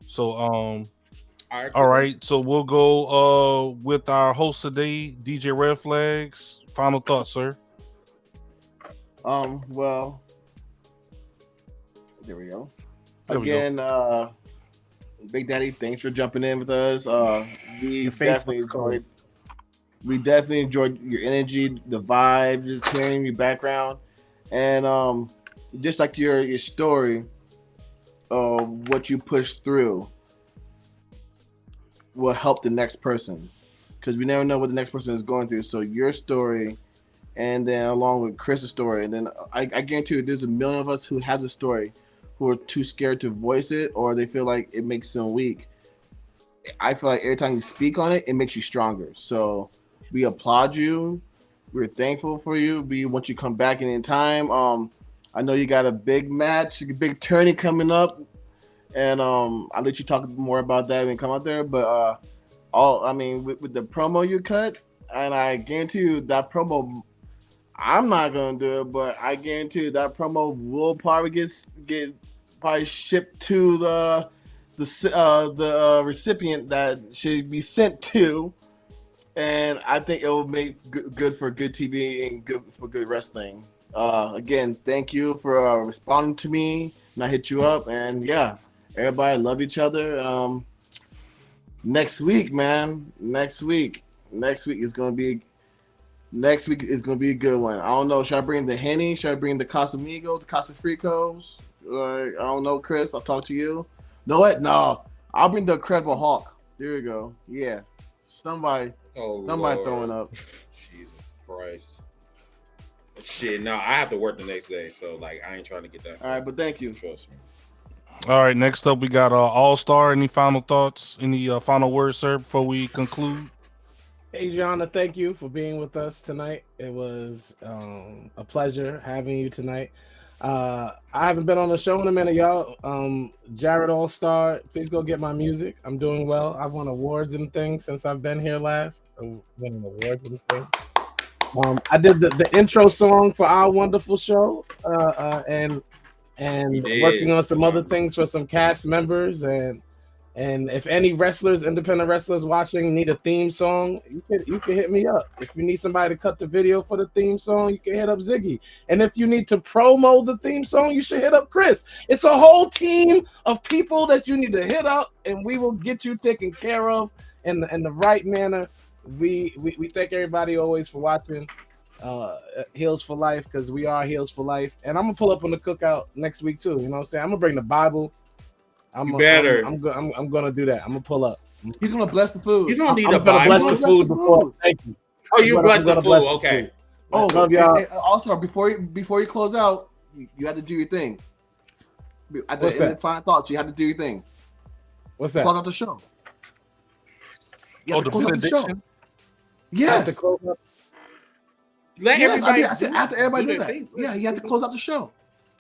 So all right. So we'll go with our host today, DJ Red Flags. Final thoughts, sir. Well, there we go. Again, Big Daddy, thanks for jumping in with us. We definitely enjoyed your energy, the vibe, just hearing your background, and just like your story of what you pushed through will help the next person, because we never know what the next person is going through. So your story, and then along with Chris's story, and then I guarantee you there's a million of us who has a story who are too scared to voice it, or they feel like it makes them weak. I feel like every time you speak on it, it makes you stronger. So we applaud you. We're thankful for you. We want you to come back in time. I know you got a big match, a big tourney coming up, and I'll let you talk more about that when you come out there. But with the promo you cut, and I guarantee you that promo, I'm not gonna do it, but I guarantee you that promo will probably get shipped to the recipient that should be sent to, and I think it will make good for good TV and good for good wrestling. Again, thank you for responding to me, and I hit you up, and yeah, everybody love each other. Next week, man. Next week is gonna be Next week is gonna be a good one. I don't know. Should I bring the Henny? Should I bring the Casamigos, the Casafricos? I don't know, Chris. I'll talk to you. Know what? No, I'll bring the Incredible Hulk. There you go. Yeah, somebody Lord. throwing up. Jesus Christ. Shit, no, I have to work the next day, so like I ain't trying to get that. All right, but thank you. Trust me. All right, next up we got All Star. Any final thoughts? Any final words, sir, before we conclude? Adrianna, thank you for being with us tonight. It was a pleasure having you tonight. I haven't been on the show in a minute, y'all. Jared All Star, please go get my music. I'm doing well. I've won awards and things since I've been here last. Winning awards and things. I did the intro song for our wonderful show, and working on some other things for some cast members. And if any wrestlers, independent wrestlers watching need a theme song, you can hit me up. If you need somebody to cut the video for the theme song, you can hit up Ziggy. And if you need to promo the theme song, you should hit up Chris. It's a whole team of people that you need to hit up, and we will get you taken care of in the right manner. We thank everybody always for watching Heels for Life, because we are Heels for Life. And I'm gonna pull up on the cookout next week too. You know what I'm saying? I'm gonna bring the Bible. I'm gonna do that. I'm gonna pull up. He's gonna bless the food. You don't need I'm a gonna Bible. bless the food before. Thank you. Oh, you bless the food. Okay. Oh, love y'all. Also, before you close out, you have to do your thing. At the What's end that? of final thoughts, you have to do your thing. What's that? Close out the show. You have the to close out the show. benediction? Yes. Let Yes, everybody. I said after everybody do do their that. thing. Yeah, you have to close out the show.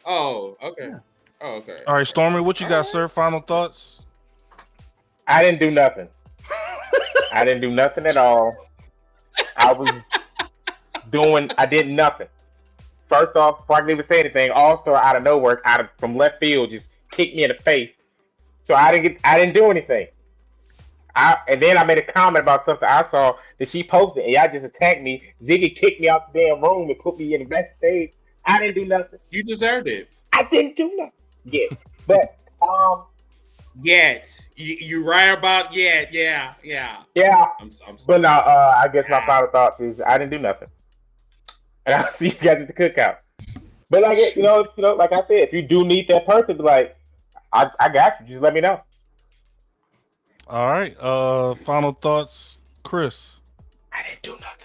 Oh, okay. Yeah. Oh, okay. All right, Stormy, what you got, sir? Final thoughts? I didn't do nothing. I didn't do nothing at all. I did nothing. First off, before I can even say anything, All-Star out of nowhere, from left field, just kicked me in the face. So I didn't do anything. And then I made a comment about something I saw that she posted, and y'all just attacked me. Ziggy kicked me out the damn room and put me in the backstage. I didn't do nothing. You deserved it. I didn't do nothing. Yeah, but Yet you right about yet. Yeah. I'm but no, I guess my final thoughts is I didn't do nothing, and I'll see you guys at the cookout. But like you know, like I said, if you do need that person, like I got you. Just let me know. All right. Final thoughts, Chris. I didn't do nothing.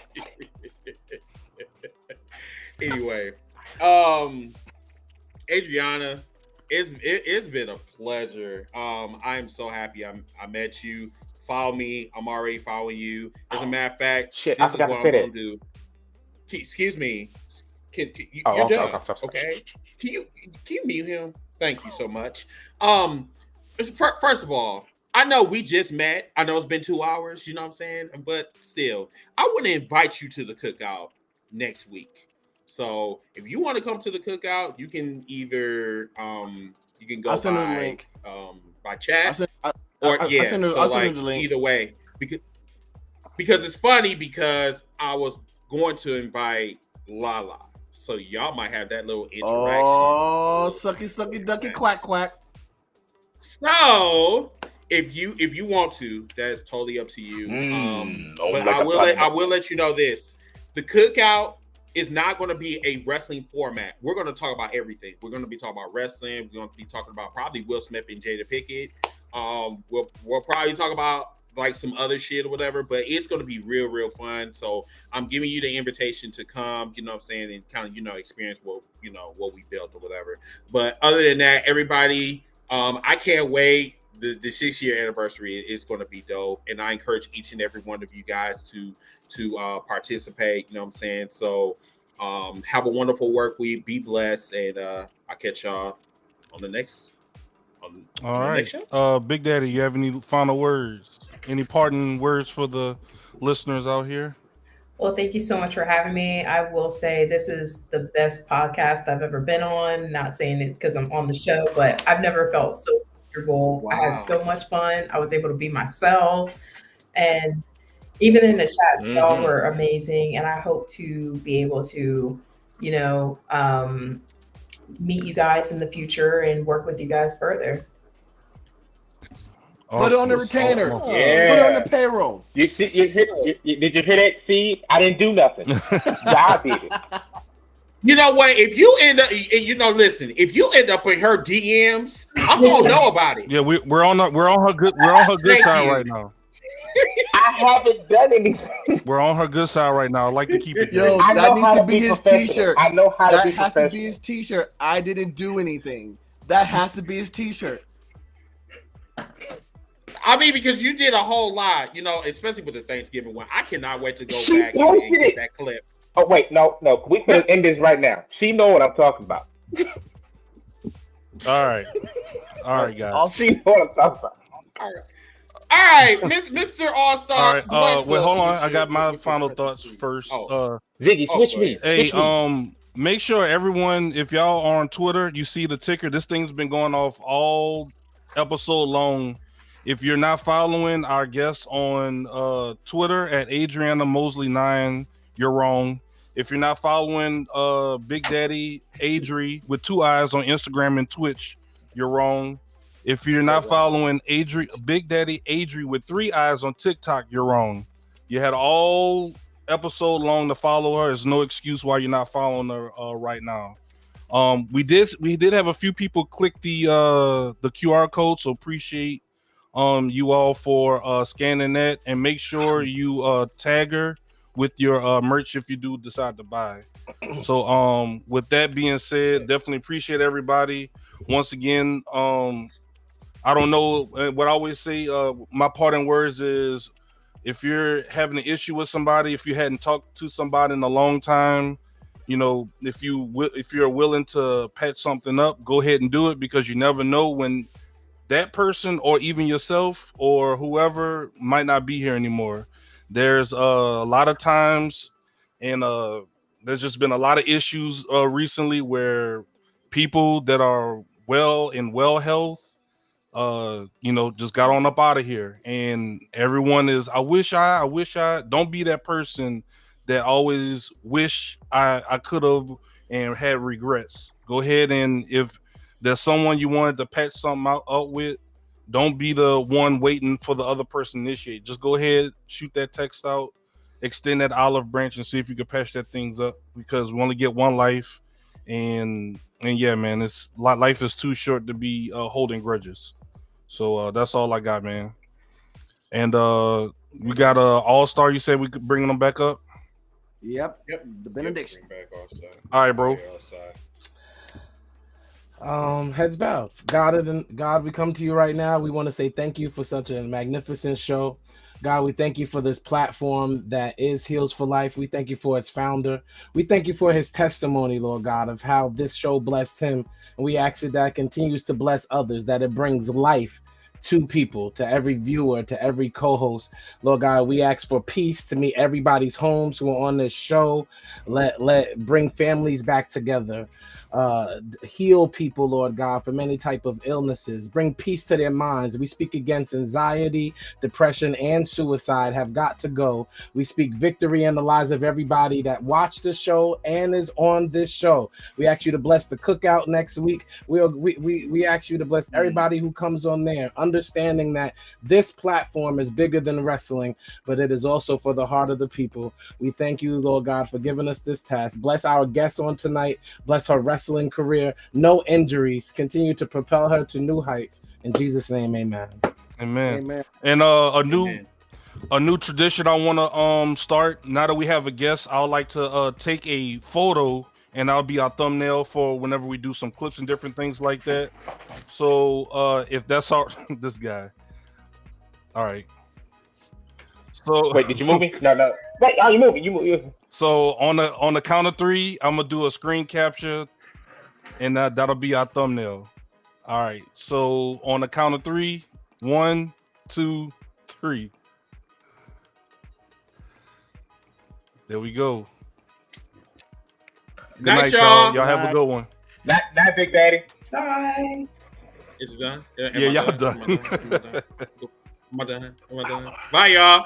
Anyway, Adrianna, it's been a pleasure. I am so happy I met you. Follow me. I'm already following you. As a matter of fact, Shit, this I is forgot what to I'm say gonna do. Excuse me. You're okay, done. okay, sorry. Okay. Can you mute him? Thank you so much. First of all, I know we just met. I know it's been 2 hours, you know what I'm saying? But still, I want to invite you to the cookout next week. So if you want to come to the cookout, you can either you can go I'll send her by the link. By chat I'll send her the link. Either way, because it's funny because I was going to invite Lala, so y'all might have that little interaction. Oh, sucky, ducky, quack, quack. So if you want to, that's totally up to you. But I will let you know this: the cookout is not going to be a wrestling format. We're going to talk about everything. We're going to be talking about wrestling. We're going to be talking about probably Will Smith and Jada Pinkett. We'll probably talk about like some other shit or whatever, but it's going to be real fun. So I'm giving you the invitation to come, you know what I'm saying, and kind of, experience what we built or whatever. But other than that, everybody, I can't wait. The 6-year anniversary is going to be dope. And I encourage each and every one of you guys to participate, you know what I'm saying? So have a wonderful work week. Be blessed. And I'll catch y'all on the next next show. Big Daddy, you have any final words? Any parting words for the listeners out here? Well, thank you so much for having me. I will say this is the best podcast I've ever been on. Not saying it because I'm on the show, but I've never felt so comfortable. Wow. I had so much fun. I was able to be myself. And even in the chats, y'all were amazing. And I hope to be able to, meet you guys in the future and work with you guys further. Put it on the retainer. Yeah. Put it on the payroll. You see, did you hear that? See, I didn't do nothing. God did it. You know what? If you end up, listen. If you end up in her DMs, I'm gonna know about it. Yeah, we're on her good side right now. I haven't done anything. We're on her good side right now. I like to keep it. Yo, that needs to be his T-shirt. I know how to be That has to be his T-shirt. I didn't do anything. That has to be his T-shirt. I mean, because you did a whole lot, especially with the Thanksgiving one. I cannot wait to go back and get that clip. Oh wait, no. We can end this right now. She know what I'm talking about. All right, guys. She know what I'm talking about. All right, Mr. All-Star. All right, wait, hold on. I got my final thoughts first. Ziggy, switch me. Hey, make sure everyone, if y'all are on Twitter, you see the ticker. This thing's been going off all episode long. If you're not following our guests on Twitter at Adrianna Mosley 9, you're wrong. If you're not following Big Daddy Adri with 2 eyes on Instagram and Twitch, you're wrong. If you're not following Big Daddy Adri with 3 eyes on TikTok, you're wrong. You had all episode long to follow her. There's no excuse why you're not following her right now. We did have a few people click the QR code, so appreciate you all for scanning that, and make sure you tag her with your merch if you do decide to buy. So with that being said, definitely appreciate everybody. Once again, I don't know what I always say. My parting words is, if you're having an issue with somebody, if you hadn't talked to somebody in a long time, if you're willing to patch something up, go ahead and do it, because you never know when that person or even yourself or whoever might not be here anymore. There's a lot of times, and there's just been a lot of issues recently where people that are in well health, just got on up out of here, and everyone is, I wish I don't be that person that always wish I could have and had regrets. Go ahead, and if there's someone you wanted to patch something out with, don't be the one waiting for the other person to initiate. Just go ahead, shoot that text out, extend that olive branch, and see if you can patch that things up, because we only get one life, and yeah, man, life is too short to be holding grudges. So that's all I got, man. And we got All-Star. You said we could bring them back up. Yep. The benediction. All right, bro. Heads bowed. God, we come to you right now. We want to say thank you for such a magnificent show. God, we thank you for this platform that is Heals for Life. We thank you for its founder. We thank you for his testimony, Lord God, of how this show blessed him. And we ask that it continues to bless others, that it brings life to people, to every viewer, to every co-host. Lord God, we ask for peace to meet everybody's homes who are on this show. Let bring families back together. Heal people, Lord God, from any type of illnesses. Bring peace to their minds. We speak against anxiety, depression, and suicide have got to go. We speak victory in the lives of everybody that watched the show and is on this show. We ask you to bless the cookout next week. We ask you to bless everybody who comes on there, understanding that this platform is bigger than wrestling, but it is also for the heart of the people. We thank you, Lord God, for giving us this task. Bless our guests on tonight. Bless her wrestling career. No injuries. Continue to propel her to new heights. In Jesus' name, amen. Amen. And a new tradition I want to start. Now that we have a guest, I would like to take a photo, and that'll be our thumbnail for whenever we do some clips and different things like that. So if that's our this guy. All right. So wait, did you move me? No. Wait, you moving? You move. So on the count of 3, I'm gonna do a screen capture, and that'll be our thumbnail. All right. So on the count of 3, 1, 2, 3. There we go. Good night, y'all. Y'all have a good one. Night, Big Daddy. Bye. Is it done? Yeah, y'all done. Am I done? Bye, y'all.